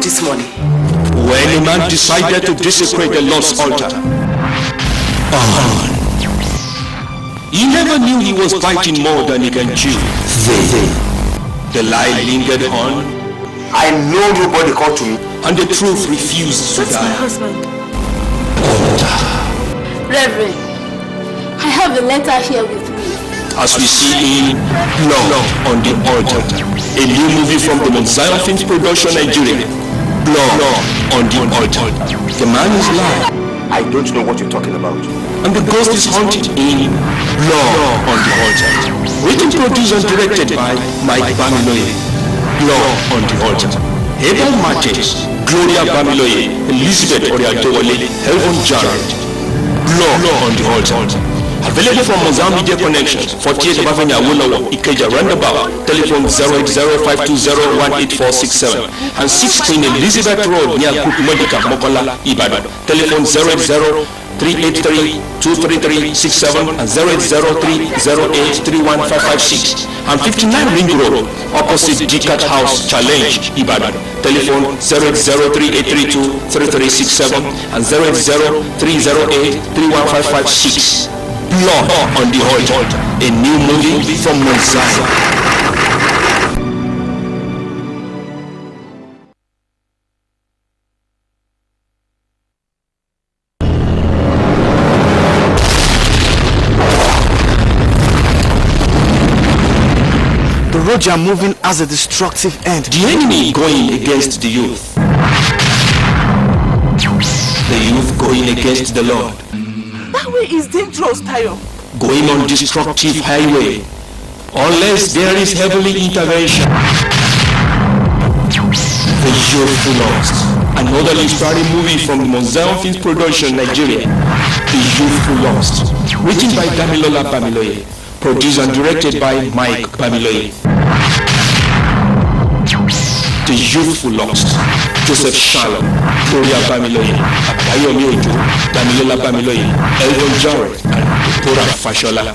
this money? When a man decided to desecrate the Lord's altar, he never knew he was fighting more than he can chew. The lie lingered on. I know nobody called to me. And the truth refused to die. That's my husband. Reverend, I have a letter here with me. As we see in Blood on the Altar, a new movie from the Mount Zion Films Production Nigeria. Blood on the Altar. The man is alive. I don't know what you're talking about. And the ghost is haunted in Blood on the Altar. Written, produced and directed by Mike Bamiloye. Blood on the Altar. Abel Martins, Gloria Bamiloye, Elizabeth Oriadewale, Elvon Jarrett. Blood on the Altar. Available from Mount Zion Media Connections, 48 Abafenya Awolowo, Ikeja Roundabout, telephone 080-520-18467, and 6 Queen Elizabeth Road near Group Medical, Mokola, Ibadan, telephone 080-383-23367 and 080-308-31556, and 59 Ring Road, opposite Decat House, Challenge, Ibadan, telephone 080-3832-3367 and 080-308-31556. Blood on the Altar, a new movie from Mount Zion. The road you are moving has a destructive end. The enemy going against the youth. The youth going against the Lord. That way is dangerous, Tayo. Going on destructive highway. Unless there is heavenly intervention. The Youthful Lost. Another inspiring movie from the Mount Zion Films Production Nigeria. The Youthful Lost. Written by Damilola Bamiloye. Produced and directed by Mike Bamiloye. The Youthful Lost. Joseph Shalom, Gloria Bamiloye, Abayomi Ojo, Damilola Bamiloye, Elvon Jarrett, and Deborah Fashola.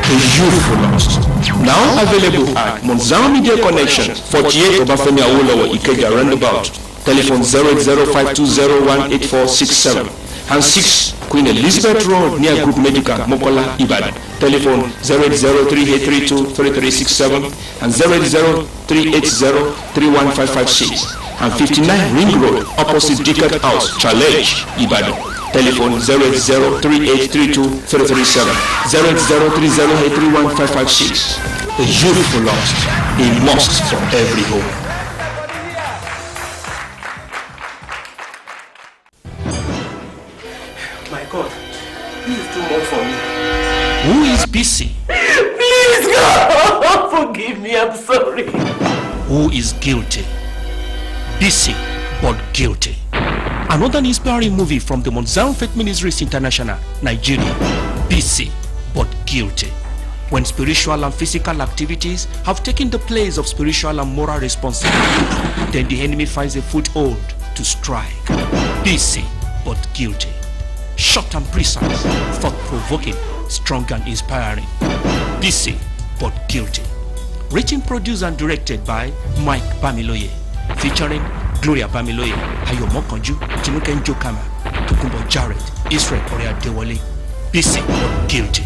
The Youthful Lost. Now available at Mount Zion Media Connections, 48 Obafemi Awolowo, Ikeja Roundabout, telephone 080-520-18467, and 6 Queen Elizabeth Road near Group Medical, Mokola, Ibadan, telephone 080-382-3367 and 080-380-31556. and 59 Ring Road, opposite Decat House, Challenge, Ibadan. Telephone 080-3832-337, 080-308-31556. A Youthful Lost, a must for every home. My God, this is too much for me. Who is busy? Please, God, forgive me, I'm sorry. Who is guilty? Busy but guilty. Another inspiring movie from the Mount Zion Faith Ministries International, Nigeria. Busy but guilty. When spiritual and physical activities have taken the place of spiritual and moral responsibility, then the enemy finds a foothold to strike. Busy but guilty. Short and precise, thought-provoking, strong and inspiring. Busy but guilty. Written, produced and directed by Mike Bamiloye. Featuring Gloria Bamiloye, Ayomo Konju, Tinuke Njokama, Tokumbo Jarrett, Israel Oriadewale. Busy but guilty.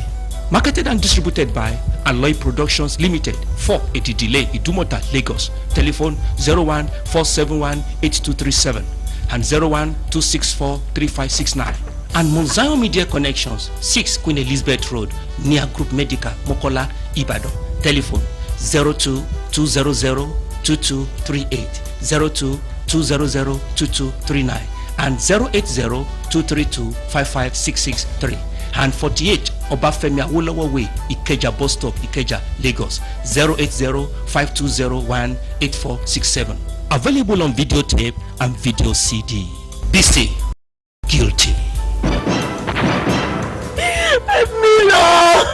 Marketed and distributed by Alloy Productions Limited, 480 Delay, Idumota, Lagos. Telephone 01-471-8237 and 01-264-3569. And Mount Zion Media Connections, 6 Queen Elizabeth Road, near Group Medical, Mokola, Ibadan. Telephone 02-200-2238, 02-200-2239 and 080-232-55663 and 48 Obafemi Awolowo Way, Ikeja Bus Stop, Ikeja, Lagos. 080-520-18467. Available on videotape and video CD. Busy, guilty. Let me know.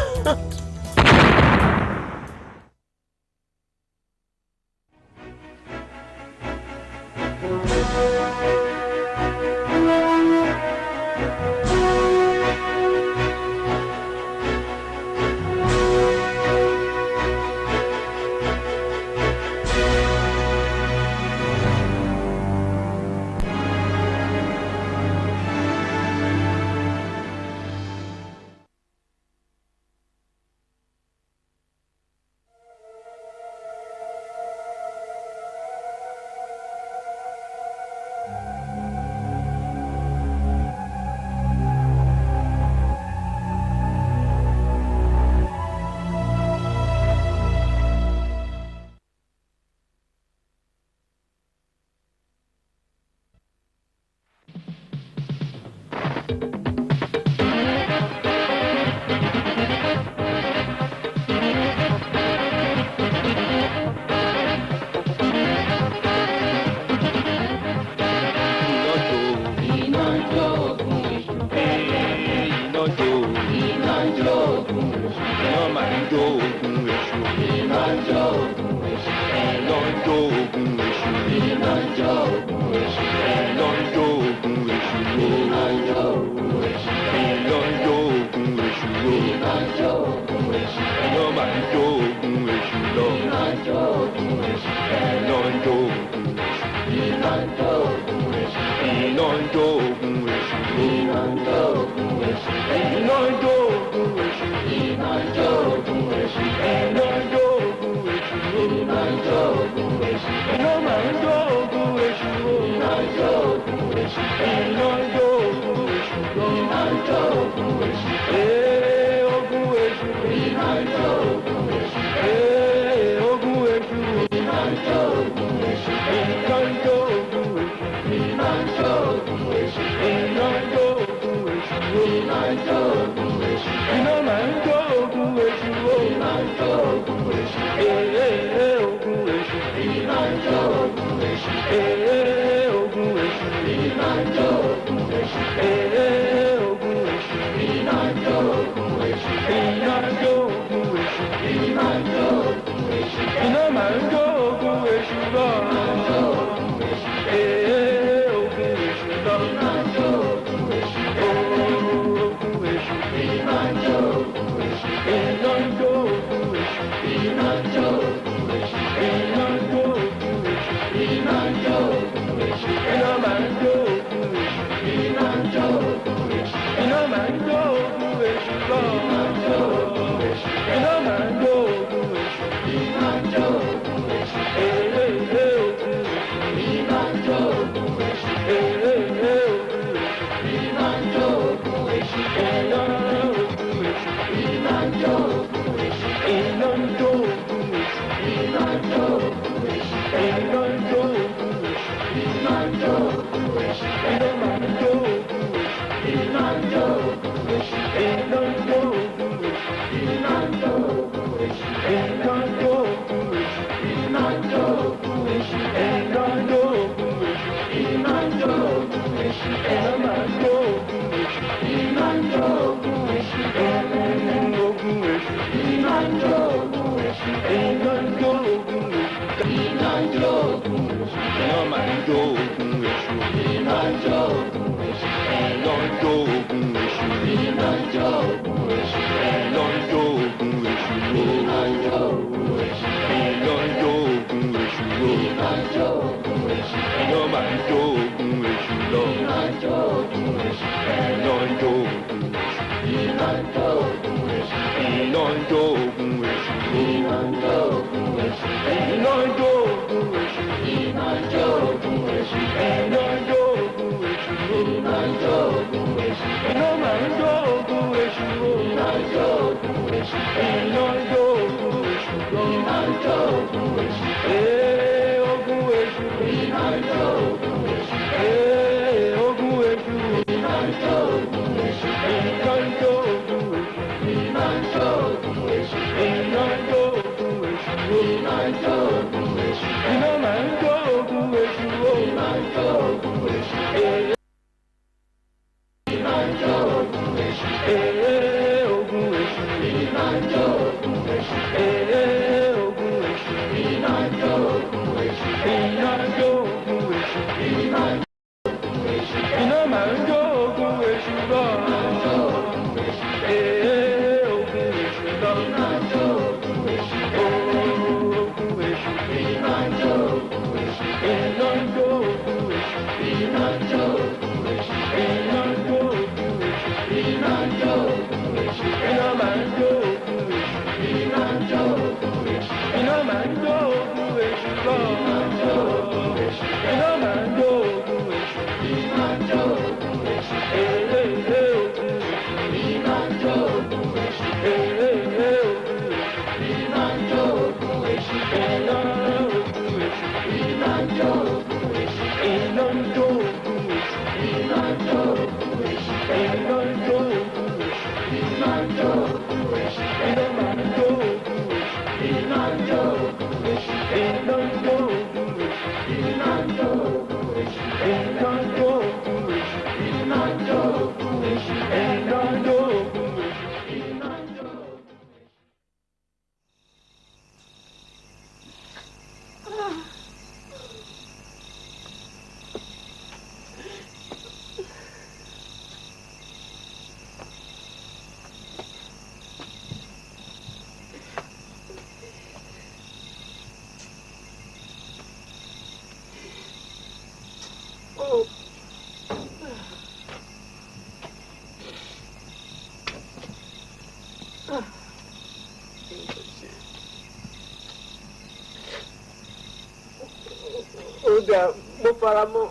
dà mo fara mọ́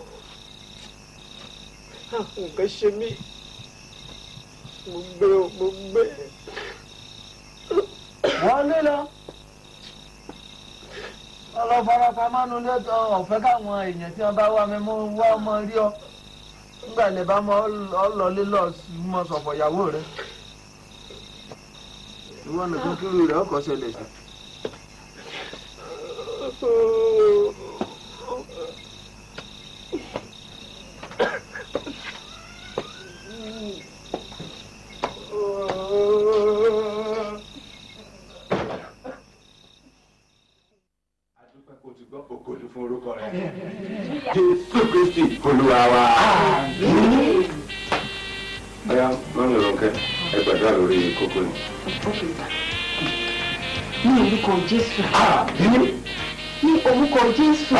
nǹkan ṣe mí mo gbé. wọ́n lé lọ ọlọ́farapa mánu lẹ́tọ̀ ọ̀fẹ́ káwọn èèyàn tí wọ́n bá wá mi mú wá ọmọ rí ọ nígbà lè bá mọ ọlọ́lé lọ sí mọ sọ̀fọ̀ ìyàwó rẹ ìwọ nìkan kí rẹ̀ ọkọ̀ ṣẹlẹ̀ sí. Jésù Kristi Olúwa wa. Ọ̀yá mọ́mí Rónkẹ́ ẹ gbàdúrà lórí kókó ni. Ní orúkọ Jésù. Ní orúkọ Jésù.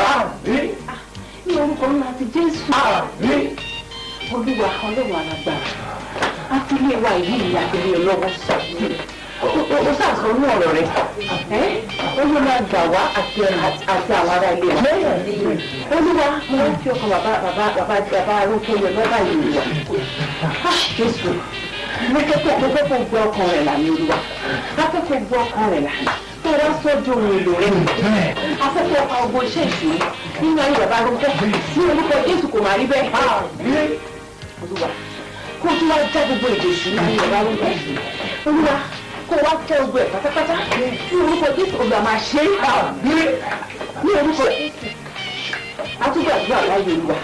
Ní orúkọ ńlá ti Jésù. Olúwa Ọlọ́run alágbára. A ti lé wa yìí àgbèrè ọlọ́wọ́ sọ. O sàkó ní ọ̀rọ̀ rẹ̀. Olúwa gbà wá àti àwọn ará ilé wa. Olúwa mo ń fi ọkàn bàbá arúgbó yẹn lọ́ba yìí wá. Jésù mo fẹ́ kó gbọ́ ọkàn rẹ̀ là ní Olúwa. A fẹ́ kó gbọ́ ọkàn rẹ̀ là ní. Tó wá sọ́jú ohun èlò rẹ̀. A fẹ́ kó ọkàn ogun iṣẹ́ ìṣúná nínú ayé bàbá arúgbó. Ní orúkọ Jésù kò máa rí bẹ́ẹ̀. Olúwa kó tún wá já gbogbo èdè ìṣúná ayé bàbá arúgbó. Olúwa kó wá tẹ ogun ẹ̀ pátápátá ní orúkọ Jésù Olúwa máa ṣe é ní orúkọ Jésù àtúgbò àdúrà láyé Olúwa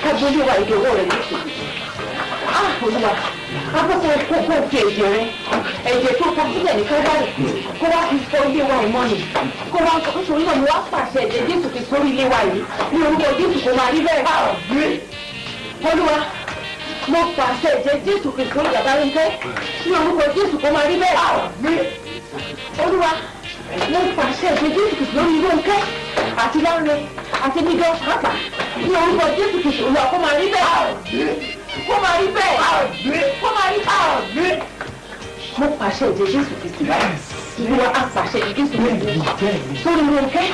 kájú Olúwa ìdòwò rẹ̀ ní ìṣòro Olúwa akọ́kọ́ kókó fi ẹ̀jẹ̀ tó kọ sílẹ̀ ní kábàárì kó wá fi fọ ilé wa ìmọ̀ ni kó wá sọ pé sórí náà ni wá pàṣẹ ẹ̀jẹ̀ Jésù fi sórí ilé wa yìí ní orúkọ Jésù kó máa rí bẹ́ẹ̀ Olúwa mo pàṣẹ ẹ̀jẹ̀ Jésù Kristi lórí bàbá Rónkẹ́ ní orúkọ Jésù kó máa rí bẹ́ẹ̀. Olúwa mo pàṣẹ ẹ̀jẹ̀ Jésù Kristi lórí Rónkẹ́ àti Lánrè àti Mídọ́ pàápàá ní orúkọ Jésù Kristi Olúwa kó máa rí bẹ́ẹ̀. Kó máa rí bẹ́ẹ̀. Kó máa rí bẹ́ẹ̀. Mo pàṣẹ ẹ̀jẹ̀ Jésù Kristi báyìí. Olúwa á pàṣẹ ẹ̀jẹ̀ Jésù Kristi sórí Rónkẹ́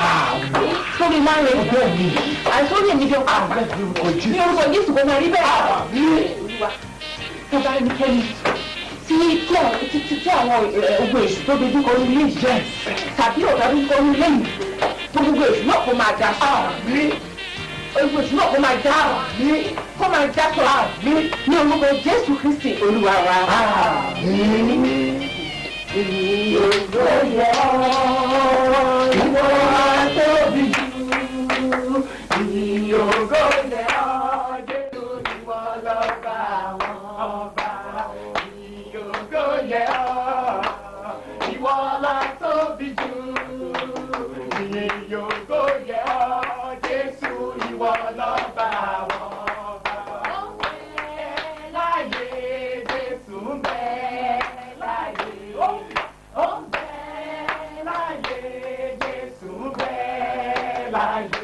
sórí Lánrè àti sórí Mídọ́ pàápàá ní orúkọ Jésù kó máa rí bẹ́ẹ̀. Olúwa tó bá ní kẹ́mi tí àwọn ogun èṣù tó dojú kọ ní ilé yìí tàbí ọ̀gá dojú kọ ní ilé yìí gbogbo èṣù náà kó máa dá ogun èṣù náà kó máa dá kó máa dá sọ ní orúkọ Jésù Kristi Olúwa wa. Ìyókò yẹ ìwọ tóbi jù ìyókò yẹ Jésù ìwọ lọ́ba àwọn ọba ìyókò yẹ ìwọ la tóbi jù ìyókò yẹ Jésù ìwọ lọ́ba àwọn ọba. Ó ń bẹ láyé Jésù ń bẹ láyé ó ń bẹ láyé Jésù ń bẹ láyé.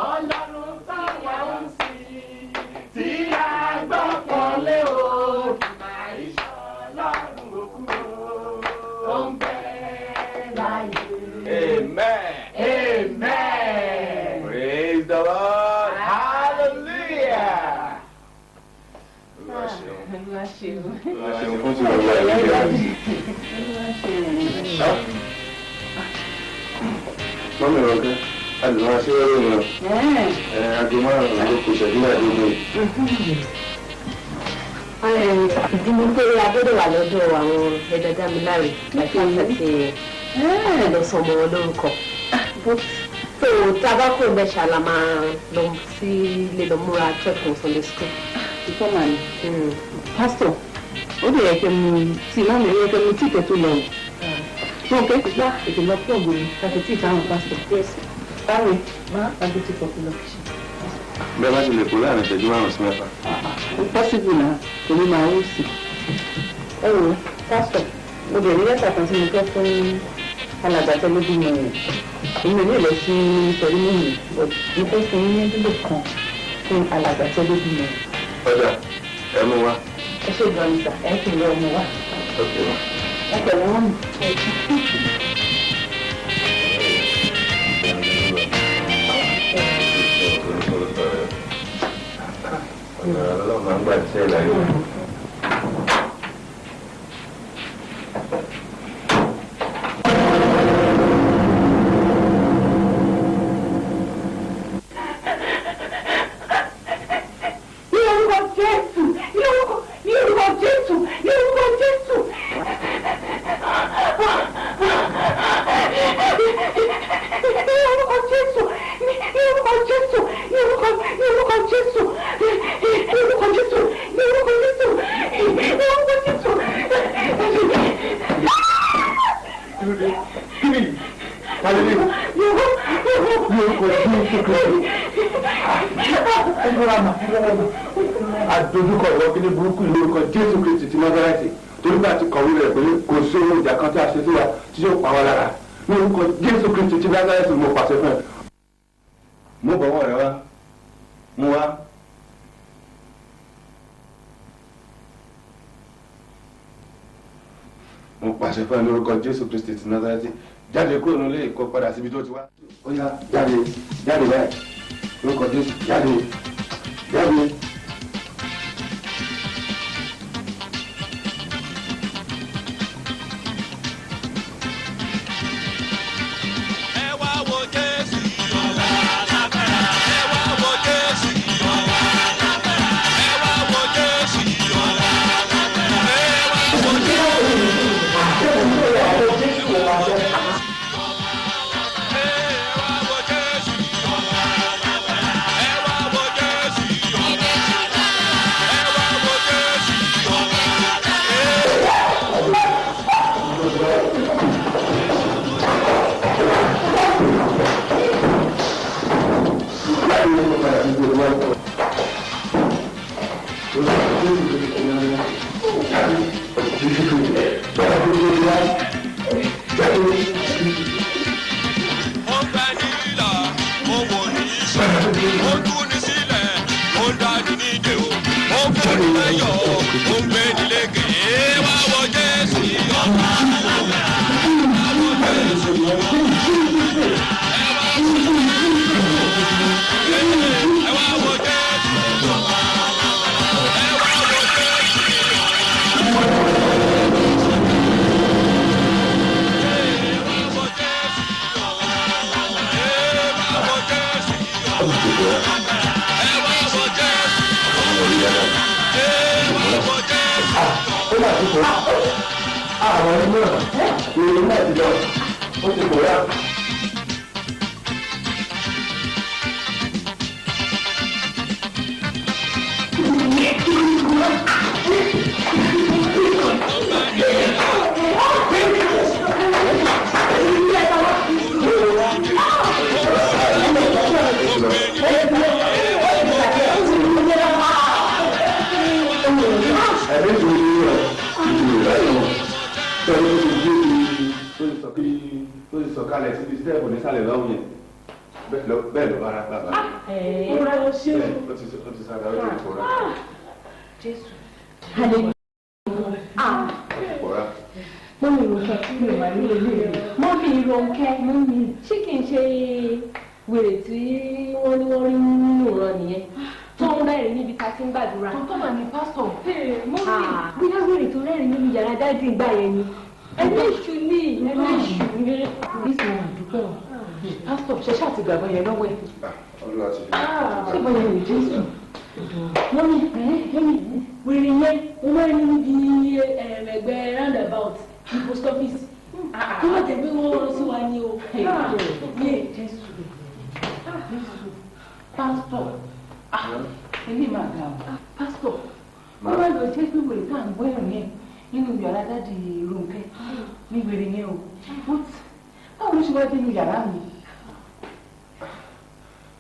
Ọlọ́run táwa ń sìn tí a gbọ́kànlé o máa ń ṣọlọ́run òkú ó ń bẹ láyé. Amen. Amen. Praise the Lord. Hallelujah. Olúwa ṣeun. Olúwa ṣeun. Olúwa ṣeun fún ti gbogbo ẹ̀rí rẹ̀. Olúwa ṣeun. Mọ́mí Rónkẹ́, a lè máa ṣe wẹ́rẹ́ mi lọ. Aago márùn-ún ló kù ṣẹ́jú àdúgbò. Ìdí ni pé agbọ́dọ̀ wà lọ́dọ̀ àwọn Ẹ̀dàdámiláre láti lọ sọ ọmọ wọn lórúkọ. So tá a bá kó bẹ́ẹ̀ ṣàlà máa lọ sí ilé lọ múra kẹ́kọ̀ọ́ Sunday school. Ìfọ́nà ni. Pásítọ̀, ó lè yẹ kí mi tí náà lè yẹ kí mi tí ìtẹ́tù lọ. Wọ́n kẹ́ gbá ètò lọ pọ̀ gbòòrò láti tí ìtàwọn pásítọ̀. Báwo máa gbàgbé tí kò fi lọ kìí ṣe. Bẹ́ẹ̀ bá ti lè kó láàrin ìṣẹ́jú márùn-ún sí mẹ́fà. Ó pọ́sibù náà, èmi máa ń sì. Ẹ wo pásítọ̀, mo bẹ̀rẹ̀ ní lẹ́tà kan tí mo fẹ́ fún alàgbà tẹ́lẹ́bí mi rẹ̀. Èmi ò ní lọ sí nítorí mú mi, mo fẹ́ fún yín ní dúró kan fún alàgbà tẹ́lẹ́bí mi rẹ̀. Ọjà, ẹ mú wa. Ẹ ṣe ìgbọ̀nìta, ẹ kì í lọ ọmọ wa. Ẹ pẹ̀lú wọn mi. Ọlọ́run máa ń gbà tí ẹ láyé. Adójúkọ ìwọ kí ní burúkú lórúkọ Jésù Kristi ti Násárẹ́tì torí bá ti kọ̀wé rẹ̀ pé kò sí ohun ìjà kan tí a ṣe sí wa tí yóò pa wá lára ní orúkọ Jésù Kristi ti Násárẹ́tì mo pàṣẹ fún ẹ. Mú bọ̀wọ́ rẹ wá mú wá. Mo pàṣẹ fún ẹ lórúkọ Jésù Kristi ti Násárẹ́tì jáde kúrò nílé ìkó padà síbi tó ti wá. Ó yá jáde jáde báyìí lórúkọ Jésù jáde jáde.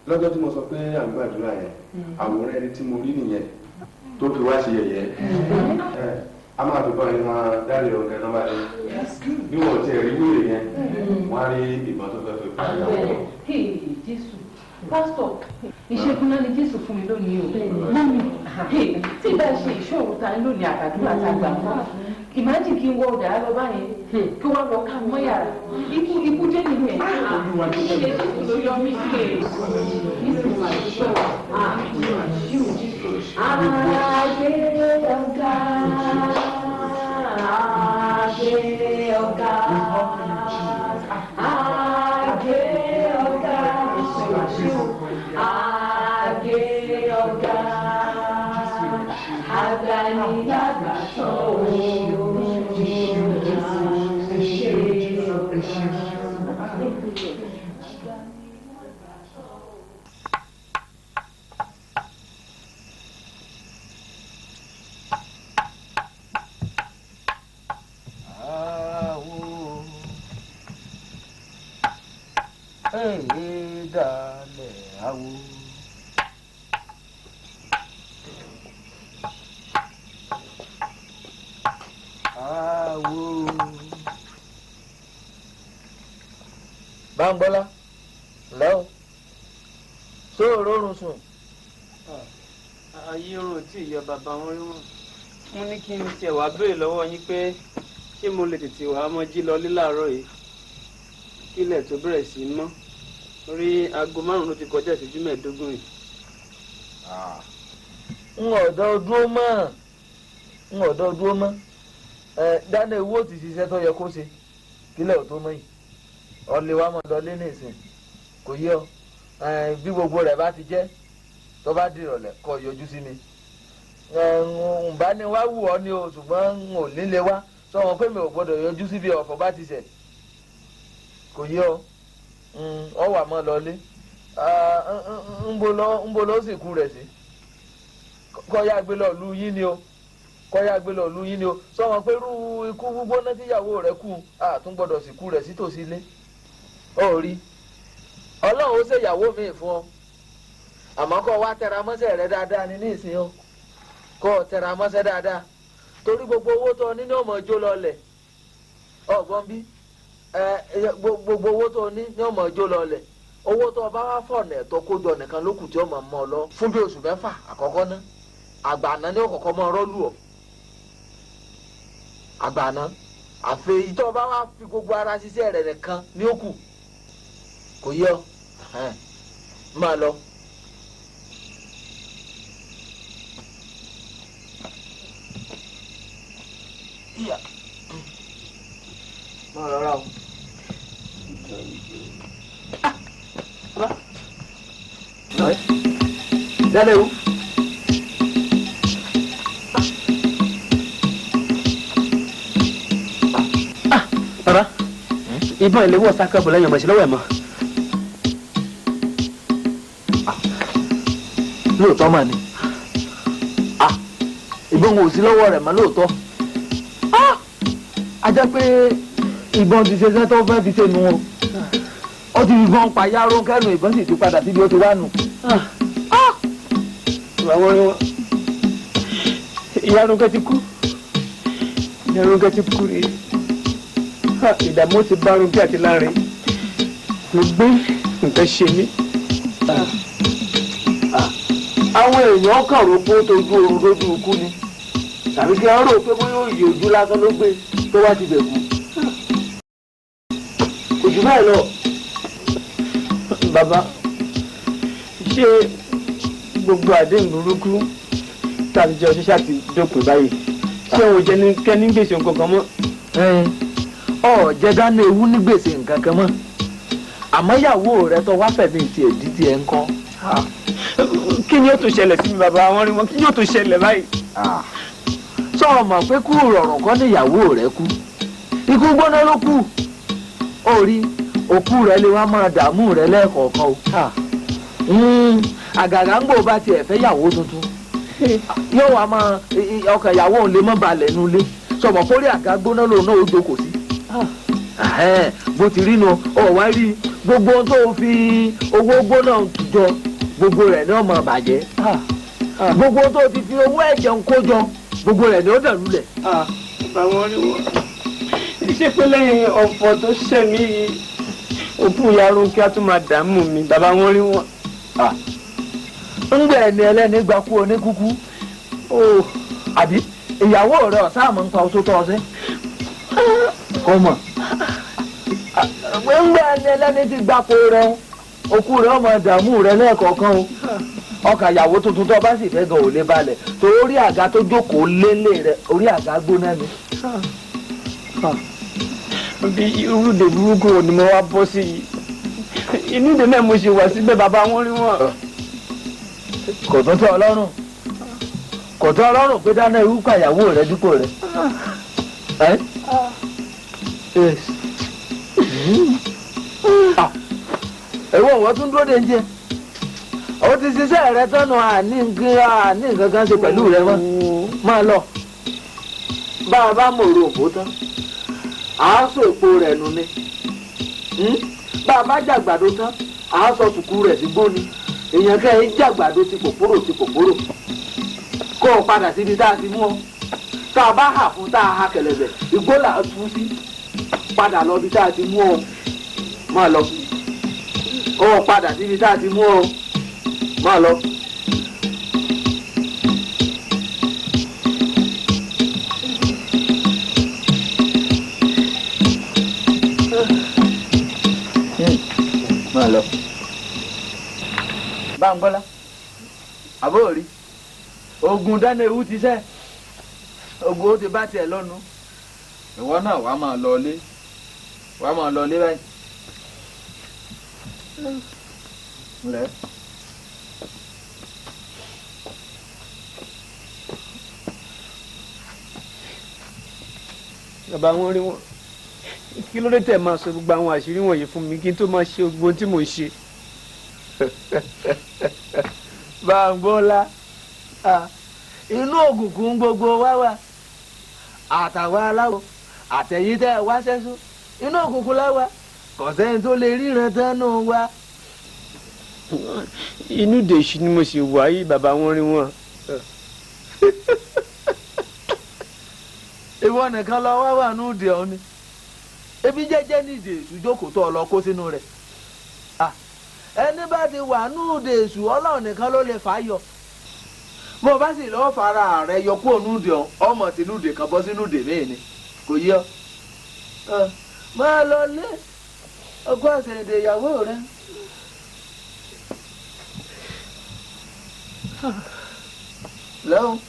Lọ́jọ́ tí mo sọ pé à ń gbàdúrà yẹn àwòrán ẹni tí mo rí nìyẹn tó fi wá ṣe yẹ̀yẹ́ a máa dùn báyìí máa dárí ọ̀gá náà báyìí bí wọ́n ti rí wúrè yẹn wọ́n á rí ìbọn tó fẹ́ fi pa ìyàwó. Jésù pásítọ̀ ìṣẹ́gun náà ni Jésù fún mi lónìí o mọ́mí tí ìbá ṣe ìṣòro ta lónìí àtàdúrà tá a gbà wá Imagine kí n wọ ọ̀dà lọ báyìí kí wọ́n lọ ká mọ́ yàrá ikú dé nínú ẹ̀. Ló yọ mí sí ẹ̀ nísìnyí máa dúpẹ́ wà. Àgbẹ̀ ọ̀gá àgbẹ̀ ọ̀gá àgbẹ̀ ọ̀gá àgbẹ̀ ọ̀gá àgbàníyàgbà tó Báńgbọ́lá lẹ́wọ̀ tó rọrùn sùn. ayé oorun tí ìyá bàbá wọn rí wọn mo ní kí n tiẹ̀ wá béèrè lọ́wọ́ yín pé ṣé mo lè tètè wá mọ́ jí lọ lílàárọ̀ yìí kílẹ̀ tó bẹ̀rẹ̀ sí mọ́ orí aago 5 ló ti kọjá ìṣẹ́jú 15 yìí. n ọ̀dọ́ dúró mọ́ dáná ewu ò ti ṣiṣẹ́ tó yẹ kó ṣe kílẹ̀ ò tó mọ́ yìí ọ̀lẹ́ wa mọ̀ lọlé ní ìsìn kò yẹ ọ bí gbogbo rẹ̀ bá ti jẹ́ tó bá di ìrọ̀lẹ́ kó yọjú sí mi ǹbá ni wá wù ọ́ ni o ṣùgbọ́n n ò nílé wá sọ wọn pé mi ò gbọ́dọ̀ yọjú síbi ọ̀fọ̀ bá ti ṣẹ̀ kò yẹ ọ ọ wà mọ́ lọlé ń bo ló sì kú rẹ̀ sí kọ́ yá gbé lọ lu yín ni o sọ wọn pé irú ikú gbígbóná tíyàwó rẹ̀ kú àtún gbọ́dọ̀ sì kú rẹ̀ sí tòsí ilé ó rí ọlọ́run ó ṣèyàwó mi fún ọ àmọ́ kọ́ wá tẹra mọ́ṣẹ́ rẹ dáadáa ní ìsìn o kọ́ tẹra mọ́ṣẹ́ dáadáa torí gbogbo owó tó ní ní ọmọ jó lọlẹ̀ ọ̀gbọ́n bí gbogbo owó tó ní ní ọmọ jó lọlẹ̀ owó tó bá wá fọ̀nà ẹ̀tọ́ kójọ nìkan lókùn tí ọmọ mọ́ ọ lọ fún bí oṣù 6 àkọ́kọ́ ná àgbàná ní ọ̀kọ̀ọ̀kọ́ mọ́ rọ́ọ̀lù ọ̀ àgbàná àfẹ ìjọ bá wá fi gbogbo ara ṣiṣẹ́ rẹ̀ nìkan ní òkú kò yẹ ọ máa lọ. ìyá máa rọra o. dálẹ́ o. bàbá ìbọn ìléwọ́ sákàbọ̀ lẹ́yìn ọmọ ìṣẹ́lẹ́wọ̀ ẹ̀ mọ́. lóòótọ́ mà ní ìbọn ò sí lọ́wọ́ rẹ̀ mọ́ lóòótọ́ a jẹ́ pé ìbọn ti ṣe sẹ́tọ́ fẹ́ fi ṣe nu o ó ti ìbọn pa yáró kẹ́nu ìbọn sì ti padà síbi ó ti wá nù. ìwàwọ̀ rẹ wọn ìyá Rónkẹ́ ti kú rèé ìdààmú ti bá Rónkẹ́ àti Láre mo gbé nǹkan ṣe mí. àwọn èèyàn kàn rò pé ó tójú oorun lójú ikú ni tàbí kí wọ́n rò pé bóyá òye ojú lásán ló gbé tó wá ti bẹ̀kú. kò jù báyìí lọ. bàbá ṣé gbogbo àdéhùn burúkú tàbí jẹ́ ọṣíṣà ti dópin báyìí ṣé òun jẹ́ ní kẹ́ni gbèsè nǹkan kan mọ́. jẹ́ dáná ewu ní gbèsè nǹkan kan mọ́ àmọ́ ìyàwó rẹ tó wá fẹ̀mí tiẹ̀ dí tiẹ̀ ń kọ́. kí ni yóò tún ṣẹlẹ̀ sí mi bàbá wọn rí wọn kí ni yóò tún ṣẹlẹ̀ báyìí. sọ ọmọ pé kú rọrùn kọ́ ní ìyàwó rẹ kú ikú gbóná ló kú ó rí òkú rẹ lè wá máa dààmú rẹ lẹ́ẹ̀kọ̀ọ̀kan o. àgàgà ń gbò bá tiẹ̀ fẹ́ yàwó tuntun yóò wá máa ọkàn ìyàwó òun lè mọ́ balẹ̀ nulẹ̀ sọmọ kórè àga gbóná lòun náà ó jókòó sí. bó ti rí nu ọ wá rí gbogbo ohun tó fi owó gbóná jọ gbogbo rẹ̀ ní ọmọ bàjẹ́ gbogbo ohun tó ti fi owó ẹ̀jẹ̀ ń kó jọ gbogbo rẹ̀ ní ó dàrú lẹ̀. bàbá wọn rí wọn ṣé pé lẹ́yìn ọ̀fọ̀ tó ṣẹ̀mí yìí òkú ìyá Rónkẹ́ á tún máa dààmú mi bàbá wọn rí wọn. ń gbẹ̀ ẹni ẹlẹ́ni gba kú oníkúkú àbí ìyàwó rẹ ọ̀sán àmọ́ ń pa oṣù tó ọsẹ́ kọ́ mọ̀ gbẹ́ngbẹ́ ẹni ẹlẹ́ni ti gbapò rẹ okú rẹ ọmọ ìdààmú rẹ lẹ́ẹ̀kọ̀ọ̀kan o ọkàn ìyàwó tuntun tó bá sì fẹ́ gan ò lè balẹ̀ tó orí àga tó jókòó lélẹ̀ rẹ orí àga gbóná ni. bí irúdè burúkú ni mo wá bọ́ sí yìí inú ìdè náà mo ṣe wà síbẹ̀ bàbá wọn rí wọn. kò tó tẹ́ ọlọ́run kò tẹ́ ọlọ́run pé dáná irú kàyàwó rẹ dípò rẹ. ẹ̀wọ̀n wọ́n tún dúró de ń jẹ ó ti ṣiṣẹ́ rẹ tọ́nu àní nǹkan kan ṣe pẹ̀lú rẹ mọ́ máa lọ bá a bá mòrò òbó tán àá sọ èpo rẹ̀ nù ni bá a bá jàgbàdo tán àá sọ tùkú rẹ̀ sí gbóni èèyàn kẹ́hìn jàgbàdo ti pòpòrò kó o padà síbi tá a ti mú ọ tá a bá hà fún tá a ha kẹ̀lẹ̀bẹ̀ igbó là á tú sí padà lọ bí tá a ti mú ọ máa lọ ó padà síbi tá a ti mú ọ máa lọ. máa lọ. Báńgbọ́lá àbóòrí ogun dáná ewu ti sẹ́ ogun ó ti bá tiẹ̀ lọ́nu ìwọ náà wàá máa lọ ilé báyìí. Lẹ. bàbá wọn rí wọn kí ló dé tẹ̀ máa sọ gbogbo àwọn àṣírí wọ̀nyí fún mi kí n tó máa ṣe gbogbo ohun tí mò ń ṣe. Báńgbọ́lá inú òkùnkùn gbogbo wá wà àtàwọn aláwọ̀ àtẹ̀yìn tẹ́ wá sẹ́sùn inú òkùnkùn láwà kò sẹ́ni tó lè ríran tánú wa. inú dèṣù ni mo sì wà yìí bàbá wọn rí wọn. ìwọ nìkan lọ wá wà ní òde ọ̀ni ebi jẹ́jẹ́ ní ìdè èṣù jókòó tó lọ kó sínú rẹ̀ ẹni bá ti wà ní òde èṣù ọlọ́run nìkan ló lè fà á yọ bó bá sì lọ́ọ́ fara rẹ̀ yọ kúrò ní òde ọmọ tí ní òde kan bọ́ sínú òde míì ni kò yẹ ọ máa lọ lé ọkọ àṣẹ̀dẹ̀ ìyàwó rẹ. lẹ́hùn.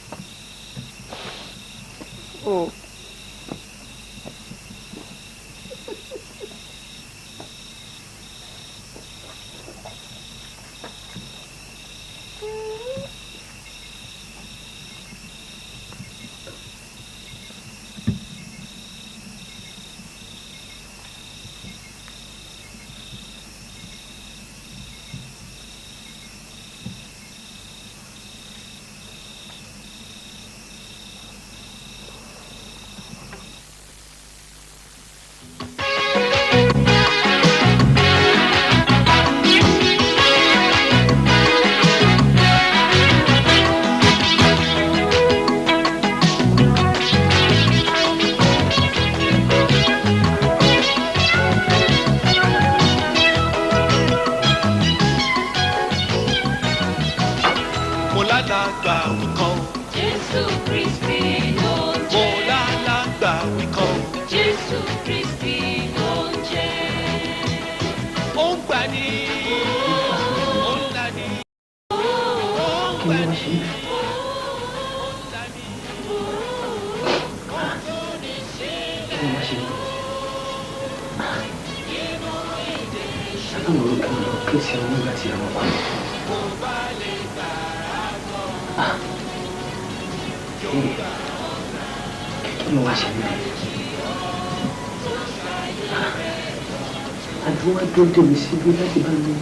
Tó tèmi síbi láti bá mi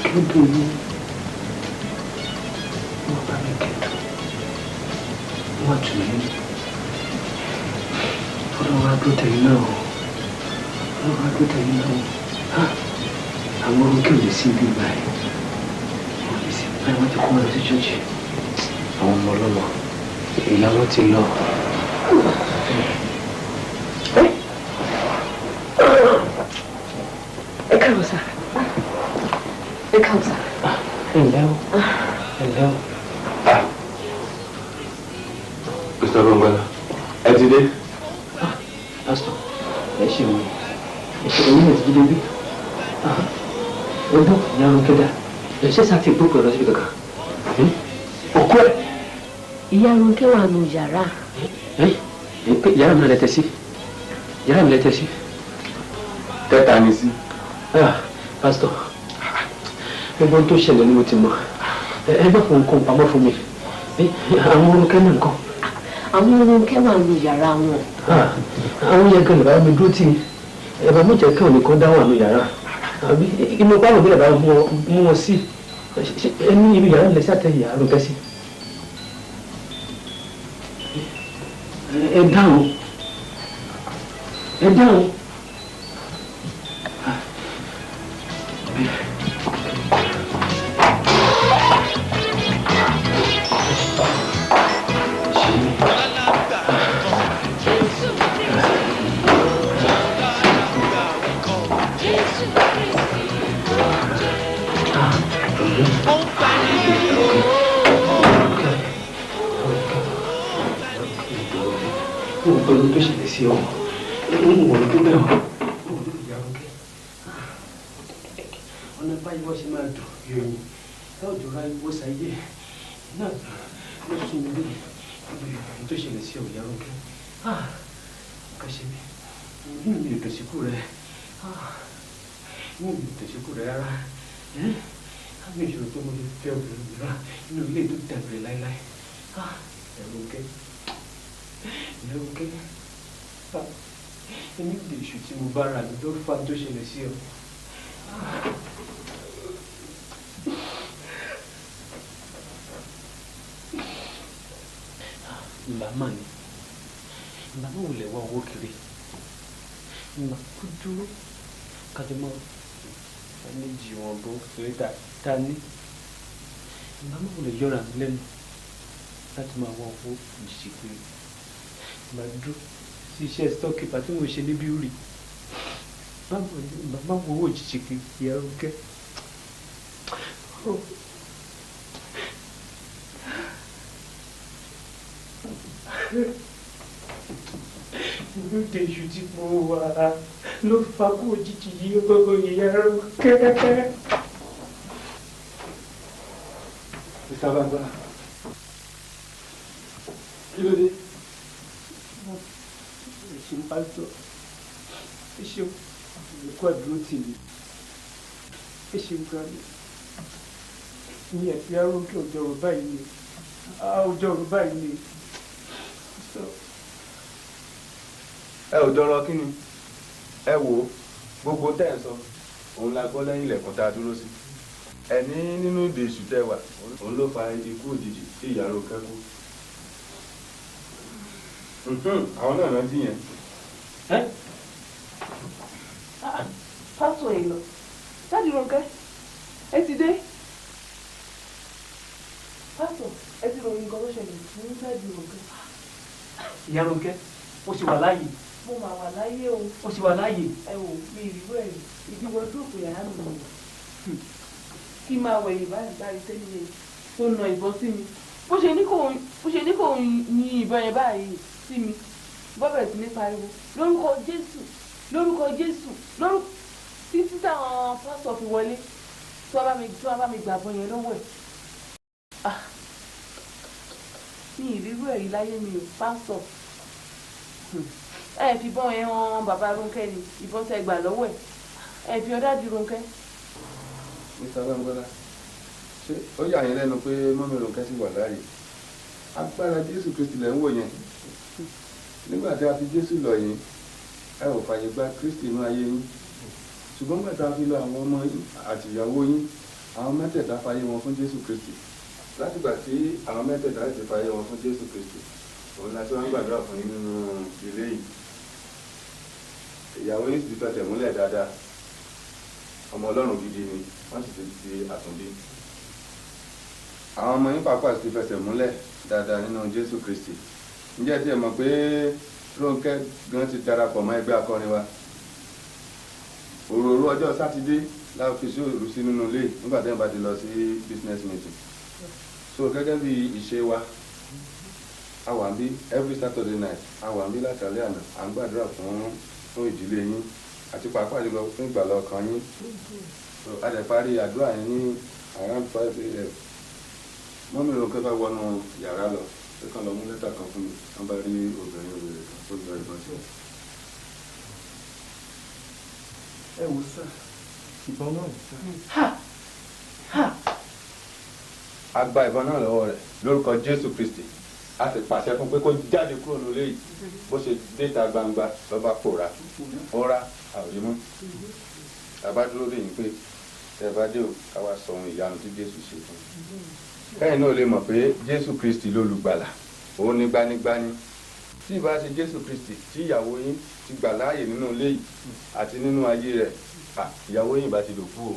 kẹ́dùn ní wọ́n bá mi kẹ́dùn wọ́n tù mí ọlọ́wọ́ adó tèmi náà ọlọ́wọ́ adó tèmi náà àwọn orúkẹ́ òde sí ibi báyìí òde sí báyìí wọ́n ti kó wọn lọ sí ṣọ́ọ̀ṣì àwọn ọmọ ọlọ́mọ ìyá wọn ti lọ. Mr. Bongola, ẹ ti dé. Pastor, ẹ ṣe òun. Ẹ ṣe òun náà ti jí débi. Ọdún ìyá ọ̀run kẹ́dà. Ẹ ṣe sáà ti gbókò lọ síbi kankan. Òkú ẹ̀. Ìyá Ronke wà nù yàrá. Yàrá mi lẹ tẹ sí. Yàrá mi lẹ tẹ sí. Tẹ́ta ni sí. Pastor, gbogbo ohun tó ṣẹlẹ̀ ni mo ti mọ̀. Ẹ bá fún nǹkan pamọ́ fún mi. Àwọn Ronke náà nǹkan. Àwọn Ronke wà nù yàrá wọn. Àwọn yẹn gan lè bá mi dúró tì í. Ẹ bá mi jẹ́ kí òun nìkan dá wà nù yàrá. Àbí inú pálọ̀ bí ẹ bá mú wọn sí. Ẹ ní inú yàrá lẹ sí àtẹ̀yà Ronke sí. Ẹ dáhùn. Ẹ dáhùn. Pẹ̀lú tó ṣẹlẹ̀ sí ọ, wọ̀n tó bẹ̀rẹ̀ ìyá Ronke. Ọ̀nà báyìí wọ́n ṣe máa dùn bí oyin. Táwọn jọra ìwọ sáyé náà ló sún mi lórí ìgbìyànjú tó ṣẹlẹ̀ sí ọ ìyá Ronke. Kàṣẹ mi, inú mi ò dùn síkú rẹ. Inú mi ò dùn síkú rẹ rárá. Àmì ìṣòro tó mo lè fẹ́ obìnrin mìíràn inú ilé tó dàgbére láéláé. Ìyá Ronke. Ìyá Ronke, ẹni ìdè èṣù tí mo bá ra mi ló fà tó ṣẹlẹ̀ sí ọ. Ìbámà ni, ìbámà ò lè wá owó kiri. Ìgbà kú dúró kájọ mọ́ méjì wọn bó fèrè ta ní. Ìbámà ò lè yọra mi lẹ́nu láti máa wá owó ìṣègùn. Ìgbà dúró sí iṣẹ́ storekeeper tí mo ṣe níbí rí. Bàbá wo owó òjijì kiri Ìyá Ronke. Ìlúdè iṣu tí mo wà ló fa kó òjijì yìí gbogbo Ìyá Ronke. Mr. Bongola, kí ló dé? Ṣeun pásítọ̀, ẹ ṣeun ẹ̀kọ́ àdúró tì mí, ẹ ṣeun gan ni. Ní ẹ̀fí Ronke ọjọ́ ọ̀rọ̀ báyìí ni, ọjọ́ ọ̀rọ̀ báyìí ni. Ẹ ò dọ̀rọ̀ kí ni? Ẹ wò ó, gbogbo tẹ́ ẹ̀ sọ, òun la gbọ́ lẹ́yìn ilẹ̀kùn tá a dúró sí. Ẹ ní nínú ìdè èṣù tẹ́ wà, òun ló fa ikú òjijì tí Ìyá Ronke kú. Àwọn náà rántí yẹn. Pásítọ̀ èlò Dáàdì Ronke ẹ ti dé. Pásítọ̀ ẹ ti ròyìn nǹkan tó ṣẹlẹ̀ ní Dáàdì Ronke. Ìyá Ronke, ó sì wà láàyè. Mo máa wà láyé o. Ó sì wà láàyè. Ẹ wò mi ìrìbọ ẹ ìdí wọdúrópù yàrá mi nìyẹn. Kí máa wẹ̀yìn báyìí báyìí sẹ́yìn tó na ìbọn sí mi. Bó ṣe ní kò yin ìbọn yẹn báyìí sí mi. Bọ́bẹ̀ sí ní pariwo lórúkọ Jésù lórúkọ Jésù lórúkọ títí táwọn pásítọ̀ fi wọlé tí wọ́n bá mi gbàgbọ́ yẹn lọ́wọ́ ẹ̀. Mi ìrírú ẹ̀rí láyé mi ò pásítọ̀. Ẹ fi bọ́n ẹ hàn bàbá Ronke ni ìbọn tẹ gbà lọ́wọ́ ẹ̀. Ẹ fi ọ̀dà di Ronke. Mr. Bongola, ṣé ó yà yín lẹ́nu pé mọ́mí Ronke sì wà láàyè? Agbára Jésù Kristi lẹ́ ń wò yẹn. Nígbà tí a fi Jésù lọ yín, ẹ ò fàyè gba Kristi inú ayé yín. Ṣùgbọ́n nígbà tí a fi lọ àwọn ọmọ yín àti ìyàwó yín, àwọn mẹ́tẹ̀ẹ̀ta fàyè wọn fún Jésù Kristi. Látìgbà tí àwọn mẹ́tẹ̀ẹ̀ta ti fàyè wọn fún Jésù Kristi, òun la tí wọ́n ń gbàdúrà fún yín nínú ilé yìí. Ìyàwó yín ti fẹsẹ̀ múlẹ̀ dáadáa. Ọmọ Ọlọ́run gidi ni, wọ́n sì ti di àtúnbí. Àwọn ọmọ yín pàápàá ti fẹsẹ̀ múlẹ̀ dáadáa nínú Jésù Kristi. Ǹjẹ́ tí ẹ mọ̀ pé Ronke gan ti darapọ̀ mọ́ ẹgbẹ́ akọrin wa? Òróró ọjọ́ Sátidé la fi sí òru sí nínú ilé nígbà tí wọ́n bá ti lọ sí business meeting. So gẹ́gẹ́ bí ìṣe wa, a wà ń bí every Saturday night a wà ń bí láti alẹ́ àná à ń gbàdúrà fún ìdílé yín àti pàápàá jùlọ fún ìgbàlá ọkàn yín. A lè parí àdúrà yẹn ní around 5 a.m. mọ́mí ló ń kẹ́ bá wọnú yàrá lọ ṣé kàn lọ mú lẹ́tà kan fún mi wọ́n bá rí obìnrin òwèrè kan tó yọ ìbọn sí. ẹ wò sá ìbọn náà sá. A gba ìbọn náà lọ́wọ́ rẹ̀ lórúkọ Jésù Kristi a sì pàṣẹ fún pé kó jáde kúrò nílé yìí bó ṣe déta gbangba lọ́ba pòórá ó rá àwòrán bàbá dúró lè yín pé ẹ bá dé o káwá sọ ohun ìyanu tí Jésù ṣe fún un. kẹ́yìn náà lè mọ̀ pé Jésù Kristi lólùgbàlà òun ní gbanigbani tí ìbá ṣe Jésù Kristi tí ìyàwó yín ti gbà láàyè nínú ilé yìí àti nínú ayé rẹ̀ ìyàwó yín ìbá ti dòkú o.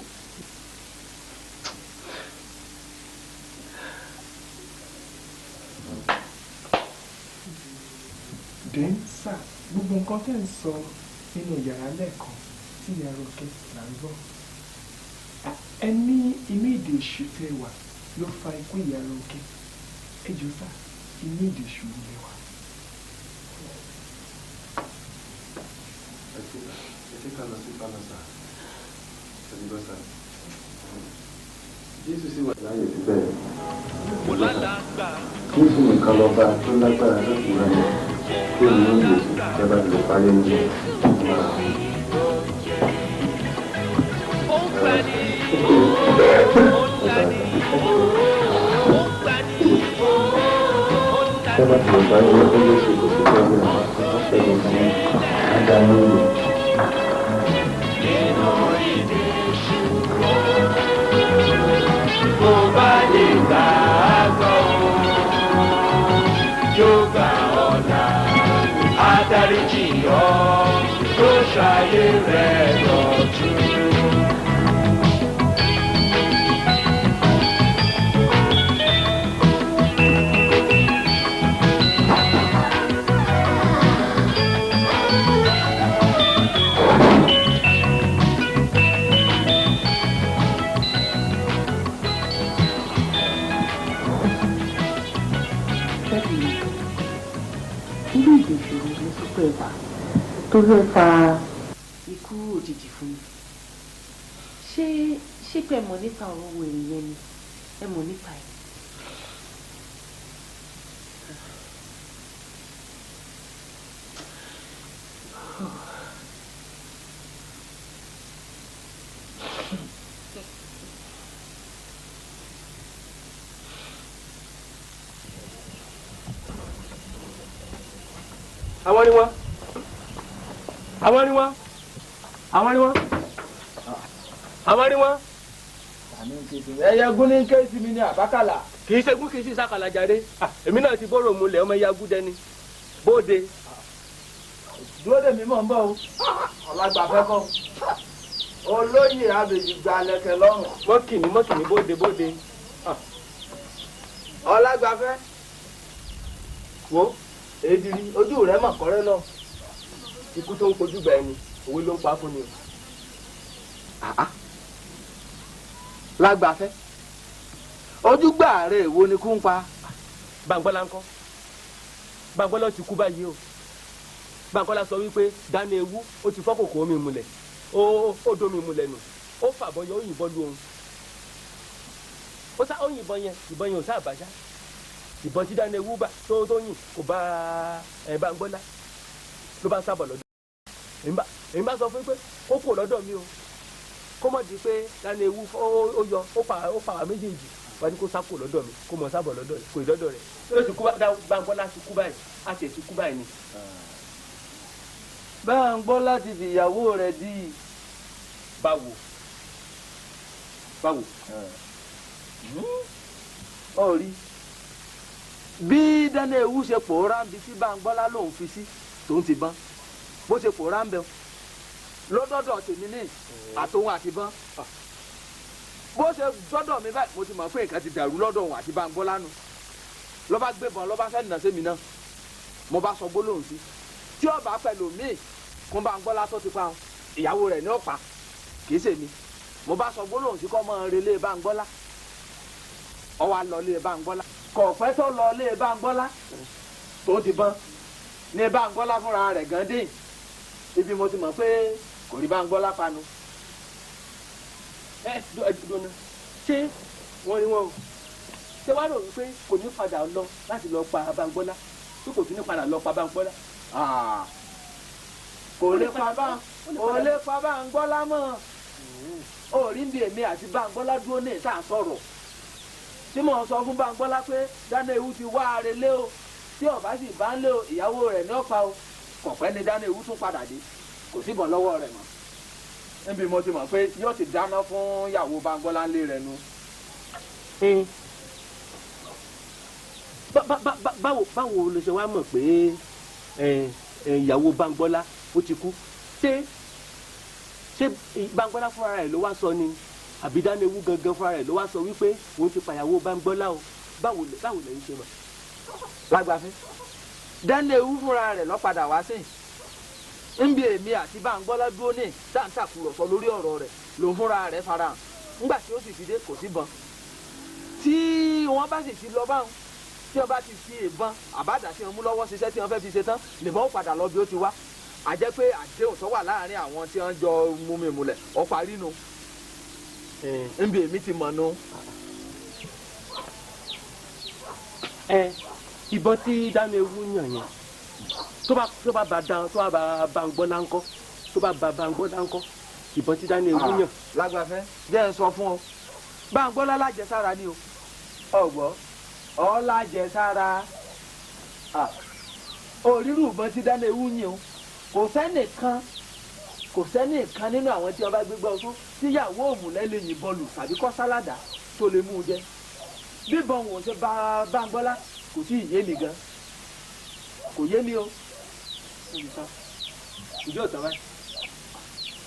dẹ́n sá gbogbo nǹkan tẹ́ ń sọ nínú yàrá lẹ́ẹ̀kan tí ìyàrá òkè là ń gbọ́ ẹ ní inú ìdè èṣù tẹ́ wà ló fa ikú ìyàrá òkè ẹ jù sá inú ìdè èṣù lè wà. ẹ ṣe ká lọ sí pálọ̀sà ẹ̀dínlọ́sà Jésù sì wà láàyè síbẹ̀ Jésù nìkan lọ́ba tó lágbára lọ́kùnrin rẹ̀ tó ní ìlú ìjọba ìlú parí ní ìmọ̀ràn. Ìjọba ìlú parí ní ọdún lóṣù kò sí pẹ̀lú àwọn akẹ́kọ̀ọ́ ìgbìmọ̀ àdáyé ìlú. Mo bá lè gbàgbọ́ yóò gbà ọ̀la àdáríjì ọ́ tó ṣàyè rẹ̀ lọ́tún. tó fẹ́ fa ikú òjijì fún mi ṣé pé ẹ mọ̀ nípa ọ̀rọ̀ owó ènìyàn ni ẹ mọ̀ nípa ẹ̀. àwọn ni wọ́n àwọn ni wọ́n àwọn ni wọ́n àwọn ni wọ́n. ẹyẹ gún ní kéésì mi ní àbákàlà. kì í ṣe gún kì í ṣe sàkàlà jáde èmi náà ti bọ́rọ̀ mu lẹ̀ ọmọ ẹ̀yà gúdẹ ni bóde. dúró dè mí mọ̀ ń bọ̀ o ọ̀làgbàfẹ́ kọ́ olóyè àbèjì gba lẹ́kẹ̀ lọ́rùn. mọ́kìnní bóde. ọ̀làgbàfẹ́ wo èdìrí ojú rẹ mọ̀ kọ́rẹ́ lọ. ikú tó ń kojú gbà ẹni òwe ló ń pa fún ni o. lágbàfẹ́ ojúgbà rẹ̀ èwo ni kú ń pa. Bàǹgbọ́lá ńkọ́ Bàǹgbọ́lá ti kú báyìí o. Bàǹgbọ́lá sọ wípé dáná ewu ó ti fọ́ kòkó omi mulẹ̀ ó domi mulẹ̀ nù ó fàbọn yọ ó yìnbọn lu òun ó yìnbọn yẹn ò sá àbájá ìbọn tí dáná ewu bá tó yìn kò bá Bàǹgbọ́lá ló bá sábà lọ́dọ̀ èmi bá sọ fún pé ó kò lọ́dọ̀ mi o kó mọ̀ di pé dáná ewu ó yọ ó fà wá méjèèjì wá ní kó sá kò lọ́dọ̀ mi kó mọ̀ sábà lọ́dọ̀ rẹ̀ kò ì lọ́dọ̀ rẹ̀ ló ti kú Bàǹgbọ́lá ti kú báyìí á ti kú báyìí ni. Bàǹgbọ́lá ti fi ìyàwó rẹ̀ di. báwo ó rí bí dáná ewu ṣe pòórá ń bi sí Bàǹgbọ́lá lòun fi sí tòun ti bán bó ṣe pòórá ń bẹ lọ́dọ̀dọ̀ tèmi ní àtòun àti bán bó ṣe dọ́dọ̀ mi báyìí mo ti mọ̀ pé nǹkan ti dàrú lọ́dọ̀ òun àti Bàǹgbọ́lá nu ló bá gbé bọn ló bá fẹ́ nà sí mi náà mo bá sọ gbólóhùn sí tí ọba pẹ̀lú mi kún Bàǹgbọ́lá tó ti pa wọn ìyàwó rẹ̀ ní ọ̀pá kì í ṣèmi mo bá sọ gbólóhùn sí kọ́ mọ́ relé Bàǹgbọ́lá ó wá lọ lé Bàǹgbọ́lá kọ̀ọ̀pẹ́ tó lọ lé Bàǹgbọ́lá tó ti bọ́n ní Báńgbọ́lá fúnra rẹ̀ gan dé ibi mo ti mọ̀ pé kò rí Báńgbọ́lá panu. dùnà ṣé wọ́n rí wọn o ṣé wàá rò wípé kò ní padà lọ láti lọ pa Báńgbọ́lá tó kò tún ní padà lọ pa Báńgbọ́lá. kò lè pa Báńgbọ́lá mọ́ ó rí bí èmi àti Báńgbọ́lá dúró ní ìta sọ̀rọ̀ tí mò ń sọ fún Báńgbọ́lá pé Dánéwu ti wá arelé o tí ọba sì bá ń lé o ìyàwó rẹ̀ ní ọ̀pá o kọ̀pẹ́ ni Dánéwu tún padà dé kò sí bọ̀ lọ́wọ́ rẹ̀ mọ́ níbi mo ti mọ̀ pé yóò ti dáná fún ìyàwó Báńgbọ́lá ńlé rẹ̀ nu. báwo ló ṣe wá mọ̀ pé ìyàwó Báńgbọ́lá ó ti kú ṣé Báńgbọ́lá fúnra rẹ̀ ló wá sọ ni àbí Dánéwu gangan fúnra rẹ̀ ló wá sọ wípé òun ti pàyàwó Báńgbọ́lá o báwo lẹ́yìn ṣe mọ̀. Lágbàfín Dánéwu fúnra rẹ̀ ló padà wá sí nbí èmi àti Báńgbọ́lá dúró ní tàǹtàkùrọ̀sọ lórí ọ̀rọ̀ rẹ̀ lòun fúnra rẹ̀ farahàn ńgbà tí ó sì fi dé kò sí bọn tí wọ́n bá sì ti lọ báwọn tí wọ́n bá ti fi ìbọn àbádà tí wọ́n mú lọ́wọ́ ṣiṣẹ́ tí wọ́n fẹ́ fi ṣe tán nìbọn ó padà lọ bí ó ti wá àjẹ́ pé àdéhùn tó wà láàrin àwọn tí wọ́n jọ mú mi múlẹ̀ ó parí nu nbí èmi ti mọ̀ nu. ìbọn tí Dánéwu yàn yẹn tó bá Báńgbọ́lá ńkọ́ tó bá ba Báńgbọ́lá ńkọ́ ìbọn tí Dánéwu yàn. Lágbàfẹ́ jẹ́ ẹ sọ fún ọ Báńgbọ́lá lájẹsára ni o ọgbọ́ ọ lájẹsára orírù ìbọn tí Dánéwu yàn o kò sẹ́nìkan nínú àwọn tí wọ́n bá gbégbá ọtún tíyàwó òmùlẹ́ lè yìnbọn lù tàbí kọ́ sálàdà tó lè mú un jẹ bíbọn wọn ṣe bá Báńgbọ́lá kò sí ìyé mi gan kò yé mi o. ìjọ ọ̀tọ̀ báyìí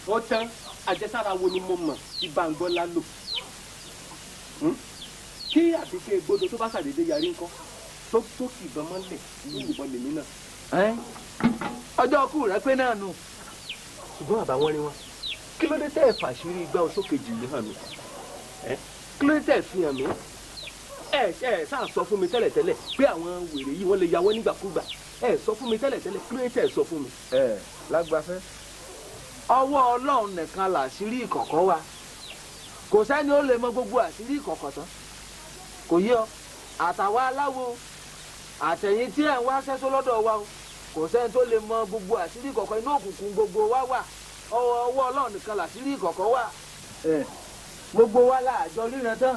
wọ́n tán àjẹsára wo ni mo mọ̀ tí Báńgbọ́lá lò kí Àbíkẹ́ Gbódo tó bá ṣàdédé yarí ńkọ́ tó kìbọn mọ́lẹ̀ ní ìbọn lèmi náà. ọjọ́ ọkù rẹ pé náà nù. ṣùgbọ́n àbáwọ́n rí wọn kí ló dé tẹ́ ẹ̀ fàṣírí igbá oṣó kejì yìí hàn mí kí ló dé tẹ́ ẹ̀ fi hàn mí ẹ sáà sọ fún mi tẹ́lẹ̀tẹ́lẹ̀ pé àwọn wèrè yìí wọ́n lè yàwọ́ nígbàkúgbà ẹ sọ fún mi tẹ́lẹ̀tẹ́lẹ̀ kí ló dé tẹ́ ẹ̀ sọ fún mi. Lágbàfẹ́ ọwọ́ Ọlọ́run nìkan làṣírí ìkọ̀kọ̀ wa kò sẹ́ni ó lè mọ gbogbo àṣírí ìkọ̀kọ̀ tán kò yé ọ àtàwọn aláwo àtẹ̀yìn tí ẹ̀ ń wá sẹ́sọ́ lọ́dọ̀ wa o kò sẹ́ni tó lè mọ gbogbo àṣírí ìkọ̀kọ̀ inú òkùnkùn gbogbo wa wà ọwọ́ Ọlọ́run nìkan làṣírí ìkọ̀kọ̀ wà gbogbo wa láàjọ ríran tán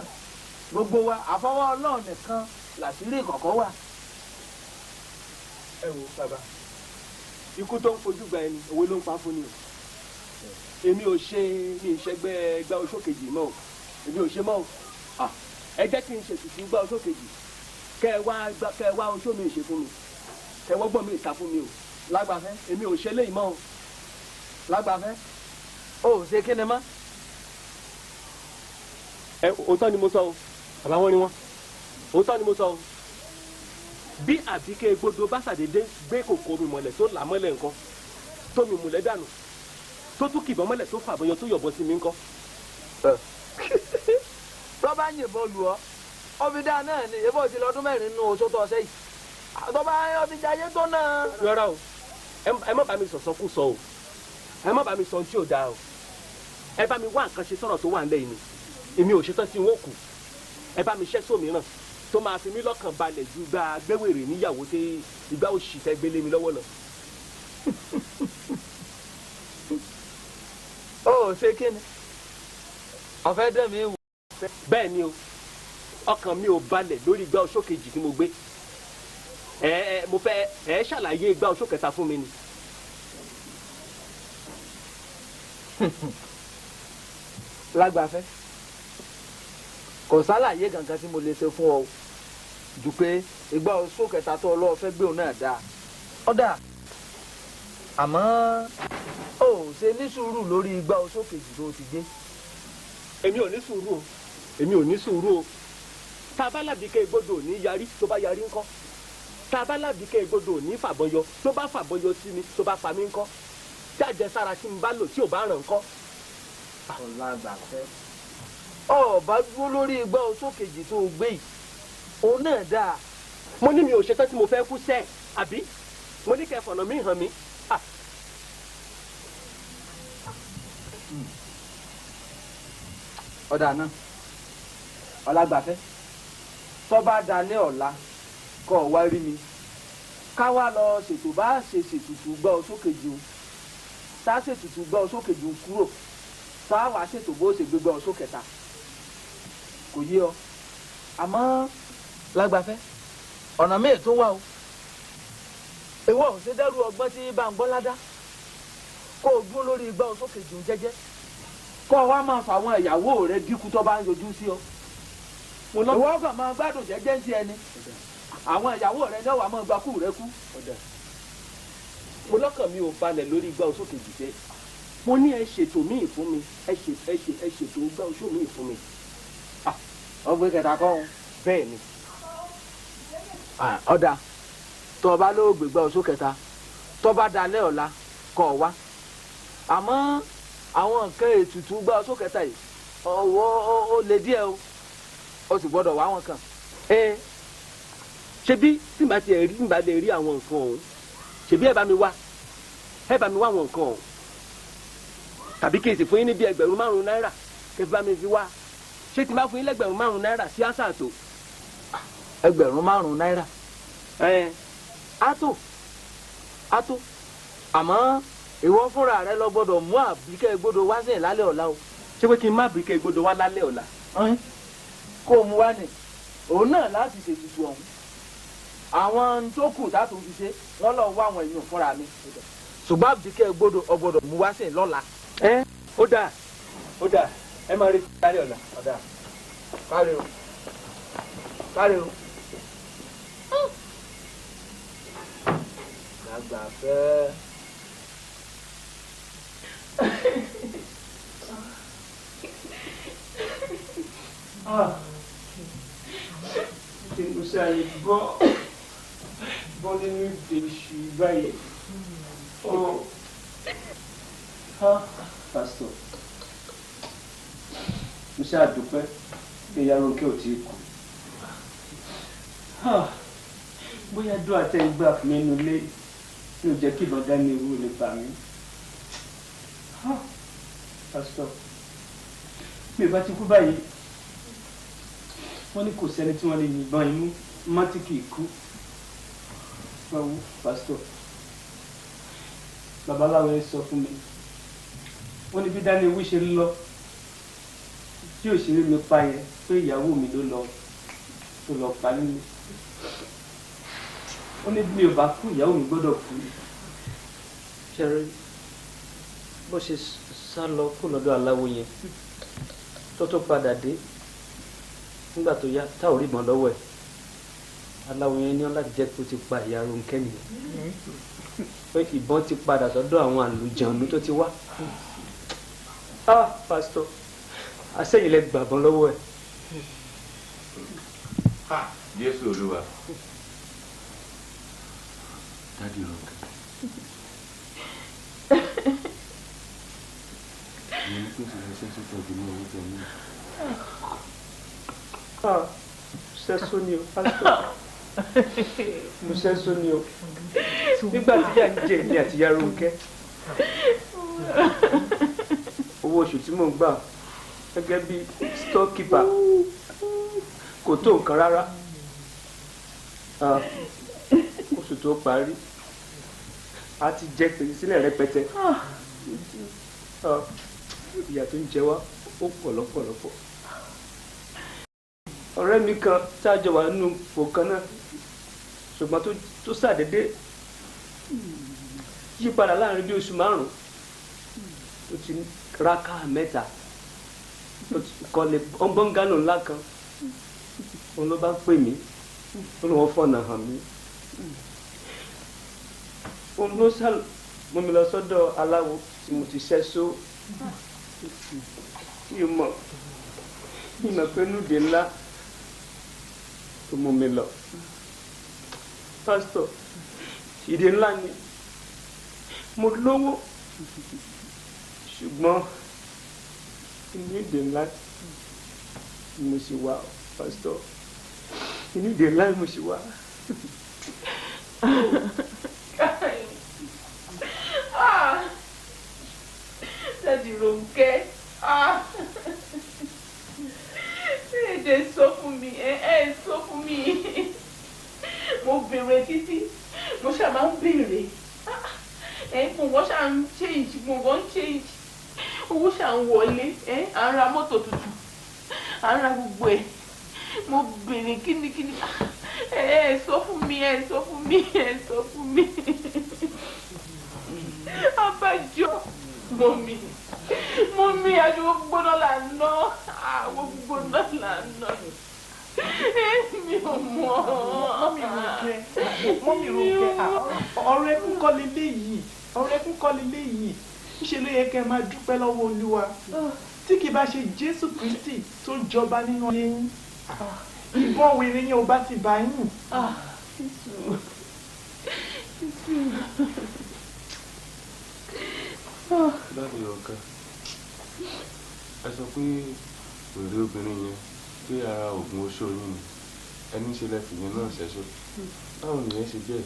gbogbo wa àfọwọ́ Ọlọ́run nìkan làṣírí ìkọ̀kọ̀ wà. ẹ wo bàbá ikú tó ń fojú gba ẹni òwe ló ń pa fún ni o èmi ò ṣe mi ìṣẹ́gbẹ́ gbá oṣó kejì mọ́ o èmi ò ṣe mọ́ o ẹ jẹ́ kí n ṣètùtù gbá oṣó kejì kẹ́ ẹ wá oṣó mi ṣe fún mi kẹ́ ẹ wọ́gbọ́n mi ìta fún mi o. Lágbàfẹ́ èmi ò ṣe léyìí mọ́ o. Lágbàfẹ́ o ò ṣe kíni mọ́. òótọ́ ni mo sọ o àbáwọn ni wọ́n òótọ́ ni mo sọ o bí Àbíkẹ́ Gbódo bá ṣàdédé gbé kòkó mi mọ́lẹ̀ tó là mọ́lẹ̀ nǹkan tó mi múlẹ̀ dànù tó tún kìbọn mọ́lẹ̀ tó fàbọyọ tó yọ̀bọ sí mi ńkọ́. tó bá yìnbọn lù ọ́ ọbídà náà ni ebó ti lọ́dún mẹ́rin nínú oṣù tó ọ̀sẹ̀ yìí tó bá ọbí jayé tó náà. rárá o ẹ má bá mi sọ̀sọ́ kú sọ o ẹ má bá mi sọ ohun tí ò dáa o ẹ bá mi wá nǹkan ṣe sọ̀rọ̀ tó wà nílẹ̀ yìí ni èmi ò ṣetán tí n ó kù ẹ bá mi ṣẹ́ sómìíràn tó máa fi mí lọ́kàn balẹ̀ ju gba gbéwèrè níyàwó tí ìgbà òṣì tẹ́ gbélé mi lọ́wọ́ lọ. ó ṣe kí ni ọ̀fẹ́ dẹ̀ mi wò. bẹ́ẹ̀ ni o ọkàn mi ò balẹ̀ lórí igbá oṣó kejì tí mo gbé mo fẹ́ ṣàlàyé igbá oṣó kẹta fún mi ni. Lágbàfẹ́ kò sálàyé gangan tí mo lè ṣe fún ọ jù pé igbá oṣó kẹta tó ọlọ́ọ̀ fẹ́ gbé òun náà dáa ó dáa àmọ́ ó ṣe ní sùúrù lórí igbá oṣó kejì tó ti gbé. èmi ò ní sùúrù o èmi ò ní sùúrù o tá a bá l'Àbíkẹ́ Gbódo ní yarí tó bá yarí ńkọ́ tá a bá l'Àbíkẹ́ Gbódo ní fàbọyọ tó bá fàbọyọ sí mi tó bá pa mí ńkọ́ tí àjẹsára tí n bá lò tí ò bá ràn ńkọ́. Lágbàfẹ́ ọba dúró lórí igbá oṣó kejì tó gbé yìí òun náà dáa. mo ní mi ò ṣetán tí mo fẹ́ kú sẹ́ẹ̀ àbí mo ní kẹ́ fọ̀nà mi hàn mí. ọ̀dà náà ọ̀làgbàfẹ́ tó bá dalẹ́ ọ̀la kọ́ ọ wá rí mi ká wá lọ ṣètò bá ṣe ṣètùtù gbọ́ ọ sókè jù tá a ṣètùtù gbọ́ ọ sókè jù kúrò tá a wá ṣètò bó ṣe gbé gbọ́ ọ sókè ta kò yé ọ àmọ́ lágbàfẹ́ ọ̀nà míì tó wà o ìwọ ò ṣe dẹ́rù ọgbọ́n tí bá ń gbọ́ ládá kó o dúró lórí gbọ́ ọ sókè jù jẹ́jẹ́ kó o wá máa fà àwọn ìyàwó rẹ dínkù tó bá ń yọjú sí ọ ìwọ kàn máa gbádùn jẹ́jẹ́ sí ẹni àwọn ìyàwó rẹ náà wà máa gba kú rẹ kú. mo lọ́kàn mi ò balẹ̀ lórí gbá oṣù kejì jẹ́ mo ní ẹ ṣètò míì fún mi ẹ ṣètò gbá oṣù míì fún mi. ọgbẹ́ kẹta kọ́ ọ́n. bẹ́ẹ̀ ni. ọ̀dà tó o bá lóò gbégbá oṣù kẹta tó bá dalẹ́ ọ̀la kọ́ ọ wá àmọ́ àwọn nǹkan ètùtù gbá oṣù kẹta yìí ọwọ́ ó lè díẹ̀ o sì gbọ́dọ̀ wá wọn kàn. ṣebí tí n bá tiẹ̀ rí n bá lè rí àwọn nǹkan ọ̀hún ṣebí ẹ bá mi wá àwọn nǹkan ọ̀hún tàbí kí n sì fún yín ní bí ẹgbẹ̀rún 5 náírà kí n bá mi fi wá ṣé tí n bá fún yín lẹ́gbẹ̀rún 5 náírà sí àṣà tó. ẹgbẹ̀rún 5 náírà. á tó àmọ́ ìwọ fúnra rẹ lọ gbọ́dọ̀ mú àbíkẹ́ gbọ́dọ̀ wá sí ìlálẹ́ ọ̀la o. ṣé pé kí n má àbíkẹ́ gbọ́dọ̀ wá lálẹ́ ọ̀la. kó o mú wá ní òun náà láti ṣètùtù ọ̀hún àwọn tó kù tá a tún fi ṣe wọ́n lọ wá àwọn èèyàn fúnra mi ṣùgbọ́n àbíkẹ́ gbọ́dọ̀ ọgbọ́dọ̀ mú wá sí lọ́la. ó dáa ẹ máa rí lálẹ́ ọ̀la. ọ̀dà káre o káre o. Lágbàfẹ́. Ṣé mo ṣàyè bọ́ nínú èṣù báyìí? Pásítọ̀, mo ṣàdúpẹ́ pé ìyá Rónkẹ́ ò tí ì kú. Bóyá dó àtẹ̀gbà fún mi nínú ilé ló jẹ́ kí ìbọn dání ewu lè bà mí. Pásítọ̀, mi ò bá ti kú báyìí wọ́n ní kò sẹ́ni tí wọ́n lè yìnbọn imú mọ́tì kì í kú. Báwo pásítọ̀, babaláwo yẹn sọ fún mi wọ́n ní bí dání ewu ṣe ń lọ tí òṣèré mi pa yẹn pé ìyàwó mi ló lọ pa nílé. Wọ́n ní bí mi ò bá kú ìyàwó mi gbọ́dọ̀ kú. Ṣẹ́rí bó ṣe sá lọ kó lọ́dọ̀ aláwo yẹn tó padà dé nígbà tó yá tá ò rí ìbọn lọ́wọ́ ẹ̀ aláwo yẹn ní láti jẹ́ pé ó ti pa ìyá Rónkẹ́ nìyẹn pé ìbọn ti padà sọ́dọ̀ àwọn àlùjànnú tó ti wá. Pásítọ̀ àṣẹyìn lẹ gbàbọn lọ́wọ́ ẹ̀. Jésù Olúwa. Dádì Rónkẹ́. Mo ní pé ṣe ṣe tọ́jú ní owó tẹ̀ mí. Ṣẹ́só ni o, pásítọ̀. Mo ṣẹ́só ni o. Nígbà tí ìyá ń jẹ èmi àti ìyá Rónkẹ́. Owó oṣù tí mò ń gbà gẹ́gẹ́ bí storekeeper kò tó nǹkan rárá. Oṣù tó parí a ti jẹ pèsè sílẹ̀ rẹpẹtẹ. Ìyà tó ń jẹ wá ó pọ̀ lọ́pọ̀lọpọ̀. Ọ̀rẹ́ mi kan ṣáàjọ wà nínú ipò kan náà ṣùgbọ́n tó ṣàdédé yí padà láàrin bí oṣù 5 tó ti ra káà 3 tó ti kọ́lé bọ́ngánò ńlá kan òun ló bá pè mí ó ní wọ́n fọ̀nà hàn mí òun ló mú mi lọ sọ́dọ̀ aláwo tí mo ti ṣẹ́só ìmọ̀ pé núdè ńlá tó mú mi lọ. Pásítọ̀, ìdè ńlá ni mo lówó ṣùgbọ́n inú ìdè ńlá ni mo ṣì wà. Pásítọ̀, inú ìdè ńlá ni mo ṣì wà. Daddy Ronke. Ẹ sọ fún mi, ẹ sọ fún mi. Mo bèrè títí, mo ṣáà máa ń bèrè. Gbogbo ṣáà ń change, gbogbo ń change. Owó ṣáà ń wọlé, à ń ra mọ́tò tuntun, à ń ra gbogbo ẹ̀. Mo bèrè kíni. Ẹ sọ fún mi, ẹ sọ fún mi, ẹ sọ fún mi. Abájọ, mọ́mí, àjọ gbóná là ń ná, àwọn gbóná là ń ná. Mi ò mọ̀. Mọ́mí Ronke, ọ̀rọ̀ ẹkún kọ́ leléyìí, ọ̀rọ̀ ẹkún kọ́ leléyìí. Ńṣe ló yẹ kẹ́ máa dúpẹ́ lọ́wọ́ Olúwa. Tí kì bá ṣe Jésù Kristi tó jọba nínú ayé yín, ìbọn wèrè yẹn ò bá ti bá yín. Dáàbì ọ̀gá, ẹ sọ pé wèrè obìnrin yẹn pé ara oògùn oṣó yín ni ẹni ṣe lẹ́fì yẹn náà ṣẹṣọ. Báwo nìyẹn ṣe jẹ́?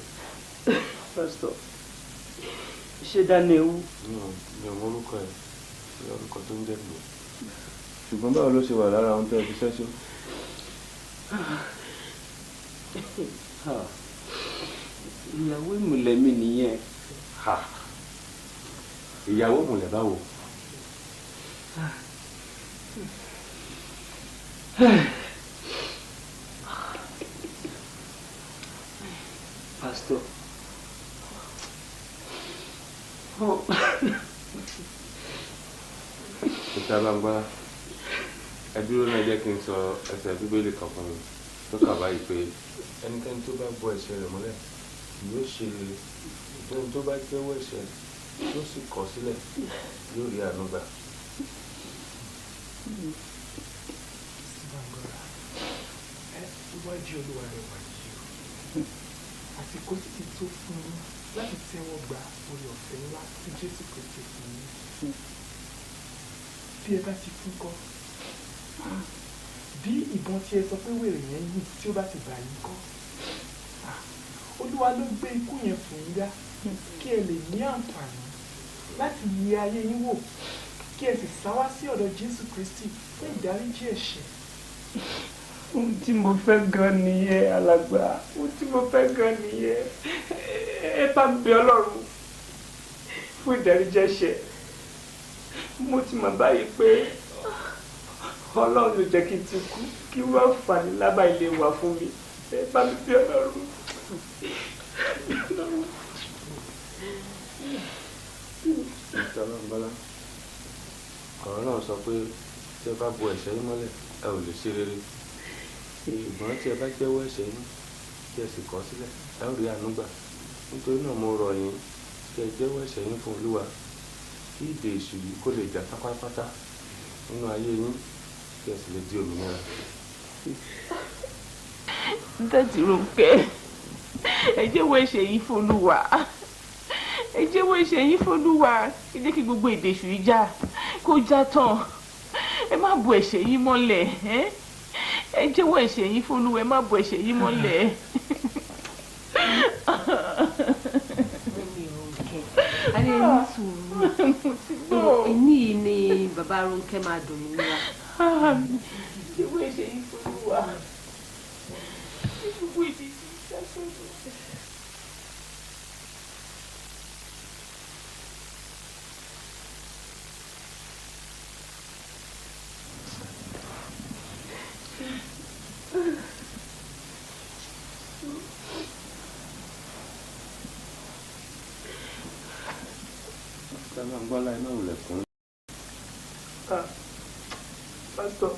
Pásítọ̀, ṣé dáná ewu? Mi ò mọ orúkọ ẹ̀, ṣé orúkọ tó ń jẹ́ lò. Ṣùgbọ́n báwo ló ṣe wà lára ohun tó ẹ fi ṣẹ́ṣọ́? Ìyàwó ìmùlẹ̀ mi nìyẹn. Ìyàwó ìmùlẹ̀ báwo? Pásítọ̀. Ìta gbangba, ẹ dúró náà jẹ́ kí n sọ ẹsẹ̀ Bíbélì kan fún mi tó kà báyìí pé ẹnikẹ́ni tó bá bọ ẹ̀ṣẹ̀ rẹ̀ mọ́lẹ̀ yóò ṣe rere, ìdóhun tó bá jẹ́wọ́ ẹ̀ṣẹ̀ rẹ̀ yóò sì kọ̀ sílẹ̀ yóò rí àánú gbà. Iwájú Olúwa rẹ̀ wà yìí o. Àsìkò sì ti tó fún yín láti tẹ́wọ́ gba oore ọ̀fẹ́ ńlá tí Jésù Kristi fún yín. Bí ẹ bá ti kú kọ́, bí ìbọn tí ẹ sọ pé wèrè yẹn yìí tí ó bá ti bà yín kọ́, Olúwa ló gbé ikú yẹn fún yín dá kí ẹ lè ní àǹfààní láti yẹ ayé yín wò kí ẹ sì sá wá sí ọ̀dọ̀ Jésù Kristi fún ìdáríjì ẹ̀ṣẹ̀. Ohun tí mo fẹ́ gan nìyẹn, alàgbà. Ohun tí mo fẹ́ gan nìyẹn. Ẹ bá mi bẹ̀ Ọlọ́run fún ìdáríjì ẹ̀ṣẹ̀. Mo ti mọ̀ báyìí pé Ọlọ́run ló jẹ́ kí n ti kú kí wọ́n fà ní lábàá ilé wà fún mi. Ẹ bá mi bẹ̀ Ọlọ́run. Bọ́lá, ọ̀rọ̀ náà sọ pé tí ẹ bá bo ẹ̀ṣẹ̀ yín mọ́lẹ̀ ẹ ò lè ṣe rere. Ṣùgbọ́n tí ẹ bá jẹ́wọ́ ẹ̀ṣẹ̀ yín tí ẹ sì kọ̀ sílẹ̀ ẹ ó rí àánú gbà. Nítorí náà mo rọ̀ yín kí ẹ jẹ́wọ́ ẹ̀ṣẹ̀ yín fún Olúwa kí ìdè èṣù yìí kó lè jà pátápátá nínú ayé yín kí ẹ sì lè di òmìnira. Dáàdì Ronke, ẹ jẹ́wọ́ ẹ̀ṣẹ̀ yín fún Olúwa. Ẹ jẹ́wọ́ ẹ̀ṣẹ̀ yín fún Olúwa. Ẹ jẹ́ kí gbogbo ìdè èṣù yìí já kó já tán. Ẹ má bo ẹ̀ṣẹ̀ yín mọ́lẹ̀. Ẹ jẹ́wọ́ ẹ̀ṣẹ̀ yín fún Olúwa, ẹ má bo ẹ̀ṣẹ̀ yín mọ́lẹ̀. Adé ní sùúrù. Ẹni yìí ni bàbá Ronke máa dùn mí níwá. Jẹ́wọ́ ẹ̀ṣẹ̀ yín fún Olúwa. Gbogbo ìdè èṣù yìí já sọ́dọ̀. Bọ́lá iná ò lè fún. Pásítọ̀,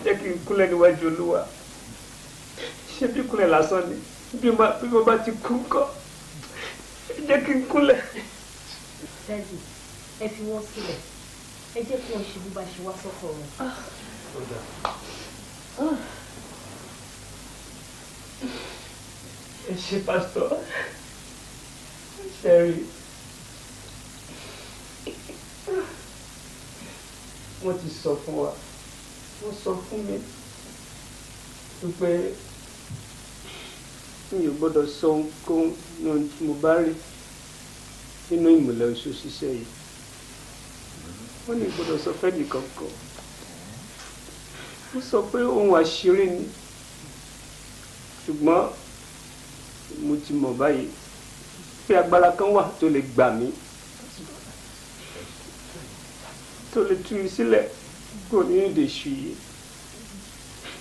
jẹ́ kí n kúnlẹ̀ níwájú Olúwa. Ṣé bí kúnlẹ̀ lásán ni? Bí mo bá ti kú kọ́, jẹ́ kí n kúnlẹ̀. Dádì, ẹ fi wọ́n sílẹ̀. Ẹ jẹ́ kí wọ́n ṣe bó bá ṣe wá sọ́kọ̀ wọn. Ẹ ṣé pásítọ̀. Ṣẹ́rí. Wọ́n ti sọ fún wa, wọ́n sọ fún mi wípé mi ò gbọ́dọ̀ sọ ohunkóhun nínú tí mo bá rí nínú ìmùlẹ̀ oṣù ṣiṣẹ́ yìí. Wọ́n ní gbọ́dọ̀ sọ fẹ́ni kankan. Ó sọ pé ohun àṣírí ni, ṣùgbọ́n mo ti mọ̀ báyìí pé agbára kan wà tó lè gbà mí, tó lè tú mi sílẹ̀ kúrò nínú ìdè èṣù yìí.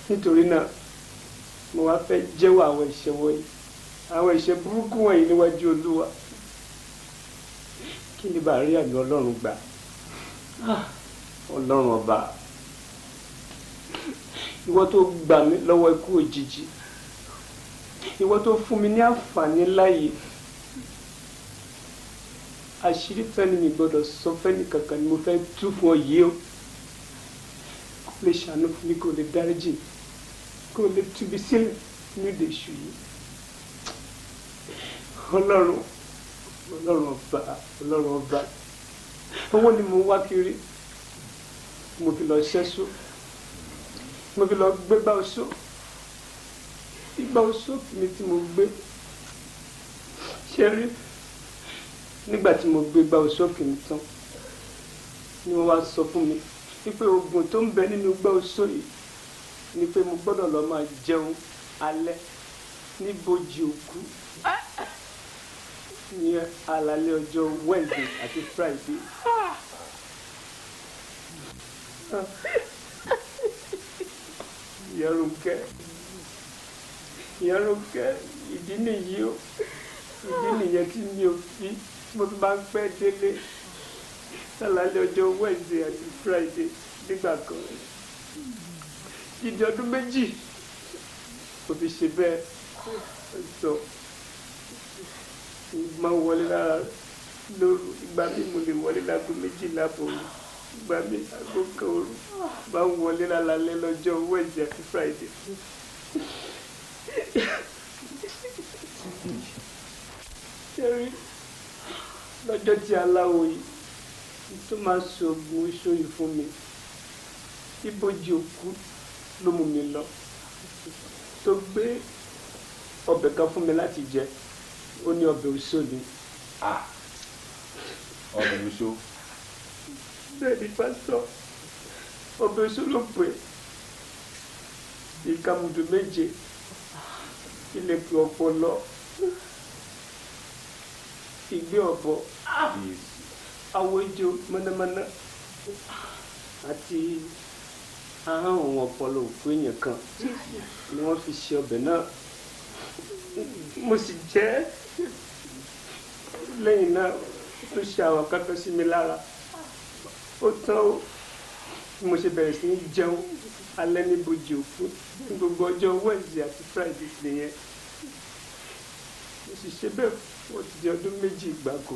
Nítorí náà mo wá fẹ́ jẹ́wọ́ àwọn ẹ̀ṣẹ̀ wọ̀nyí, àwọn ẹ̀ṣẹ̀ burúkú wọ̀nyí níwájú Olúwa, kí ni bá rí àmì Ọlọ́run gbà. Ọlọ́run ọba, ìwọ tó gbà mí lọ́wọ́ ikú òjijì, ìwọ tó fún mi ní àǹfààní láàyè, àṣírí fẹ́ni mi gbọ́dọ̀ sọ fẹ́ni kankan ni mo fẹ́ tú fún ọ yìí o. Kó lè ṣàánú fún mi, kó lè dáríjì, kó lè tú mi sílẹ̀ nínú ìdè èṣù yìí. Ọlọ́run, Ọlọ́run ọba, Ọlọ́run ọba, owó ni mo wá kiri, mo fi lọ ṣẹ́ṣó, mo fi lọ gbégbá oṣó, ìgbà oṣó mi tí mo gbé ṣe rí. Nígbà tí mo gbégbá oṣó mi tán ni wọ́n wá sọ fún mi wípé oògùn tó ń bẹ nínú igbá oṣó yìí ni pé mo gbọ́dọ̀ lọ máa jẹun alẹ́ ní bójì òkú ní alálẹ́ ọjọ́ Wednesday àti Friday. Ìyá Rónkẹ́, ìdí nìyí o, ìdí nìyẹn tí mi ò fi mo fi máa ń pẹ́ délé lálẹ́ ọjọ́ Wednesday àti Friday nígbà kan. Ìdí ọdún méjì kò fi ṣe bẹ́ẹ̀ sọ. Máa wọlé lára lóru, ìgbà mi mo lè wọlé láago 12 òru, ìgbà mi aago 1 òru, máa wọlé lálẹ́ lọ́jọ́ Wednesday àti Friday. Ṣẹ́rí lọ́jọ́ tí aláwo yìí tó máa ṣoògùn oṣooyì fún mi, ibojì òkú ló mú mi lọ, tó gbé ọbẹ̀ kan fún mi láti jẹ, ó ní ọbẹ̀ oṣó ni. Ọbẹ̀ oṣó. Bẹ́ẹ̀ ni pásítọ̀, ọbẹ̀ oṣó ló pè é. Ìkàmùdù 7, ilẹ̀kùn ọ̀pọ̀lọ, ìgbé ọ̀bọ, àwọ̀ ejò mọ̀nàmọ́ná àti ahọ́n òun ọ̀pọ̀lọ òkú èèyàn kan ni wọ́n fi ṣe ọbẹ̀ náà. Mo sì jẹ lẹ́yìn náà ó ṣe àwọn kankan sí mi lára. Ó tán ó, mo ṣe bẹ̀rẹ̀ sí ní jẹun alẹ́ ní bójì òkú ní gbogbo ọjọ́ Wednesday àti Friday nìyẹn. Mo sì ṣe bẹ́ẹ̀ wọ́n ti di ọdún 2 gbáko.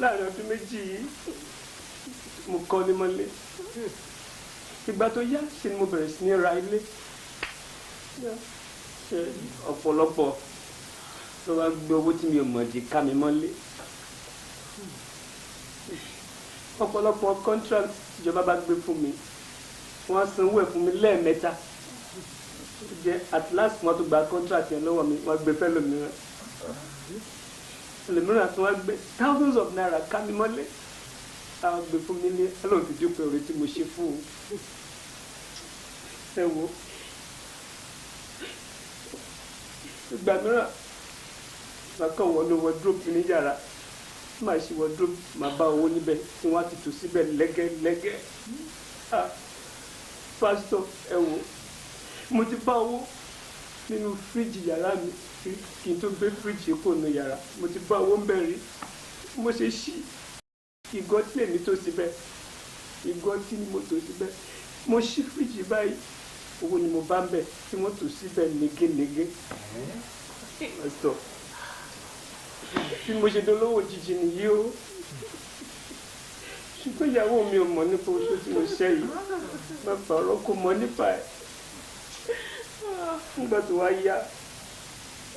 Láàrin ọdún 2 yìí mo kọ́ ní mọ́lé. Ìgbà tó yá ṣe ni mo bẹ̀rẹ̀ sí ní ra ilé. Ọ̀pọ̀lọpọ̀ ló wá gbé owó tí mi ò mọ̀ di ká mi mọ́lé. Ọ̀pọ̀lọpọ̀ contract ìjọba bá gbé fún mi, wọ́n á sanwó ẹ̀ fún mi lẹ́ẹ̀mẹ́ta. Jẹ́ at last wọ́n tó gba contract yẹn lọ́wọ́ mi, wọ́n gbé fẹ́ lómìíràn. Ẹlòmíràn tí wọ́n gbé thousands of naira ká mi mọ́lé, àwọn gbé fún mi ní Ọlọ́run ti dúpẹ́ oore tí mo ṣe fún un. Ẹ wo, ìgbà mìíràn màá kàn wọnú wardrobe ní yàrá, máa ṣe wardrobe, máa bá owó níbẹ̀ tí wọ́n á ti tò síbẹ̀ lẹ́gẹ́lẹ́gẹ́. Pásítọ̀, ẹ wo, mo ti bá owó nínú fíríjì yàrá mi kí n tó gbé fíríjì kò nu yàrá. Mo ti bá owó ń bẹ̀ rí. Mo ṣe ṣí ìgò tí èmi tó síbẹ̀, ìgò tí ni mo tò síbẹ̀. Mo ṣí fíríjì báyìí, owó ni mo bá ń bẹ̀ tí wọ́n tò síbẹ̀ négénégé. Pásítọ̀, bí mo ṣe dolówó òjijì nìyí o. Ṣùgbọ́n ìyàwó mi ò mọ̀ nípa oṣù tí mo ṣẹ́ yìí. Bàbá ọ̀rọ̀ kò mọ̀ nípa ẹ̀. Nígbà tó wá yá,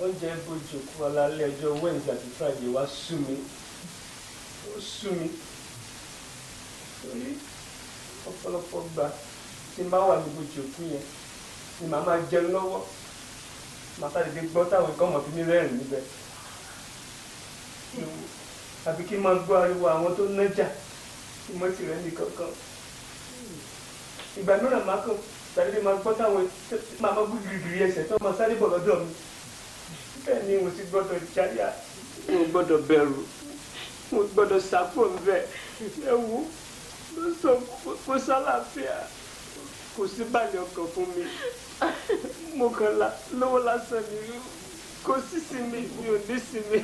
oúnjẹ ibojì òkú alálẹ́ ọjọ́ Wednesday àti Friday wá sú mi. Ó sú mi. Torí ọ̀pọ̀lọpọ̀ gbà tí n bá wà ní ibojì òkú yẹn ni màá máa jẹun lọ́wọ́. màtá lè gbọ́ táwọn nǹkan ọmọ fi ní rẹ́rìn níbẹ̀ àbí kí n máa gbọ́ ariwo àwọn tó nájà kí n mọ́ ti rẹ́ nìkan kan ìgbà mìíràn máa kàn tàbí máa gbọ́ táwọn máa mọ́ gbìgìrì ẹsẹ̀ tó máa sáré bọ̀ lọ́dọ̀ mi bẹ́ẹ̀ ni mo sì gbọ́dọ̀ jáyà mo gbọ́dọ̀ bẹ̀rù mo gbọ́dọ̀ sápò ńbẹ ẹ̀wù ló sọ kó sálàáfíà kò sí balẹ̀ ọkàn fún mi mo kàn lówó lásán mi kò sí sinmi mi ò ní sinmi.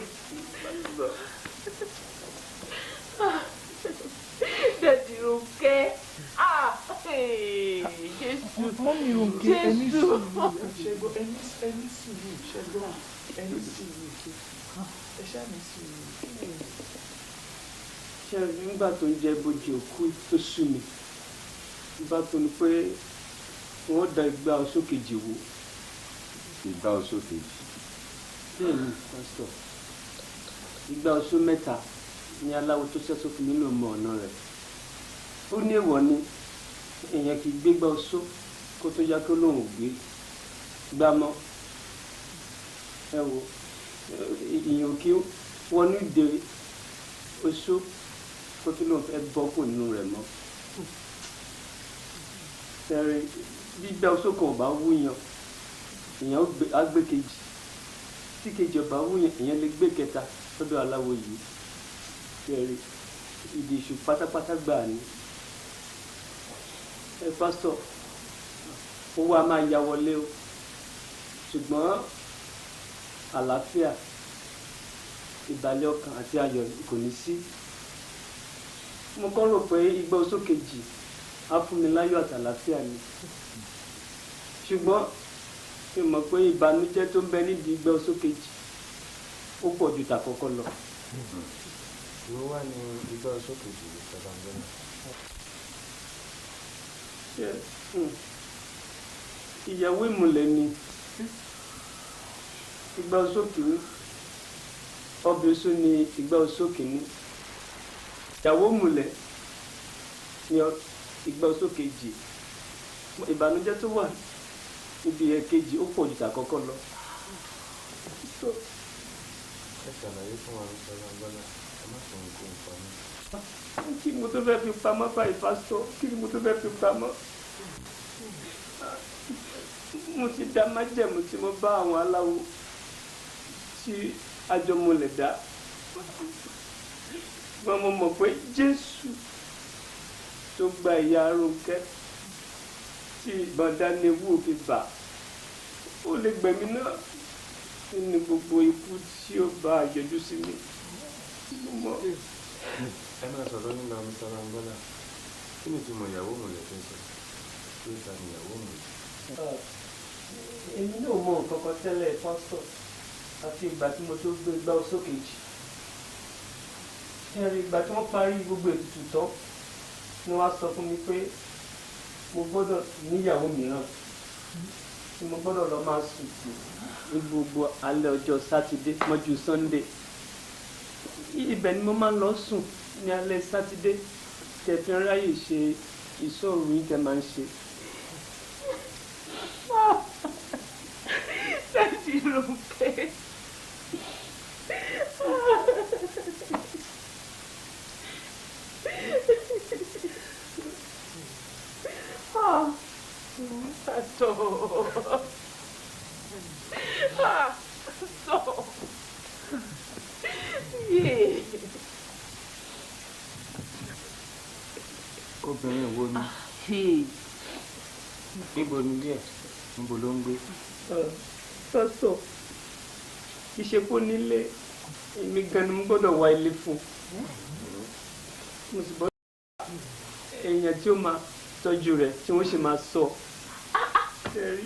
Dẹ̀dì Ronke Jésù mọ́mí Ronke ẹni sùúrù ṣẹ́gbọ́n ẹni sùúrù ṣẹ́gbọ́n ẹni sùúrù ẹ ṣáà ní sùúrù. ṣé nígbà tó ń jẹ bójú òkú tó sú mi bá tó ní pé wọ́n da ìgbà oṣó kejì wò. ìgbà oṣó kejì. bẹ́ẹ̀ ni pásítọ̀ ìgbà oṣó mẹ́ta ni aláwo tó ṣẹ́ sófin nínú ọmọ ọ̀nà rẹ̀ ó ní èèwọ̀ ni èèyàn kì í gbégbá oṣó kó tó yá kó lóun ò gbé gbámọ́ ẹ wo èèyàn kì í wọnú ìdè oṣó kó tó lóun fẹ́ bọ́ kò nínú rẹ̀ mọ́ ẹ̀rẹ̀ gbígbá oṣó kan ò bá wúyan èèyàn á gbé kejì tí kejì ò bá wúyan èèyàn lè gbé kẹta lọ́dọ̀ aláwo yìí ẹ̀rẹ̀ ìdí ìṣù pátápátá gbà ní ẹ pásítọ̀ owó a máa ya wọlé o ṣùgbọ́n àlàáfíà ìbàlẹ̀ ọkàn àti ayọ̀ kò ní sí mo kọ́ rò pé igbá oṣó kejì á fún mi láyọ̀ àtàlàáfíà ni ṣùgbọ́n mi mọ̀ pé ìbànújẹ́ tó ń bẹ nídìí igbá oṣó kejì ó pọ̀ ju tàkọ́kọ́ lọ. ló wà ní igbá oṣó kejì ìjọba ńlẹ́nà. ìyàwó ìmùlẹ̀ ni igbá oṣó kìíní ọbẹ̀ oṣó ni igbá oṣó kìíní ìyàwó ìmùlẹ̀ ni igbá oṣó kejì ìbànújẹ́ tó wà níbi ẹ̀kejì ó pọ̀ ju tàkọ́kọ́ lọ. ẹ ṣàlàyé fún wa ìjọba ńlẹ́nà ẹ má sọ nǹkan ìpamọ́. kí ni mo tó fẹ́ fi pamọ́ báyìí pásítọ̀ kí ni mo tó fẹ́ fi pamọ́. mo ti dá májẹ̀mú tí mo bá àwọn aláwo tí àjọmọlẹ̀ dá ṣùgbọ́n mo mọ̀ pé Jésù tó gba ìyá Rónkẹ́ tí ìbọn dání ewu òfin bà ó lè gbẹ̀mí náà nínú gbogbo ikú tí ó bá yọjú sí mi. ẹ máa sọ̀rọ̀ nígbà mr Angola kí ni ìtumọ̀ ìyàwó mọ̀lẹ́ fẹ́ sọ pé ta ni ìyàwó mọ̀lẹ́. èmi náà mọ nǹkan kan tẹ́lẹ̀ pásítọ̀ àti ìgbà tí mo tó gbé igbá oṣó kejì ẹ̀rí ìgbà tí wọ́n parí gbogbo ètùtù tán ni wọ́n á sọ fún mi pé mo gbọ́dọ̀ níyàwó mìíràn tí mo gbọ́dọ̀ lọ máa sùn sí ní gbogbo alẹ́ ọjọ́ sátidé mọ́jú sọ́ndé ibẹ̀ ni mo máa ń lọ sùn ní alẹ́ sátidé tẹ̀fín ráyè ṣe ìṣòro yìí tẹ̀ máa ń ṣe. Dẹ̀dì Ronke obìnrin wo ni níbo ni ilé ẹ̀ níbo ló ń gbé. pásítọ̀ ìṣepò nílé èmi gan ni mo gbọ́dọ̀ wá ilé fún mo sì gbọ́dọ̀ èèyàn tí ó máa tọ́jú rẹ̀ tí wọ́n sì máa sọ ẹ̀rí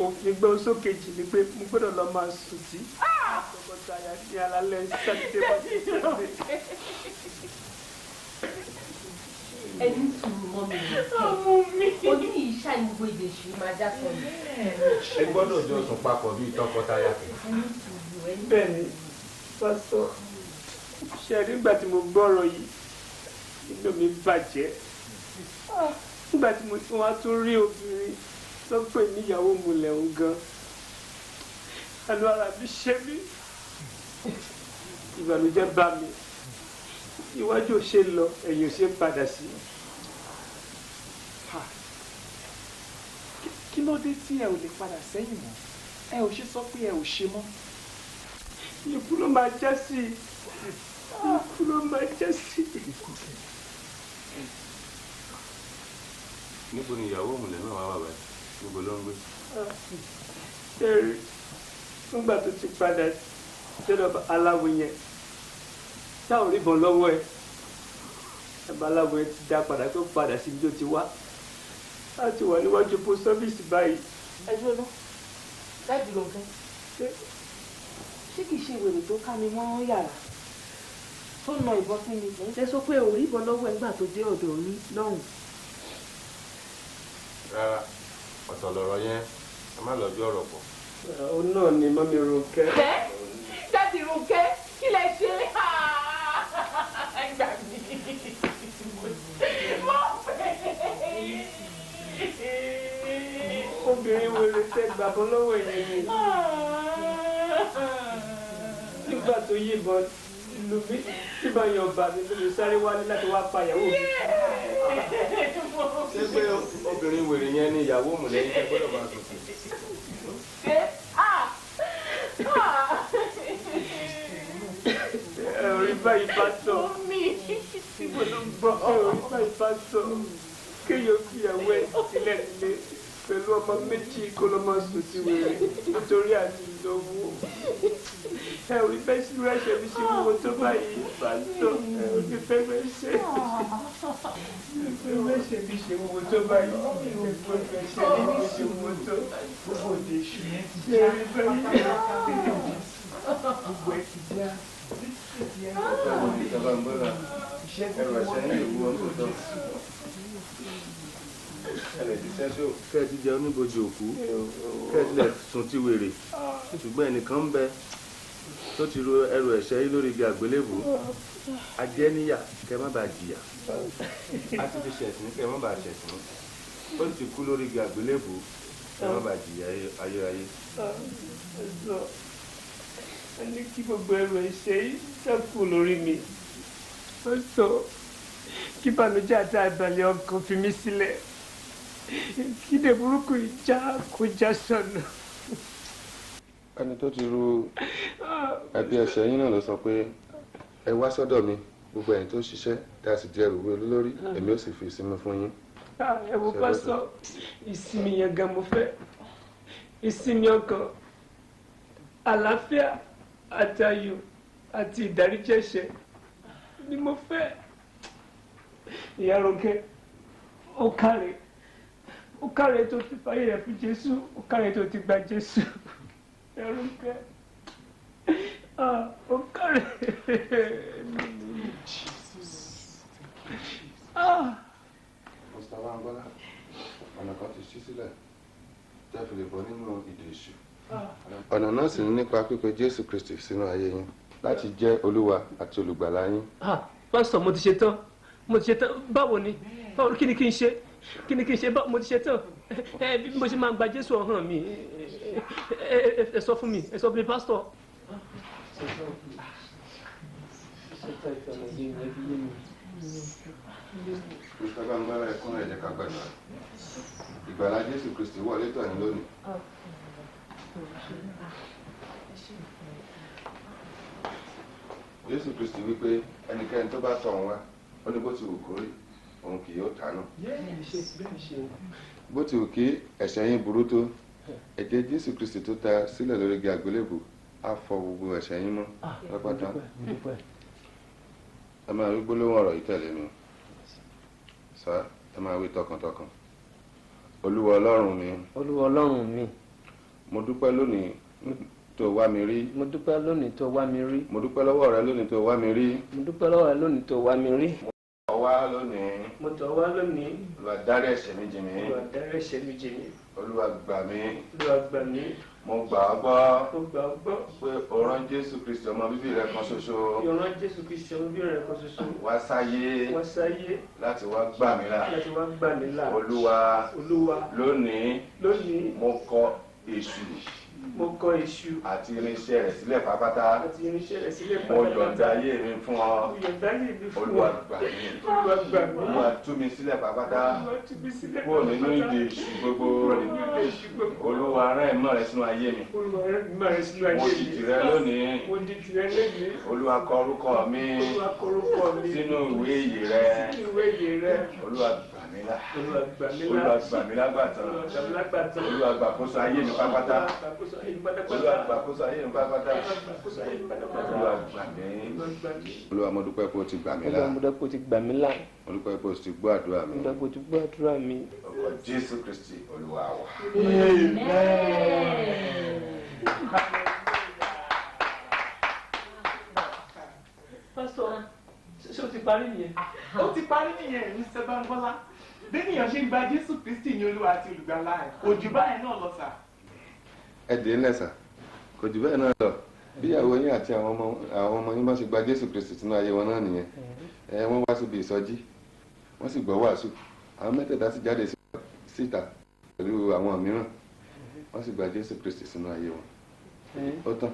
òfin gbọ́ sókèjì ni pé mo gbọ́dọ̀ lọ máa sùn sí tọkọtaya ní alálẹ̀ sátidé bọ́sí sátidé. ẹni sùúrù mọ́ mi oní ìṣá ìgbogbo èdè ìṣú máa já sọ mi. ẹ gbọ́dọ̀ jọ sùn papọ̀ bíi tọkọtaya kẹ. bẹ́ẹ̀ ni pásítọ̀ ṣe nígbà tí mo gbọ́rọ̀ yìí inú mi bàjẹ́ nígbà tí mo tún wá tún rí obìnrin tó pè níyàwó mulẹ̀ ń gan àlọ́ ara mi ṣe mí ìbànújẹ́ bá mi iwájú ò ṣe lọ ẹ̀yìn ò ṣe padà sí. kí ló dé tí ẹ ò lè padà sẹ́yìn mọ́ ẹ ò ṣe sọ pé ẹ ò ṣe mọ́. ikú ló máa já sí ikú ló máa já sí. níbo ni ìyàwó òmùlẹ̀ náà wà bàbá níbo ló ń gbé. ṣé nígbà tó ti padà sọ́dọ̀ aláwo yẹn tá ò rí bọ̀ lọ́wọ́ ẹ̀ ẹ̀bá aláwo yẹn ti dá padà tó padà síbi tó ti wá láti wà níwájú post office báyìí. ẹ dúró lọ láti lọ fẹ́ ṣé kìí ṣe wèrè tó ká mi mọ́ yàrá tó na ìbọn sí mi ẹ sọ pé ò rí ìbọn lọ́wọ́ ẹgbà tó dé ọ̀dọ̀ yín lọ́hùn. rárá ọ̀tọ̀ lọ̀rọ̀ yẹn ẹ má lọ bí ọ̀rọ̀ pọ̀. òun náà ni mọ́mí Rónkẹ́. dáàdì Rónkẹ́ kí lẹ ṣe gbà mí mo fẹ́. obìnrin wèrè tẹ gbàgbọ́ lọ́wọ́ ẹ̀yìn mi nígbà tó yìnbọn lù mí nígbà yẹn ọba mi tó lè sáré wálé láti wá pa ìyàwó mi. ṣé pé obìnrin wèrè yẹn ni ìyàwó òmùlẹ̀ yẹn fẹ́ gbọ́dọ̀ máa sọ̀tún. orí báyìí bá sọ ìbò ló ń gbọ́ orí báyìí bá sọ kéèyàn fi ìyàwó ẹ̀ sílẹ̀ nílé pẹ̀lú ọmọ méjì kó ló máa sùn sí wèrè nítorí àti ìlówó. ẹ ò rí bẹ́ẹ̀ sí rẹ́ṣẹ̀ mi ṣe wúwo tó báyìí bá sọ ẹ ò ní fẹ́ rẹ́ṣẹ̀ mi ṣe wúwo tó báyìí ẹ fẹ́ rẹ́ṣẹ̀ mi ṣe wúwo tó gbogbo òde ìṣù yẹn ti jẹ́ rí báyìí gbogbo ẹ ti jẹ́ ìjọba ń gbọ́dọ̀ ẹrù ẹ̀ṣẹ̀ ní ìlú wọn tó tọ́. ẹlẹ́ ti sẹ́sọ́ kẹ́ẹ̀ ti jẹ oníbojì òkú kẹ́ẹ̀ tilẹ̀ sùn ti wèrè ṣùgbọ́n ẹnìkan ń bẹ tó ti ro ẹrù ẹ̀ṣẹ̀ yìí lórí igi àgbélébùú ajẹ́ níyà kẹ́ má bàa jìyà á ti fi ṣẹ̀sìn kẹ́ má bàa ṣẹ̀sìn ó ti kú lórí igi àgbélébùú kẹ́ má bàa jìyà ayérayé. ẹni kí gbogbo ẹrù ẹ̀ṣẹ̀ yìí ṣẹ́kù lórí mi ó sọ kí bànújẹ́ àti àìbalẹ̀ ọkàn fi mí sílẹ̀ kí dè burúkú ìjà kó já sọnù. ẹni tó ti ru ẹbí ẹ̀ṣẹ̀ yín náà ló sọ pé ẹ wá sọ́dọ̀ mi gbogbo ẹ̀yin tó ṣiṣẹ́ tí a sì di ẹrù wé lórí èmi ó sì fi ìsinmi fún yín. ẹ wo pásọ ìsinmi yẹn gan mo fẹ́ ìsinmi ọkàn àlàáfíà àtayọ̀ àti ìdáríjì ẹ̀ṣẹ̀ ni mo fẹ́. ìyá Rónkẹ́ ó kárẹ̀ tó ti fàyè rẹ̀ fún Jésù ó kárẹ̀ tó ti gba Jésù. ìyá Rónkẹ́ ó kárẹ̀. Mr. Wangola ọ̀nà kan ti ṣí sílẹ̀ tẹ́ fi lè bọ́ nínú ìdè èṣù. ọ̀nà náà sì ní nípa pípe Jésù Kristi sínú ayé yín láti jẹ́ Olúwa àti olùgbàlà yín. pásítọ̀ mo ti ṣe tán báwo ni kí ni kí n ṣe mo ti ṣe tán bí mo ṣe máa gba Jésù ọ̀hún mi ẹ sọ fún mi pásítọ̀. Mr. Wangola ẹ̀kún ẹ̀jẹ̀ ká gbàdúrà ìgbàlà Jésù Kristi wọlé tọ̀ yín lónìí. Jésù Kristi wípé ẹnikẹ́ni tó bá tọ̀ òun wá ó ní bó ti wù kó rí òun kì yóò tánú. bó ti wù kí ẹ̀ṣẹ̀ yín burú tó ẹ̀jẹ̀ Jésù Kristi tó ta sílẹ̀ lórí igi àgbélébù á fọ gbogbo ẹ̀ṣẹ̀ yín mọ́ pátápátá. ẹ máa rí gbólóhùn ọ̀rọ̀ yìí tẹ̀lé mi sá ẹ máa wí tọkàntọkàn. Olúwa Ọlọ́run mi mo dúpẹ́ lónìí tó wá mi rí. mo dúpẹ́ lónìí tó wá mi rí. mo dúpẹ́ lọ́wọ́ rẹ lónìí tó wá mi rí. mo dúpẹ́ lọ́wọ́ rẹ lónìí tó wá mi rí. mo tọ̀ wá lónìí. mo tọ̀ wá lónìí. Olúwa dárí ẹ̀ṣẹ̀ mi jì mí. Olúwa dárí ẹ̀ṣẹ̀ mi jì mí. Olúwa gbà mí. Olúwa gbà mí. mo gbà ọ́ gbọ́. mo gbà ọ́ gbọ́. pé o rán Jésù Kristi ọmọ bíbí rẹ kan ṣoṣo. o rán Jésù Kristi ọmọ bíbí rẹ kan ṣoṣo. wá sáyé. láti wá gbà mí là. Olúwa lónìí mo kọ̀ èṣù mo kọ èṣù àti irinṣẹ́ rẹ̀ sílẹ̀ pátápátá. àti irinṣẹ́ rẹ̀ sílẹ̀ mo yọ̀ǹda ayé mi fún ọ. mo yọ̀ǹda ayé mi fún ọ. Olúwa gbà mí. Olúwa gbà mí. Olúwa tú mi sílẹ̀ pátápátá. Olúwa tú mi sílẹ̀ kúrò nínú ìdè èṣù gbogbo. kúrò nínú ìdè èṣù gbogbo. Olúwa rán ìmọ̀ rẹ̀ sínú ayé mi. Olúwa rán ìmọ̀ rẹ̀ sínú ayé mi. mo di tìrẹ lónìí. mo di tìrẹ lónìí. Olúwa kọ orúkọ mi. Olúwa kọ orúkọ mi. sínú ìwé ìyè rẹ. sínú ìwé ìyè rẹ. Olúwa gbà mí là. Olúwa gbà mí là. Olúwa gbà mí lágbàtàn. Olúwa gbàkóso ayé mi pátápátá. Olúwa gbàkóso ayé mi pátápátá. Olúwa gbà mí. Olúwa mo dúpẹ́ pé o ti gbà mí là. Olúwa mo dúpẹ́ pé o ti gbà mí là. Mo dúpẹ́ pé o ti gbọ́ àdúrà mi. Mo dúpẹ́ pé o ti gbọ́ àdúrà mi. Orúkọ Jésù Kristi Olúwa wa. Pásítọ̀, ṣé o ti parí nìyẹn? Ó ti parí nìyẹn, Mr. Bánkọ́lá. Bẹ́ẹ̀nìyàn ṣe gba Jésù Kristi ní Olúwa àti Olùgbàlà ẹ̀. Kò jù báyìí náà lọ sà. Ẹ dé lẹ́sà, kò jù bẹ́ẹ̀ náà lọ. Bí ìyàwó yín àti àwọn ọmọ yín bá ṣe gba Jésù Kristi sínú ayé wọn náà nìyẹn. Wọ́n wá síbi ìsọjí, wọ́n sì gbọ́ wàásù. Àwọn mẹ́tẹ̀ẹ̀dá sì jáde síta pẹ̀lú àwọn mìíràn. Wọ́n sì gba Jésù Kristi sínú ayé wọn. Ó tán.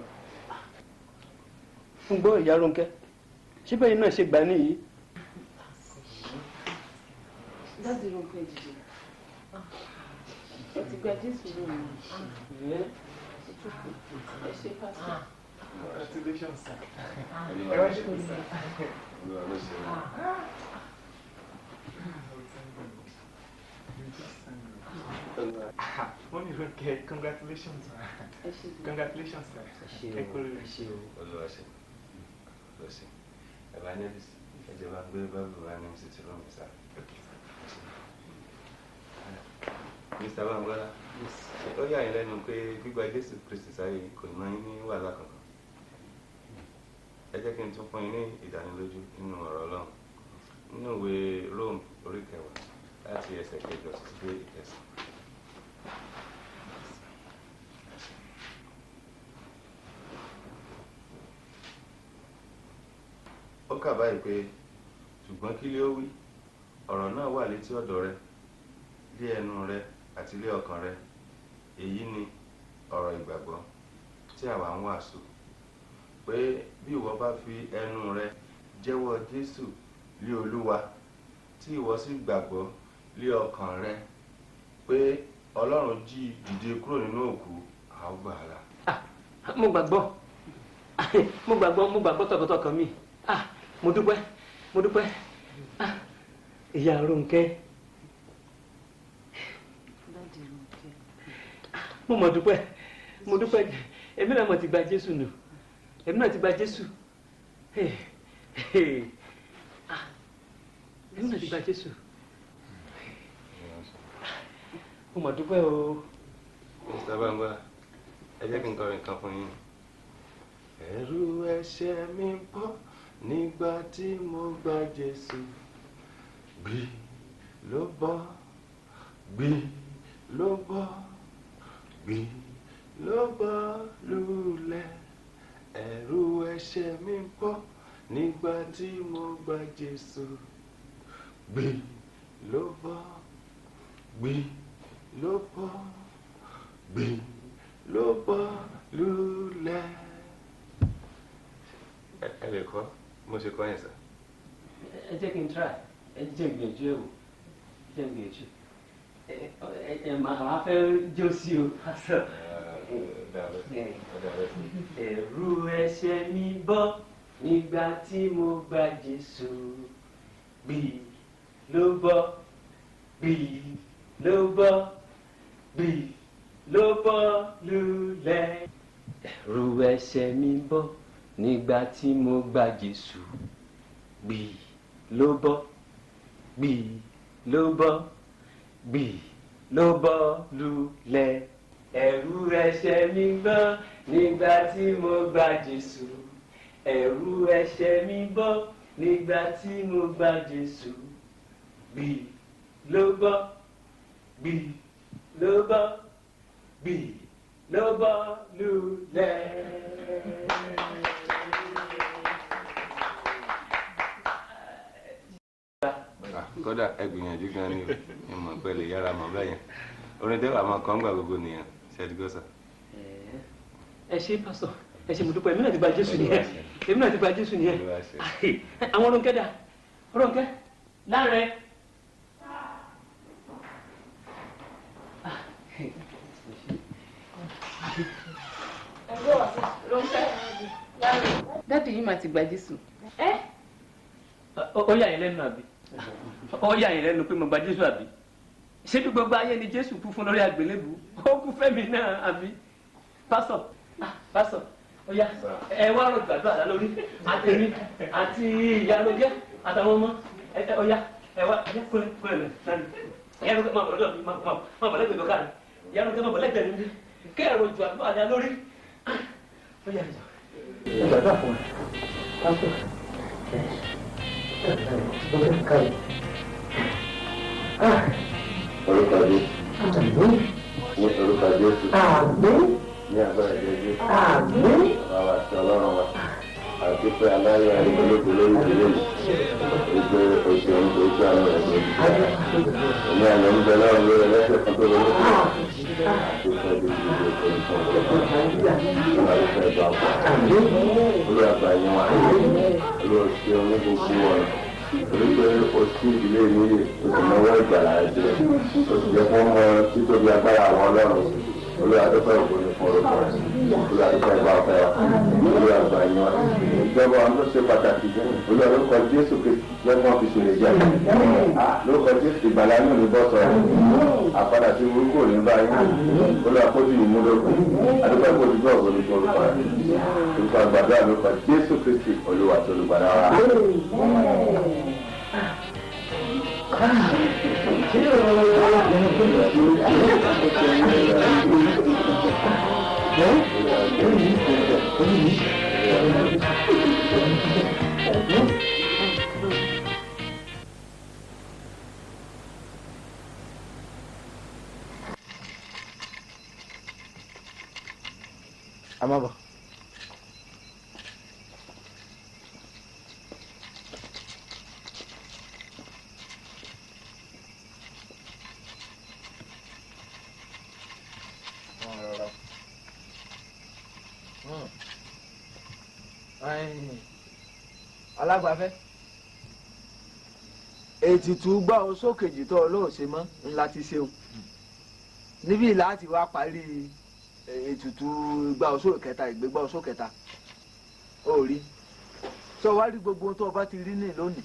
Ń gbọ́ ìyá Rónkẹ́, ṣé bẹ́ẹ̀ náà ṣe gbà nìyí? Dáàdì Rónkẹ́ jìjì. Ẹ ti gba Jésù lónìí. Ẹ ṣe pásítọ̀. Congratulations, sir. Olúwa ló ṣe wọ́n. Mommy Rónkẹ́, congratulations, sir. Congratulations, sir. Ẹ kú oríire. Olúwa ṣe. Olúwa ṣe. Evangelist, ẹ jẹ́ bá gbé bábù wa ní city room sá. Mr. Bánkọ́lá, ó yà yín lẹ́nu pé gbígba Jésù Kristi sáyé kò ní máa ń ní wàhálà kankan. Ẹ jẹ́ kí n tún fún yín ní ìdánilójú nínú ọ̀rọ̀ Ọlọ́run nínú ìwé Róòmù orí 10 láti ẹsẹ̀ 8 títí dé ẹsẹ̀. Ó kà báyìí pé ṣùgbọ́n kí lé ó wí ọ̀rọ̀ náà wà létí ọ̀dọ̀ rẹ lé ẹnu rẹ àti lé ọkàn rẹ èyí ni ọ̀rọ̀ ìgbàgbọ́ tí àwa ń wàásù pé bí ìwọ bá fi ẹnu rẹ jẹ́wọ́ Jésù lé Olúwa tí ìwọ sì gbàgbọ́ lé ọkàn rẹ pé Ọlọ́run jí dìde kúrò nínú òkú a ó gbà á là. Mo gbàgbọ́ mo gbàgbọ́ tọkàntọkàn mi. Mo dúpẹ́ ìyá Rónkẹ́. Mo mọ̀ dúpẹ́ èmi náà mọ̀ ti gba Jésù nù èmi náà ti gba Jésù èmi náà ti gba Jésù. Mo mọ̀ dúpẹ́ o. Mr. Bánkọ́lá, ẹ jẹ́ kí n kọrin kan fún yín. Ẹ̀rù ẹ̀ṣẹ̀ mi bọ́ nígbà tí mo gba Jésù gbì ló bọ́ gbì ló bọ́ gbì ló bọ́ lulẹ̀. Ẹ̀rù ẹ̀ṣẹ̀ mi bọ́ nígbà tí mo gba Jésù gbì ló bọ́ gbì ló bọ́ gbì ló bọ́ lulẹ̀. Ẹ lè kọ́ mo ṣe kọ́ yẹn sá. Ẹ jẹ́ kí n try ẹ jẹ́ gbìyànjú ẹ̀ wò jẹ́ gbìyànjú màá fẹ́ jó sí o. Ẹ̀rù ẹ̀ṣẹ̀ mi bọ́ nígbà tí mo gba Jésù gbì ló bọ́ gbì ló bọ́ gbì ló bọ́ lulẹ̀. Ẹ̀rù ẹ̀ṣẹ̀ mi bọ́ nígbà tí mo gba Jésù gbì ló bọ́ gbì ló bọ́ gbì ló bọ́ lulẹ̀. Ẹ̀rù ẹ̀ṣẹ̀ mi bọ́ nígbà tí mo gba Jésù. Ẹ̀rù ẹ̀ṣẹ̀ mi bọ́ nígbà tí mo gba Jésù gbì ló bọ́ gbì ló bọ́ gbì ló bọ́ lulẹ̀. Kódà ẹ gbìyànjú gan ni o ẹ mọ̀ pé lè yára mọ̀ bẹ́ẹ̀ yẹn orin tẹ́wàá máa kọ́ ń gbà gbogbo nìyẹn ṣẹ́ẹ́dígọ́sà. ṣé pásítọ̀ ẹ ṣé mo dúpẹ́ èmi náà ti gba Jésù nìyẹn èmi náà ti gba Jésù nìyẹn àwọn Rónkẹ́ dà Rónkẹ́ láàrẹ. Dáàdì yìí máa ti gba Jésù. Ó yà yín lẹ́nu àbí ó yà yín lẹ́nu pé mo gba Jésù àbí ṣé bí gbogbo ayé ni Jésù kú fún lórí àgbélébùú ó kú fẹ́mi náà àbí pásítọ̀ pásítọ̀ ó yá ẹ wá rò gbàdúrà lórí àtẹ̀mí àti ìyá Rónkẹ́ àtàwọn ọmọ ó yá ẹ wá kúrẹ́ lẹ̀ náà ìyá Rónkẹ́ máa bọ̀ lọ́dọ̀ mi máa bọ̀ lẹ́gbẹ̀ẹ́ lọ́kà rẹ̀ ìyá Rónkẹ́ máa bọ̀ lẹ́gbẹ̀ẹ́ mi kẹ́ ẹ̀rọ jù àdúrà lórí ó yá ìjọ. Gbàdúrà fún ẹ pásítọ̀ orúkọ Jésù ní orúkọ Jésù ní agbára Jésù bàbá àti Ọlọ́run wa àti pé aláyọ̀ àríkọ́lẹ́kọ̀ lórí ìdílé ìgbé oṣù oúnjẹ ojú àná rẹ̀ lórí ìdílé ní àná ń bẹ lọ́rùn lórí ẹlẹ́sẹ̀ kan tó lórí ìdílé àti ìfẹ́ bí ìdílé ìfẹ́ ìfẹ́ ìfẹ́ ìfẹ́ olú àgbà yẹn wà olú oṣù oní gbogbo wọn torí pé oṣù ìdílé mi oṣù náwó ìgbàlá ẹ̀jẹ̀ oṣù jẹ́ fún ọmọ títóbi agbára àwọn Ọlọ́run olú àdúgbò ìgbóni fún orúkọ rẹ̀ olú àdúgbò ìgbà ọ̀fẹ́ wa olú àgbà yẹn wà ìjọba àwọn tó ṣe pàtàkì olú àdúgbò Jésù Kristi jẹ́ fún ọ́fíìsì rẹ̀ jẹ́ lórúkọ Jésù ìgbàlá ní olùbọ̀ sọ̀rọ̀ àpadà sí orúkọ òní báyìí olú àpótí ìmúdókò àdúgbò ìgbòdìgbò ògbóni fún orúkọ rẹ̀ orúkọ àgbàdo àlùkọ Jésù Kristi olúwa tó olùgbàlà wa. Amaba. Alágbàfẹ́ ètùtù gbà ó sókèjì tó olóòṣè mọ́ ńlá ti ṣeun níbí láti wá parí ètùtù gbà ó sókè kẹta ìgbégbà ó sókè kẹta ó rí sọ wá rí gbogbo tó o bá ti rí ní lónìí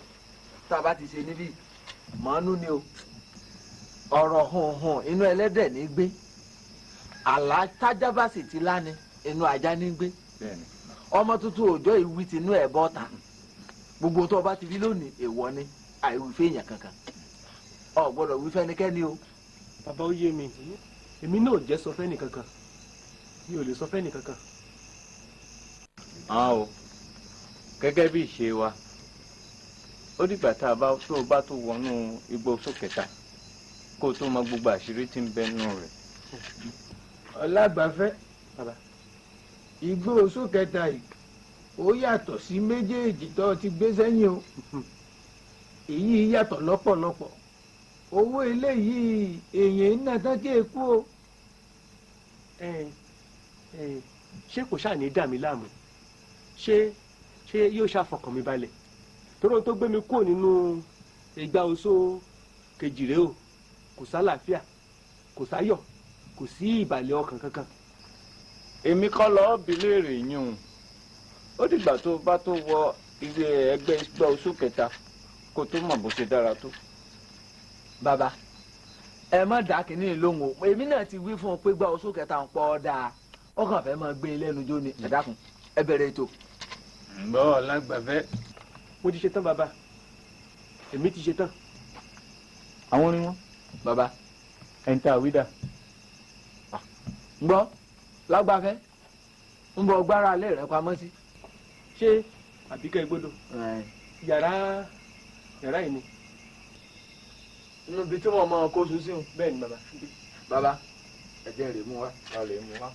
tá a bá ti ṣe níbí mọ́nú ni o ọ̀rọ̀ hùn inú ẹlẹ́dẹ̀ ní gbé àlá tájá bá sì ti láni inú ajá ní gbé ọmọ tuntun òjò ìwí tinú ẹ̀ bọ́ta gbogbo tó o bá ti rí lónìí èèwọ̀ ni àìwí fèèyàn kankan o gbọ́dọ̀ wí fẹ́nikẹ́ni o. bàbá ó yé mi èmi náà ò jẹ́ sọ fẹ́ni kankan mi ò lè sọ fẹ́ni kankan. o gẹ́gẹ́ bí ìṣe wa ó dìgbà tá a bá tó wọnú igbó sókèta kó o tó mọ gbogbo àṣírí tí ń bẹ nínú rẹ̀. Ọlágbàfẹ́ igbó sókèta yìí ó yàtọ̀ sí méjèèjì tó ti gbé sẹ́yìn o èyí yàtọ̀ lọ́pọ̀lọpọ̀ owó eléyìí èèyàn iná tán kí eku o. ṣé kò ṣáà ní dà mí láàmú ṣé yóò ṣàfọkàn mi balẹ̀ torí ohun tó gbé mi kúrò nínú ìgbà oṣó kejì rèé o kò sálàáfíà kò sáyọ̀ kò sí ìbàlẹ̀ ọkàn kankan. èmi kọ́ lọ́ọ́ bi léèrè yín ó dìgbà tó bá tó wọ ilé ẹgbẹ́ ìgbà oṣù kẹta kó tó mọ̀ bó ṣe dára tó. bàbá ẹ má dá kínní lóhùn o èmi náà ti wí fún un pé gbà oṣù kẹta ń pọ̀ dáa ó kàn fẹ́ máa gbé e lẹ́nu jó ni ẹ dákun ẹ bẹ̀rẹ̀ ètò. ǹgbọ́ Ọlágbàfẹ́. mo ti ṣe tán bàbá èmi ti ṣe tán. àwọn ni wọn. bàbá. ẹ̀ ń ta àwídà. gbọ́ Lágbàfẹ́ ń bọ gbára alẹ́ rẹ pamọ́ sí. ṣé àbíkẹ́ gbọ́dọ̀ yàrá yìí ni. inú ibi tí wọ́n mọ kó sùn sí o. bẹ́ẹ̀ ni bàbá. bàbá ẹ̀jẹ̀ rè mú wa. ọ̀ lè mú wa.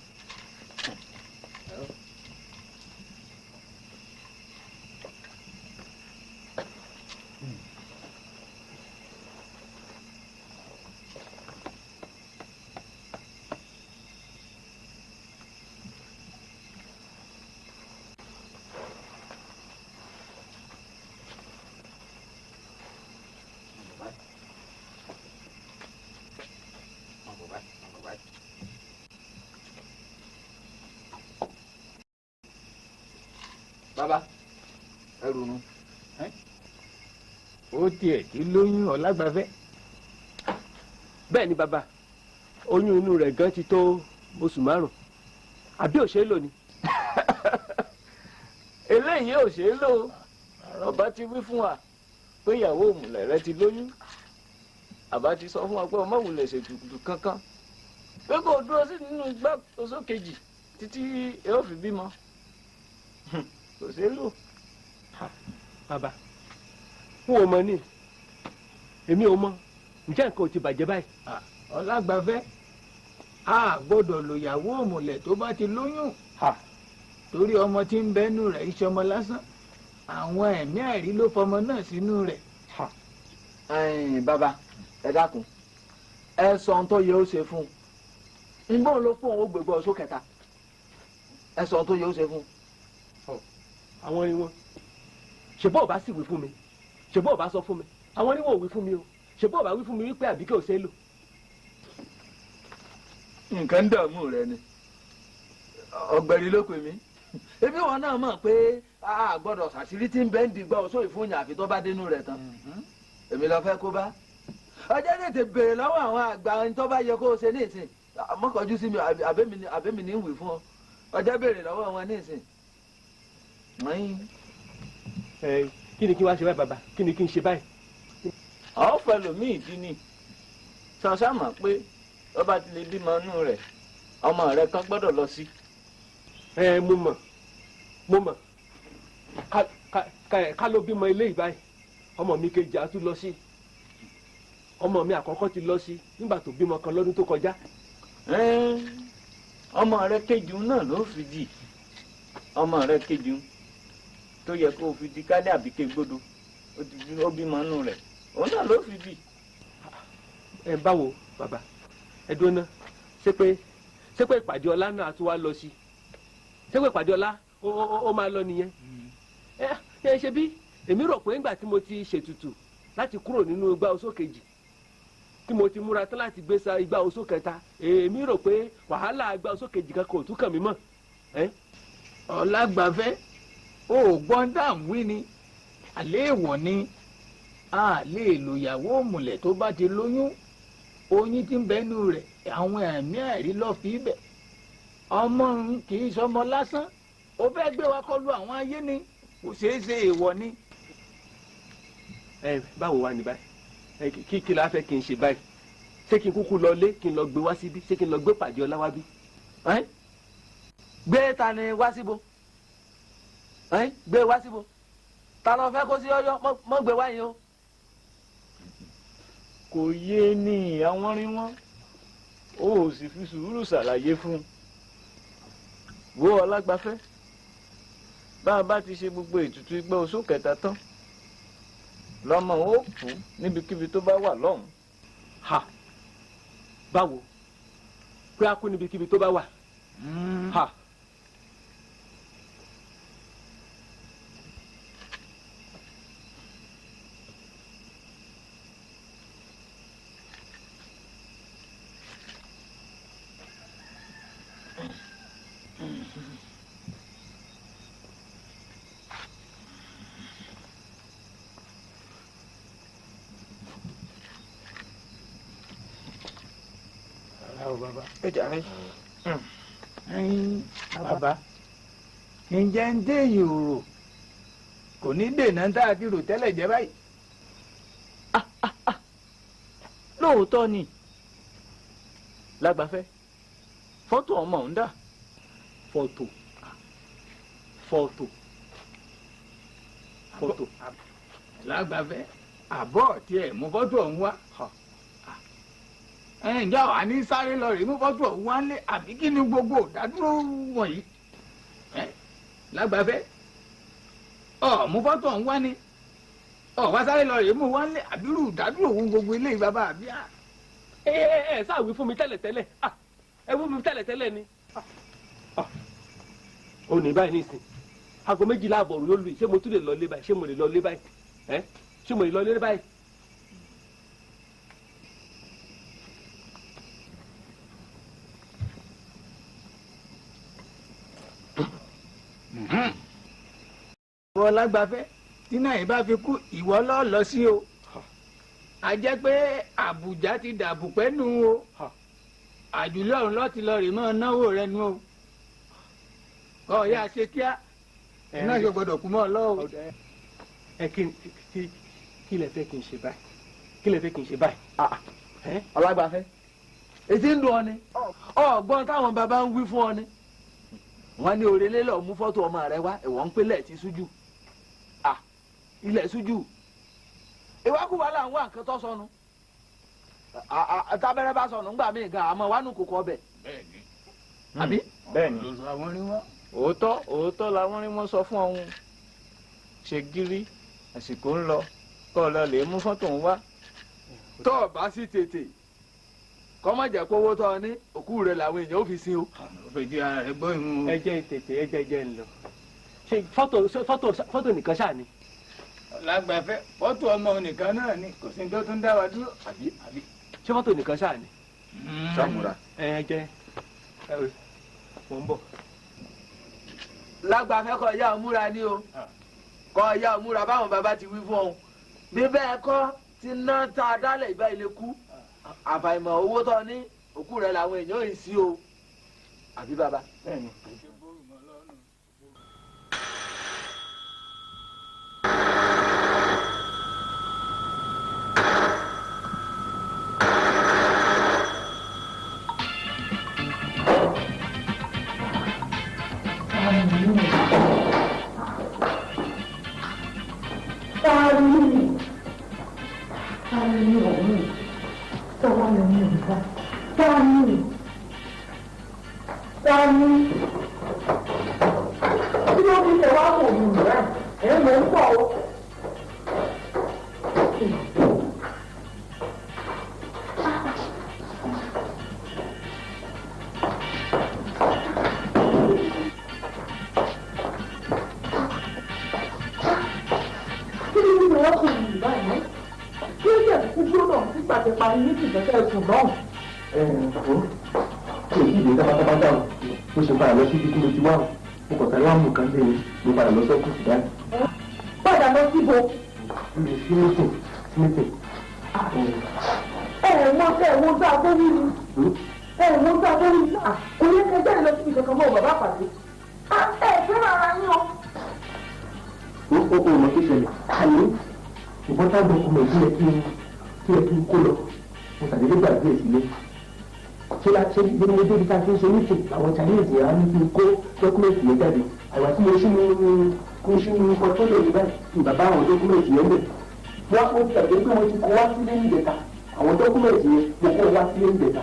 bàbá ẹrù nu. ó tiẹ̀ ti lóyún Ọlágbàfẹ́. bẹ́ẹ̀ ni bàbá oyún inú rẹ̀ gan ti tó oṣù 5 àbí ò ṣeé lò ní. eléyìí ò ṣeé lò ọba ti wí fún wa pé ìyàwó òmùlẹ̀ rẹ ti lóyún àbá ti sọ fún wa pé ọmọ òwúlẹ̀ ṣètùtù kankan pé kò dúró sí nínú igbá oṣó kejì títí ẹ ó fi bímọ kò ṣeé lò. bàbá n ò mọ̀ ní èmi ò mọ̀ ǹjẹ́ nǹkan ò ti bàjẹ́ báyìí. Ọlágbàfẹ́ a gbọ́dọ̀ lòyàwó òmùlẹ̀ tó bá ti lóyún torí ọmọ tí ń bẹ́nu rẹ̀ iṣẹ́ ọmọ lásán àwọn ẹ̀mí àìrí ló fọmọ náà sínú rẹ̀. bàbá ẹ dákun ẹ sọ ohun tó yẹ ó ṣe fún un ìgbọ́n ló fún òun ó gbégbá oṣù kẹta ẹ sọ ohun tó yẹ ó ṣe fún un. àwọn ni wọn ṣèbọ̀ ọba sì wí fún mi ṣèbọ̀ ọba sọ fún mi àwọn ni wọn ò wí fún mi o ṣèbọ̀ ọba wí fún mi wípé Àbíkẹ́ ò ṣe é lò. nǹkan ń dààmú rẹ ni ọ̀gbẹ̀rì ló pè mí ebi wọn náà mọ̀ pé a gbọ́dọ̀ ṣàṣírí tí ń bẹ ń dìgbà oṣó ìfúnyà àfi tó bá dénú rẹ̀ tán èmi lọ fẹ́ kó bá ọjọ́ tètè béèrè lọ́wọ́ àwọn àgbà ẹni tó bá yẹ kó o ṣe ní ìsìn mọ́kànjú sí mi àbẹ́mi ní ìwé fún ọ ọjọ́ béèrè lọ́wọ́ wọn ní ìsìn. kí ni kí wá ṣe báyìí bàbá kí ni kí n ṣe báyìí. àwọn fẹlòmíì dín ní sọsá mọ̀ pé ó bá ti lè bímọ inú rẹ̀ ọmọ rẹ̀ kan gbọ́dọ̀ lọ sí. mo mọ̀ ká ló bímọ eléyìí báyìí ọmọ mi kejì á tún lọ sí ọmọ mi àkọ́kọ́ ti lọ sí nígbà tó bímọ kan lọ́dún tó kọjá. ọmọ rẹ̀ kejì náà ló fi dì ọmọ rẹ̀ kejì tó yẹ kó o fi di kálẹ̀ Àbíkẹ́ gbódò ó bímọ inú rẹ̀ òun náà ló fi dì. báwo bàbá ẹ dúró ná ṣé pé ìpàdé ọlá náà tún wá lọ sí ṣé pé ìpàdé ọlá ó máa lọ nìyẹn. ẹ ṣe bí èmi rò pé nígbà tí mo ti ṣètùtù láti kúrò nínú igbá oṣó kejì tí mo ti múra tán láti gbé sa igbá oṣó kẹta èmi rò pé wàhálà igbá oṣó kejì kan kò tún kàn mí mọ́. Ọlágbàfẹ́ o gbọ́n dáhùn wí ni àlẹ́ èèwọ̀ ni a lè lòyàwó òmùlẹ̀ tó bá ti lóyún oyún tí ń bẹ́nu rẹ̀ àwọn ẹ̀mí àìrí lọ́ọ́ fi bẹ̀ ọmọ kì í sọmọ lásán ó fẹ́ gbé wa kọlu àwọn ayé ni kò ṣeé ṣe èèwọ̀ ni. báwo wá ní báyìí kí la fẹ́ kí n ṣe báyìí ṣé kí n kúkú lọ lé kí n lọ gbé wá síbí ṣé kí n lọ gbé pàdé ọlá wá bí. gbé ta ni wá síbo gbé wá síbo ta ló fẹ́ kó sí ọyọ́ mọ́ gbé wá yín o. kò yé ní àwọn rí wọn ó sì fi sùúrù ṣàlàyé fún un. wo Ọlágbàfẹ́ bá a bá ti ṣe gbogbo ètùtù igbá oṣó kẹta tán lọ́mọ ó kú níbikíbi tó bá wà lọ́hùn. báwo pé a kú níbikíbi tó bá wà. bàbá bàbá ǹjẹ́ ń déyìn òrò kò ní dènà tá a ti rò tẹ́lẹ̀ jẹ́ báyìí. lóòótọ́ ni Lágbàfẹ́ fọ́tò ọmọ ń dà. fọ́tò Lágbàfẹ́ àbọ̀ tiẹ̀ mú fọ́tò ọ̀hún wá. ǹjẹ́ wàá ní sáré lọ rèé mú fọ́tò ọ̀hún wá lé àbí kí ni gbogbo ìdádúró wọ̀nyí. Lágbàfẹ́ mú fọ́tò ọ̀hún wá ní wá sáré lọ rèé mú wá lé àbírù ìdádúró òun gbogbo ilé bàbá àbí. sáà wí fún mi tẹ́lẹ̀tẹ́lẹ̀ ẹ wí fún mi tẹ́lẹ̀tẹ́lẹ̀ ni. ó ní báyìí nísìn aago 12 àbọ̀ ló lù ṣé mo tún lè lọ lé báyìí ṣé mo lè lọ lé báyìí ṣé mo lè lọ lé báyìí. Ọlágbafẹ́ tí náà yìí bá fi kú ìwọ lọ́ọ́ lọ sí o a jẹ́ pé Àbújá ti dàbù pẹ́nu o àjùlọ ọ̀run lọ́ọ́ ti lọ rè mọ́ náwó rẹ nu o ọ̀ yá ṣe kíá iná yóò gbọ́dọ̀ kú mọ́ ọ lọ́wọ́. ẹ kí lẹ fẹ́ kí n ṣe báyìí kí lẹ fẹ́ kí n ṣe báyìí. Ọlágbafẹ́ etí ń dùn ọ ni ọgbọ́n táwọn bàbá ń wí fún ọ ni wọ́n ní òrèlé lọ mú fọ́tò ọmọ rẹ wá ìwọ̀n ń pélé ti sújú ilẹ̀ sújú ìwákùwà là ń wá nǹkan tó sọnù tábẹ́rẹ́ bá sọnù ńgbà míì gan àmọ́ wánú kòkó ọbẹ̀. àbí. bẹ́ẹ̀ni òótọ́ làwọn rí wọn sọ fún ọhún ṣe gírí àsìkò ń lọ kọ́ ọ lọ lè mú fọ́tò ń wá. tó o bá sì tètè kọ́ má jẹ́ kówó tọ́ ọ ní òkú rẹ̀ làwọn èèyàn ó fi sin o. òfèjì ara rẹ̀ gbọ́ ìmú. ẹ jẹ́ tètè ẹ jẹ́ ń lọ ṣe fọ́tò nìkan ṣáà ni. Ọlágbafẹ́ fọ́tò ọmọ nìkan náà ni kò sí tó tún dá wa dúró àbí. ṣé fọ́tò nìkan ṣáà ni. sàmúra. ẹ jẹ́ mò ń bọ̀. Lágbafẹ́ kọ́ ìyá òmúra ni o kọ́ ìyá òmúra báwọn bàbá ti wí fún ọ bí bẹ́ẹ̀ kọ́ ti ná tá a dálẹ̀ ìbá ilé kú àfàìmọ̀ owó tọ́ ní òkú rẹ̀ làwọn èèyàn yìí sí o àbí bàbá. àwọn chinese yẹn á ní kí n kó dọ́kúmẹ̀tì yẹn jáde àwa tí mo ṣí ní pọtólò yìí báyìí bàbá àwọn dọ́kúmẹ̀tì yẹn bẹ̀ wọ́n ó tẹ̀lé pé mo ti kó wá sílé níjẹta àwọn dọ́kúmẹ̀tì yẹn mo kó wá sílé níjẹta.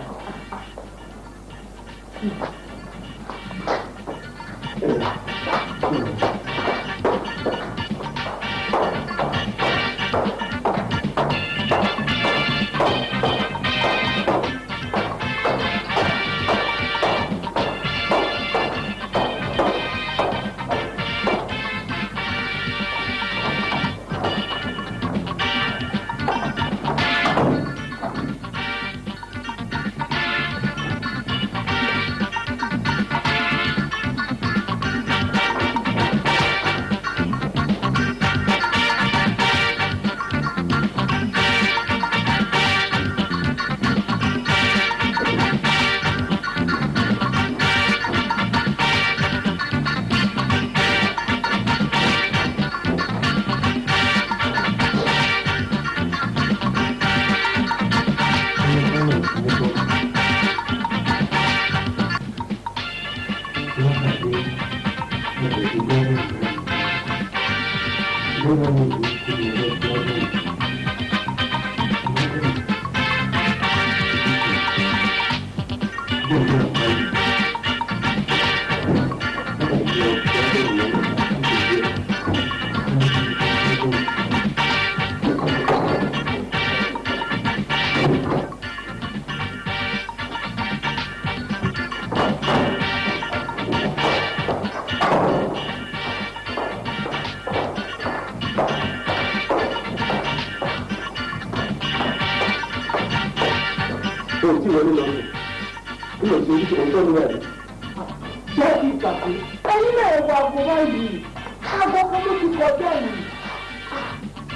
aago kan ló ti kọjá yìí.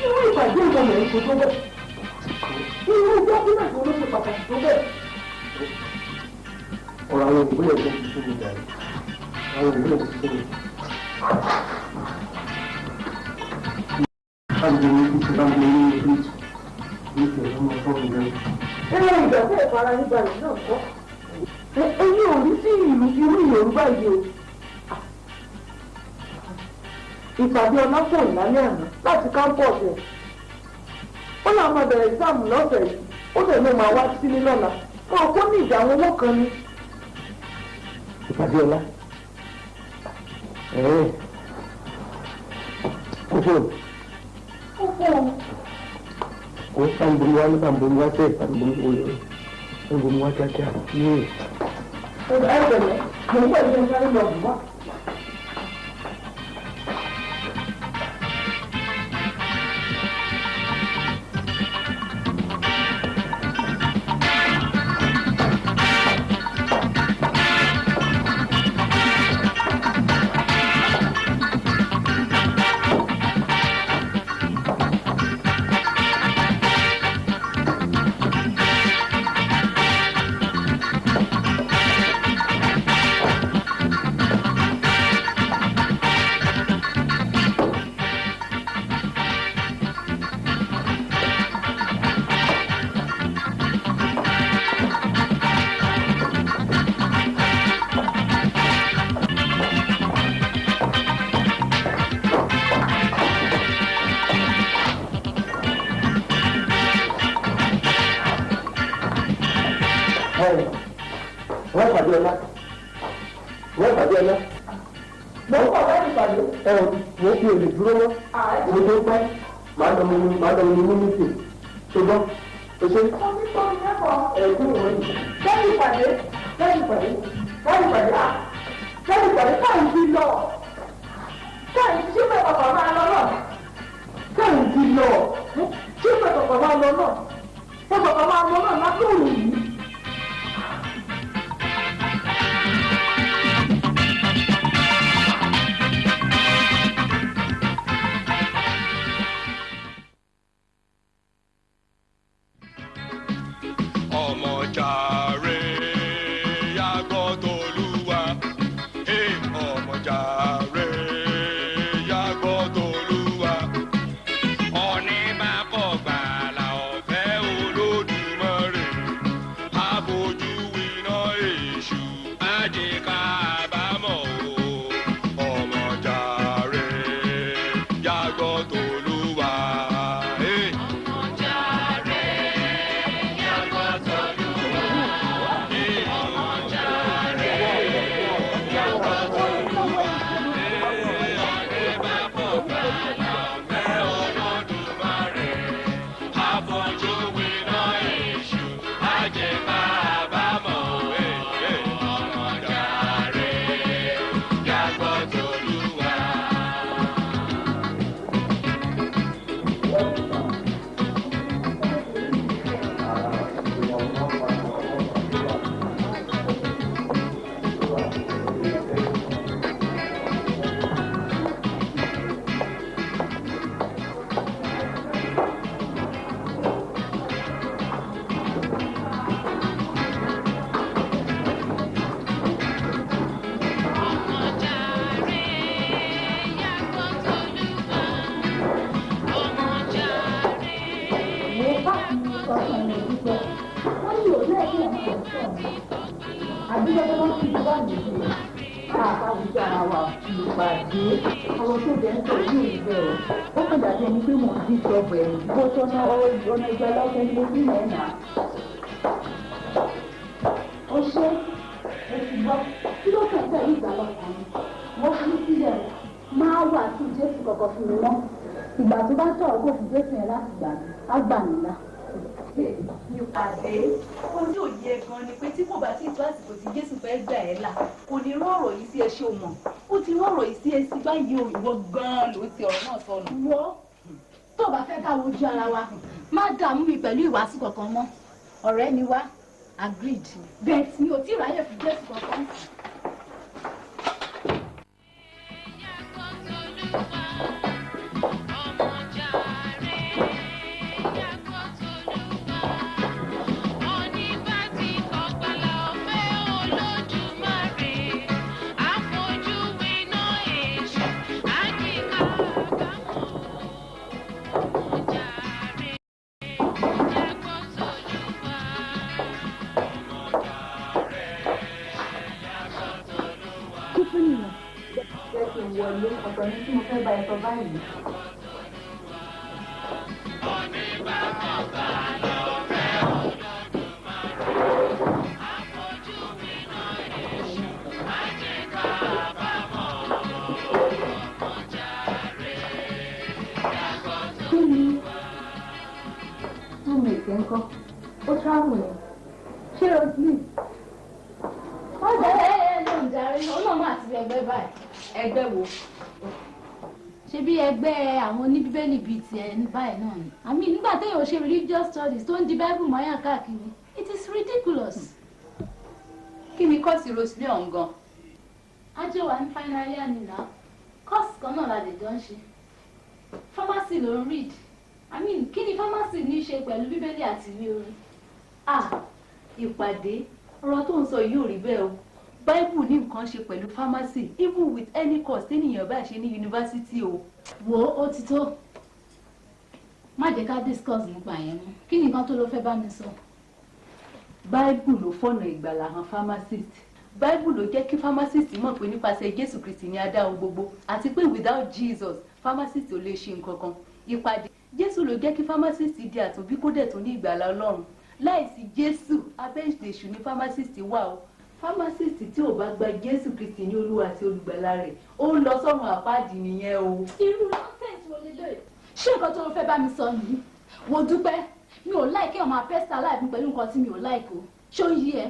Irú ìpàdé ìwọlẹ̀ ń ṣe tó bẹ́ẹ̀. Irú dọ́kúmẹ̀tì ló ṣe pàtàkì tó bẹ́ẹ̀. Ọ̀rọ̀ àwọn ìgbélé tó ti sún mi dàrí. Àwọn ìgbélé tó ti sún mi. Báwo ni o ti bá mi ní ìlú ní ìtẹ̀lé ọmọ fún mi lẹ́yìn? Ẹ̀rọ ìgbàgbọ́ ìfara nígbà rẹ̀ náà kọ́. Ẹ̀yin ò rí sí ìlú irú Yorùbá yìí o. Ìpàdé ọlọ́pọ̀ ìlálẹ́ àná láti kámpọ̀ọ̀sì ẹ̀. Ó náà máa bẹ̀rẹ̀ ìsáàmù lọ́fẹ̀ẹ́ yìí. Ó lè ló máa wá sílé lọ́la. Wọn kò ní ìjà àwọn owó kan ni. Ìpàdé ọlá. Kókó. Kò sàǹbùrù wa ní sàǹbùrù wa sẹ́ẹ̀ sàǹbùrù olè. Sàǹbùrù wa kíákíá. Yéè. Ẹ bẹ̀rẹ̀ mo ń bọ̀ ní ẹgbẹ́ lọ bù wá. Wọ́n pàdé ọlá. Wọ́n pàdé ọlá. Mo ń bọ̀ láti pàdé. Wọ́n fi òlè dúró wọ́n. Mo tó pẹ́. Màá lọ mo ní mísì. Ṣùgbọ́n o ṣe. Onítorí mẹ́kọ̀ọ́ ẹ̀gbọ́n wọn ni. Lẹ́yìn ìpàdé káyìn ti lọ. Káyìn tí bẹ́ẹ̀ bàbá máa lọ náà. Káyìn ti lọ. Tí bẹ́ẹ̀ bàbá máa lọ náà. Ṣé bàbá máa lọ náà lásìkò yìí? Ọmọjàre yàgò t'Olúwa, ọmọjàre yàgò t'Olúwa, ọ̀ní máa kọ̀ gbàlà ọ̀fẹ́ Olódùmarè, àfojú winá èṣù àjẹká àbámọ̀ o. Ọmọjàre yàgò t'Olúwa. Ìpàdé àwọn tó jẹ́ ń tọ́jú ìgbẹ́ o. Ó kàn dàbí ẹni pé mò ń dín ìjọba ẹ̀yìn. Bó tọ́ná ọ̀nà ìgbà lọ́sẹ̀ ni mo bí mọ̀ ẹ́ nà. Ó ṣe é ti gbọ́. Kí ló kàn tẹ̀lé ìgbà lọ́kàn mi? Mo fi ní sílẹ̀ máa wà sí Jésù kọ̀ọ̀kan fún mi mọ́. Ìgbà tó bá tọ̀ kó fi Jésù yẹn láti gbà mí, á gbà mí là. Ìpàdé ohun tí ò yẹ gan ni pé tí kò bá tí tó àsìkò tí Jésù fẹ́ gbà ẹ́ là kò ní rán ọ̀rọ̀ yìí sí ẹ ṣé o mọ̀ ó ti rán ọ̀rọ̀ yìí sí ẹ sí báyìí o ìwọ gan-an ló ti ọ̀rọ̀ náà sọnù. Wọ́ tó bá fẹ́ ká wojú ara wa má dààmú mi pẹ̀lú ìwàásù kankan mọ́ ọ̀rẹ́ ni wá agreed bẹ́ẹ̀ mi ò tí ì ráyè fún Jésù kankan. wọlé ọ̀tọ̀ ní tí mo fẹ́ bá ẹ sọ báyìí. kí ni fún mi ìpín ńkọ́ ó travel ni ṣé o sleep. ọ̀dà ẹ̀ ló ń darí ọlọ́run àti ẹgbẹ́ báyìí. ẹgbẹ́ wo? ṣe bí ẹgbẹ́ àwọn oníbíbélì bíi tiẹ̀ ní báyìí náà ni. àmì nígbà téèyàn ṣe religious studies tó ń di bible mọ́yà káàkiri it is ridiculous. kí ni kọ́ọ̀sì rosalie ọ̀hún gan? ajé wa ní final year nìyà course kan náà la lè jọ ń ṣe pharmacy ló ń read kí ni pharmacy ní í ṣe pẹ̀lú bíbélì àti ìwé orin. ìpàdé ọ̀rọ̀ tó ń sọ yìí ò rí bẹ́ẹ̀ o bible ní nǹkan ṣe pẹ̀lú pharmacy even with any course téèyàn bá ṣe ní yunifásitì o. wo ó ti tó má jẹ́ ká discuss nípa yẹn mọ́ kí ni nǹkan tó ló fẹ́ bá mi sọ. bible ló fọ̀nà ìgbàlà hàn pharmacist bible ló jẹ́ kí pharmacist mọ̀ pé nípasẹ̀ jésù kristi ni a dá ohun gbogbo àti pé without jesus pharmacist ò lè ṣe nǹkan kan. ìpàdé jésù ló jẹ́ kí pharmacist di àtúnbí kó dẹ̀ tún ní ìgbàlà ọlọ́run láìsí jésù abẹ́ǹdèṣù ní pharmacist wà o. pharmacist tí ò bá gba jésù kristi ní olúwa àti olùgbàlà rẹ̀ ó ń lọ sọ́run àpáàdì nìyẹn o. irú nonsense wo lélẹ̀ ṣé nǹkan tó ń fẹ́ bá mi sọ nìyí wo dúpẹ́ mi ò láìkí ọmọ apẹ́sà láìpín pẹ̀lú nǹkan tí mi ò láìkó ṣó ń yí ẹ.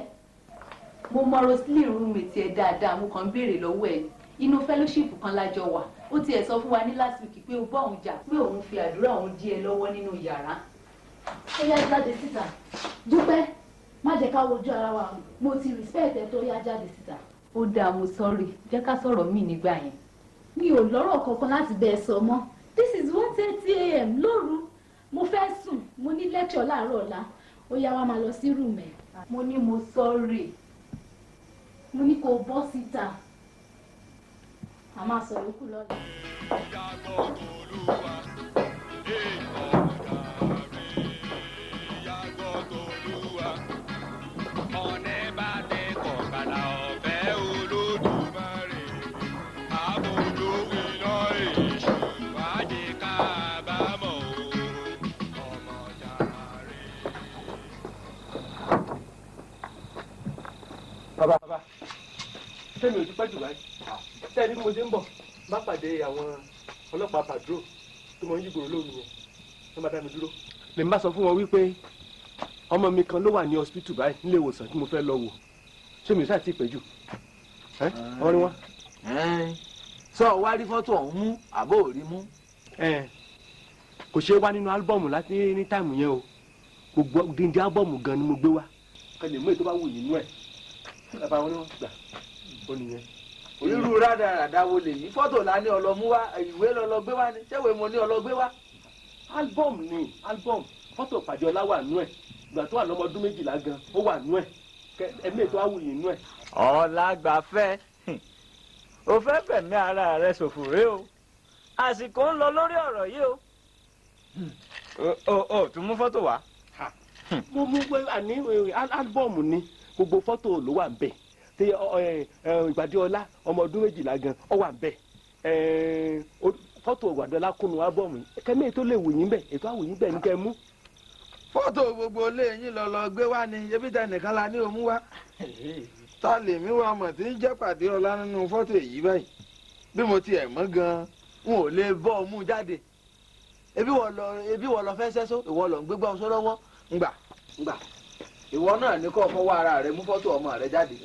mo mọ rosalie roommate ẹ dáadáa mo kàn ń béèrè lọ́wọ́ ẹ inú fellowship kan lájọ wà ó tiẹ̀ sọ fún wa ní last week pé ó bá òun jà pé òun fi àdúrà òun dí ẹ lọ́wọ́ nínú yàrá. ó yá jáde síta dúpẹ́ má jẹ́ ká wojú ara wa mo ti respect ẹ tó yá jáde síta. ó dáa mo sorry jẹ́ ká sọ̀rọ̀ mí nígbà yẹn. mi ò lọ́rọ̀ kankan láti bẹ́ẹ̀ sọ mọ́ this is 1:30 a.m. lóru mo fẹ́ sùn mo ní lecture láàárọ̀ ọ̀la ó yá wa máa lọ sí room ẹ̀. mo ní mo sorry mo ní kó o bọ́ síta a máa sọ yòókù lọ́la. bàbá sẹ́mi ò ti pẹ́ jù báyìí sẹ́ni bí mo ṣe ń bọ̀ bá pàdé àwọn ọlọ́pàá pàdúrò tó mọ ń yígboro lóru yẹn tó máa dá mi dúró. lèmi bá sọ fún wọn wípé ọmọ mi kan ló wà ní hospital báyìí nílé ìwòsàn tí mo fẹ́ lọ wò sẹ́mi ò sáà tí ì pẹ́ jù ọwọ́ ni wọ́n. sọ wá rí fọ́tò ọ̀hún mú àbó ò rí mú. kò ṣeé wá nínú álbọ̀mù láti ní táìmù yẹn o gbogbo díndín álbọ̀mù gan ni mo gbé wá kẹlẹ̀ mú èyí tó bá wù yín nú ẹ̀ bàbá wọn ni wọ́n gbà ó nìyẹn. irú rádaràda wo lèyí fọ́tò la ní ọlọ́mú wá ìwé lọ́lọ́ gbé wá ni ṣéwé mo ní ọlọ́gbé wá. álbọ̀mù ni álbọ̀mù fọ́tò pàdé ọlá wà nú ẹ̀ ìgbà tó wà lọ́mọ ọdún 12 gan ó wà nú ẹ̀ ẹ̀mí ètò wá wù yín nú ẹ̀. ọ̀làgbàfẹ́ o fẹ́ fẹ̀mí ara rẹ ṣòfò rẹ o àsìkò ń lọ lórí ọ̀rọ̀ yìí o tún mú fọ́tò wá. mo mú àní álbọ̀mù ni gbogbo fọ́tò ló wà ń bẹ̀ tí ìgbàdí ọlá ọmọ ọdún 12 gan ọ wà ń bẹ̀ fọ́tò ìgbàdí ọlá kúnnú álbọ̀mù kẹ́mi ètò lè wù yín bẹ̀ ètò àwù yín bẹ̀ ní kẹ́ mú. fọ́tò gbogbo ilé yín lọ gbé wá ni ebi tẹ nìkan la ní òmú wá ta lèmi wá mọ̀ tí ń jẹ́ pàdé ọlá nínú fọ́tò èyí báyìí bí mo tiẹ̀ mọ̀ gan-an n ò lè bọ́ ọ mú jáde ebi wọ́n lọ fẹ́ sẹ́só ìwọ lọ ń gbégbá ọsọ lọ́wọ́ ngbà ìwọ náà ní kó fọwọ́ ara rẹ mú fọ́tò ọmọ rẹ jáde.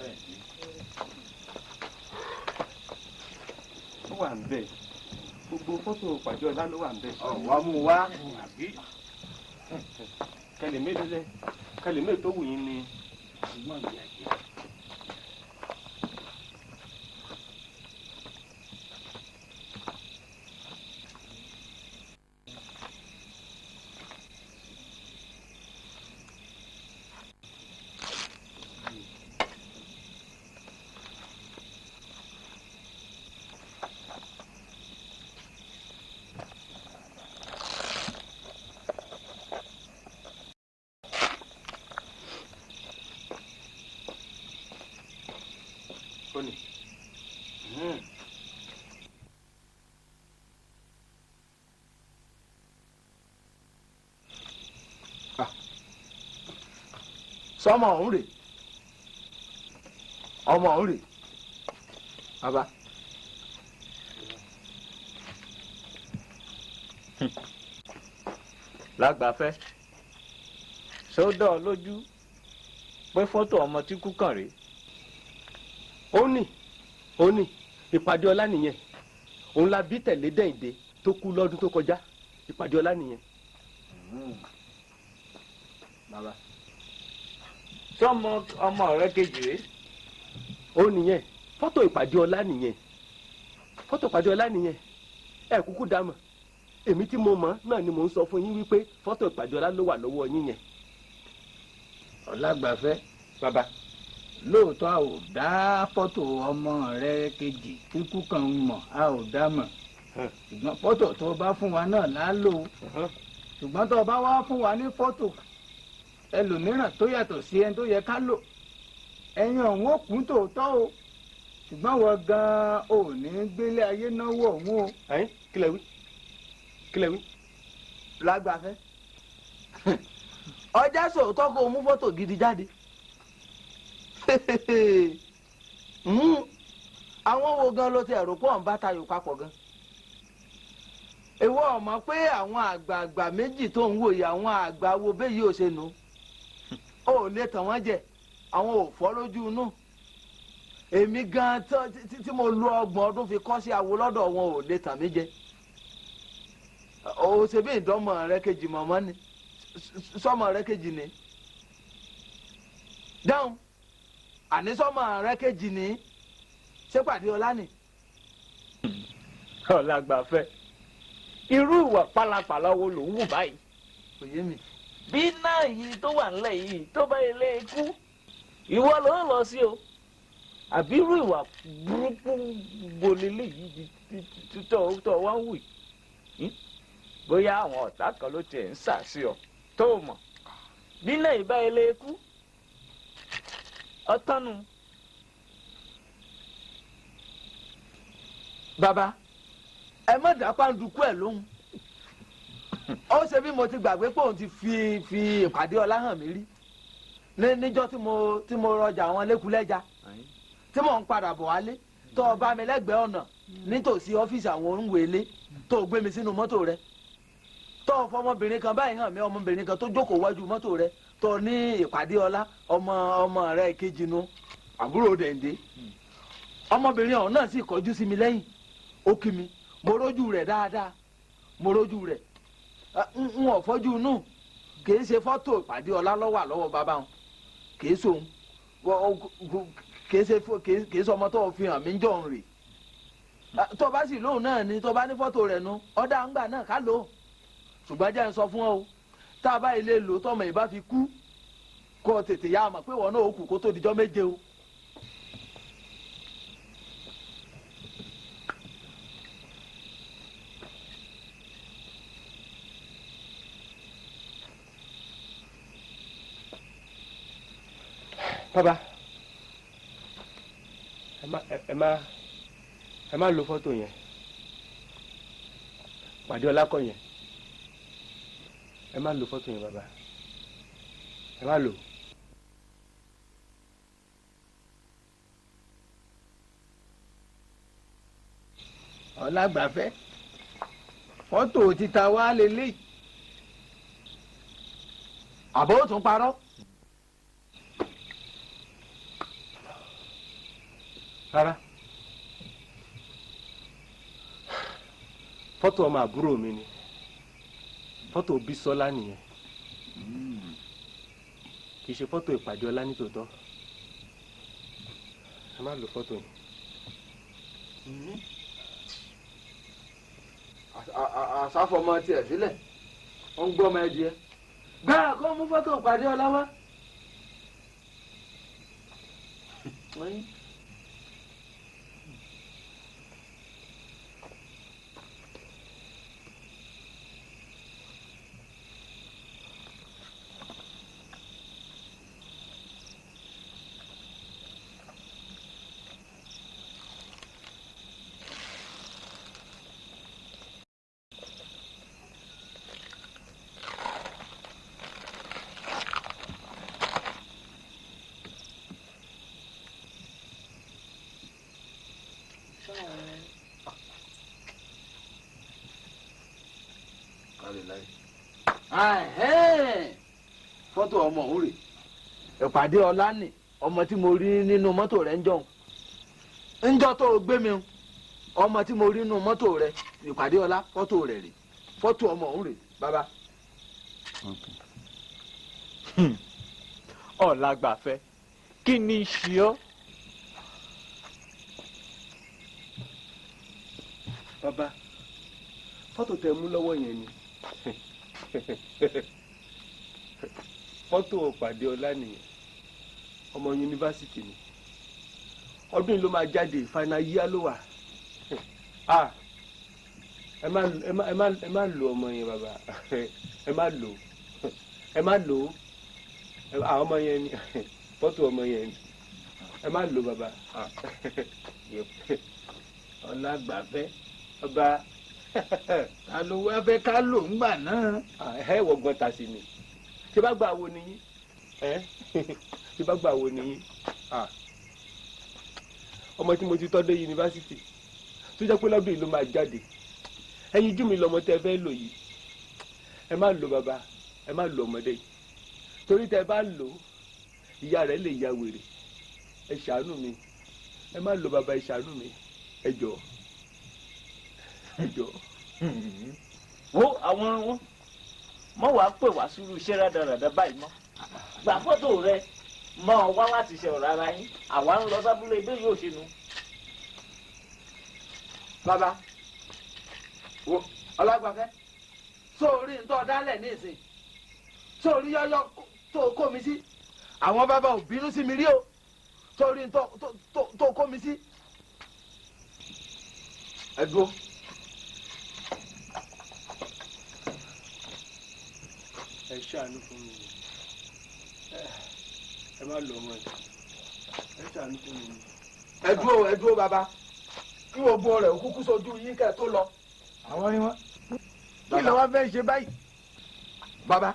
ó wà ń bẹ̀ gbogbo fọ́tò pàdé ọlá ló wà ń bẹ̀. wàá mú wá. kẹlẹ̀mẹ́ tó wù yín ni. sọmọ ọ̀hún rè ọmọ ọ̀hún rè bàbá. Lágbàfẹ́ sódò lójú pé fọ́tò ọmọ tí kú kàn rèé. ó ní ìpàdé ọlá nìyẹn òun la bí tẹ̀lé dẹ́yìndé tó kú lọ́dún tó kọjá ìpàdé ọlá nìyẹn. Bàbá sọmọ ọmọ rẹ kejì rèé. ó nìyẹn fọ́tò ìpàdé ọlá nìyẹn fọ́tò ìpàdé ọlá nìyẹn ẹ kúkú dá mọ̀ èmi tí mo mọ̀ náà ni mò ń sọ fún yín wípé fọ́tò ìpàdé ọlá ló wà lọ́wọ́ yín yẹn. Ọlágbàfẹ́ bàbá lóòótọ́ a ò dá fọ́tò ọmọ rẹ kejì kíkú kan mọ̀ a ò dá mọ̀ ṣùgbọ́n fọ́tò tó bá fún wa náà là á lò ó ṣùgbọ́n tó bá wá fún wa ní fọ́tò ẹlòmíràn tó yàtọ̀ sí ẹni tó yẹ ká lò ẹ̀yin ọ̀hún ó kún tòótọ́ o ṣùgbọ́n wọ́n gan-an ò ní gbélé ayé náwó ọ̀hún o. kílẹ̀ wí. Lágbàfẹ́ ọjà sòótọ́ kó o mú fọ́tò gidi jáde àwọn wo gan ló ti ẹ̀rọ pọ̀ ń bá tayò papọ̀ gan. èwo ọmọ pé àwọn àgbààgbà méjì tó ń wòye àwọn àgbà wo bẹ́ẹ̀ yóò ṣe nù ó lè tàn wọ́n jẹ àwọn ò fọ́ lójú inú èmi gan tí mo lo 30 ọdún fi kọ́ sí awo lọ́dọ̀ wọn ò lè tàn mí jẹ ó ṣe bí ìdánmọ̀ rẹ kejì mọ̀mọ́ ni sọ́mọ rẹ kejì ni dáhùn àní sọ́mọ rẹ kejì ni ṣépàdé ọlá ni. Ọlágbàfẹ́ irú ìwà pálapàla wo ló ń wù báyìí. kò yé mi. bí náà yìí tó wà nílẹ̀ yìí tó bá ilé ikú ìwọ ló ń lọ sí o àbí irú ìwà burúkú gbolélé yìí tó wá ń wù yìí bóyá àwọn ọ̀tá kan ló tiẹ̀ ń sà sí ọ tó mọ̀ bí náà ìbá ilé ikú ọtọ́nu. Bàbá ẹ má dá pàǹdùkú ẹ lóhùn ó ṣe bí mo ti gbàgbé pé òun ti fi ìpàdé ọlá hàn mí rí níjọ́ tí mo rọjà àwọn lẹ́kùlẹ́jà tí mò ń padà bọ̀ wálé tó o bá mi lẹ́gbẹ̀ẹ́ ọ̀nà nítòsí ọ́fíìsì àwọn òǹwẹ̀lé tó o gbé mi sínú mọ́tò rẹ tó o fọmọbìnrin kan báyìí hàn mí ọmọbìnrin kan tó jókòó wájú mọ́tò rẹ tó o ní ìpàdé ọlá ọmọ rẹ kejì nu àbúrò dẹ̀ǹdé ọmọbìnrin ọ̀hún náà sì kọjú sí mi lẹ́yìn ó kí mi mo rójú rẹ̀ dáadáa mo rójú rẹ̀ n ò fọ́jú inú kìí ṣe fọ́tò ìpàdé ọlá lọ́wọ́ àlọ́wọ́ bàbá wọn kìí sóhun kìí ṣe ọmọ tó fi hàn mí jọ̀ ń rè tó bá sì lóhùn náà ni tó bá ní fọ́tò rẹ̀ nu ọ̀dà ńgbà náà ká lò ó ṣùgbọ́n jẹ́ ń sọ fún ọ o tá a bá ilé lò tọmọ ìbá fi kú kó o tètè yá a mọ̀ pé wọn náà ó kù kó tó dijọ́ méje o. Bàbá ẹ má lo fọ́tò yẹn pàdé ọlákọ̀ yẹn ẹ má lo fọ́tò yẹn bàbá ẹ má lo. Ọlágbàfẹ́ fọ́tò títa wá lélẹ̀. àbó tún parọ́. rárá fọ́tò ọmọ àbúrò mi ni fọ́tò Bísọ́lá nìyẹn kì í ṣe fọ́tò ìpàdé ọlá nítòótọ́ ẹ má lo fọ́tò yẹn. àsáfọmọ tiẹ̀ sílẹ̀ ó ń gbọ́ ọmọ ẹ díẹ̀ gbáà kó mú fọ́tò ìpàdé ọlá wá. fọ́tò ọmọ òun rè ìpàdé ọlá nì ọmọ tí mo rí nínú mọ́tò rẹ̀ ń jọ̀hún ńjọ́ tó o gbé mi ọmọ tí mo rí nínú mọ́tò rẹ̀ ìpàdé ọlá fọ́tò rẹ̀ rè fọ́tò ọmọ òun rè bàbá. Ọlágbàfẹ́ kí ni ṣe ọ́. bàbá fọ́tò tẹ mú lọ́wọ́ yẹn ni fọ́tò pàdé ọlá nìyẹn ọmọ yunifásitì ni ọdún yìí ló máa jáde final year ló wà ẹ má lo ọmọ yẹn bàbá ẹ má lo àwọn ọmọ yẹn ni fọ́tò ọmọ yẹn ni ẹ má lo bàbá. Ọlágbàfẹ́ bàbá ta ló wá fẹ́ ká lò ń gbà náà. ẹ wọgbọ́n ta sí ni ṣé bá gbà wo nìyí ṣé bá gbà wo nìyí ọmọ tí mo ti tọ́ dé yunifásitì tó jẹ́ pé lọ́dún yìí ló máa jáde ẹ̀yin jú mi lọ́mọ tẹ́ fẹ́ lò yìí ẹ má lò bàbá ẹ má lò ọmọdé yìí torí tẹ́ bá lò ìyá rẹ̀ lè ya wèrè ẹ ṣàánú mi ẹ má lò bàbá ẹ ṣàánú mi ẹ jọ̀ọ́ ẹ jọ̀ọ́. wo àwọn wọn mọ wàá pè wá sírú iṣẹ́ rádaràda báyìí mọ́ gbà fọ́tò rẹ mọ wá láti ṣe ọ̀rọ̀ ara yín àwa ń lọ sábúlé ebí yóò ṣe nu. bàbá wo Ọlágbàfẹ́ sórí ń tọ́ dálẹ̀ ní ìsìn sórí yọ́yọ́ tó kó mi sí àwọn bàbá ò bínú sí mi rí o sórí ń tó kó mi sí. ẹ dúró. ẹ ṣàánú fún mi ẹ má lọ ọmọ ẹ ṣàánú fún mi. ẹ dúró bàbá kí gbogbo rẹ̀ kúkú sojú yín kẹ́ tó lọ. àwọn ni wọn kí ló wá fẹ́ ṣe báyìí. bàbá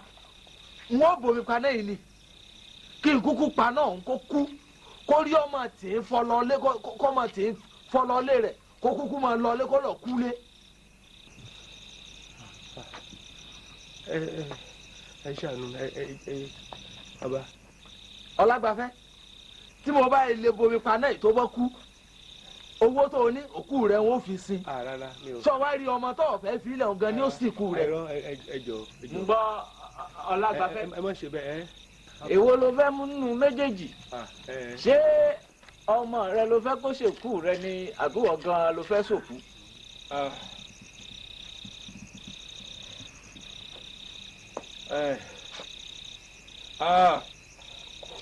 wọn bomi paná yìí ni kí n kúkú paná òun kó kú kó rí ọmọ tí ń fọlọlé kó ọmọ tí ń fọlọlé rẹ̀ kó kúkú máa lọlé kó lọ kúlé. ẹ ṣàánú bàbá. Ọlágbàfẹ́ tí mo bá ilé bomi paná yìí tó bọ́ kú owó tó o ní òkú rẹ̀ wọ́n fi sin. rárá mi ò. sọ wá rí ọmọ tó ọ̀fẹ́ filẹ̀ ọ̀gán ní ó sì kú rẹ̀. ẹ jọ̀ọ́. ń gbọ́ Ọlágbàfẹ́. ẹ má ṣe bẹ́ẹ̀. èwo ló fẹ́ mú nínú méjèèjì ṣé ọmọ rẹ ló fẹ́ kó ṣèkú rẹ ni àbúrò gan ló fẹ́ ṣòkú.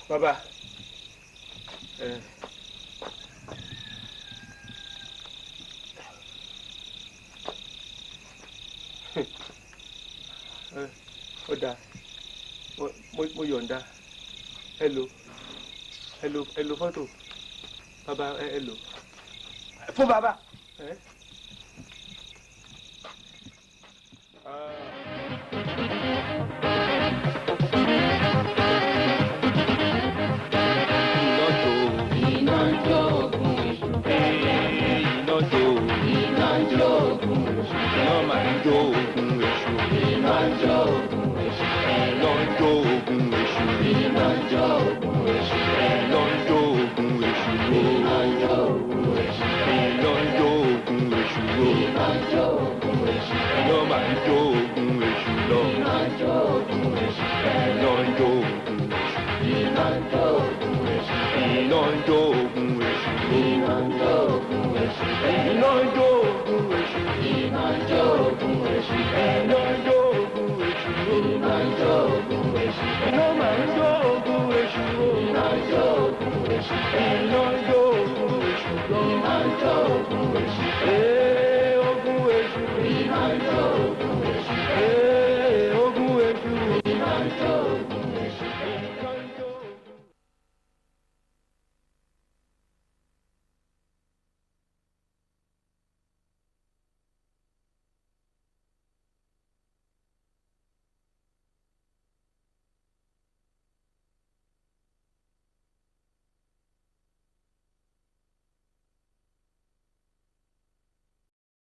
bàbá ó dáa mo yọ̀ǹda ẹ lò fọ́tò bàbá ẹ lò. fún bàbá. Iná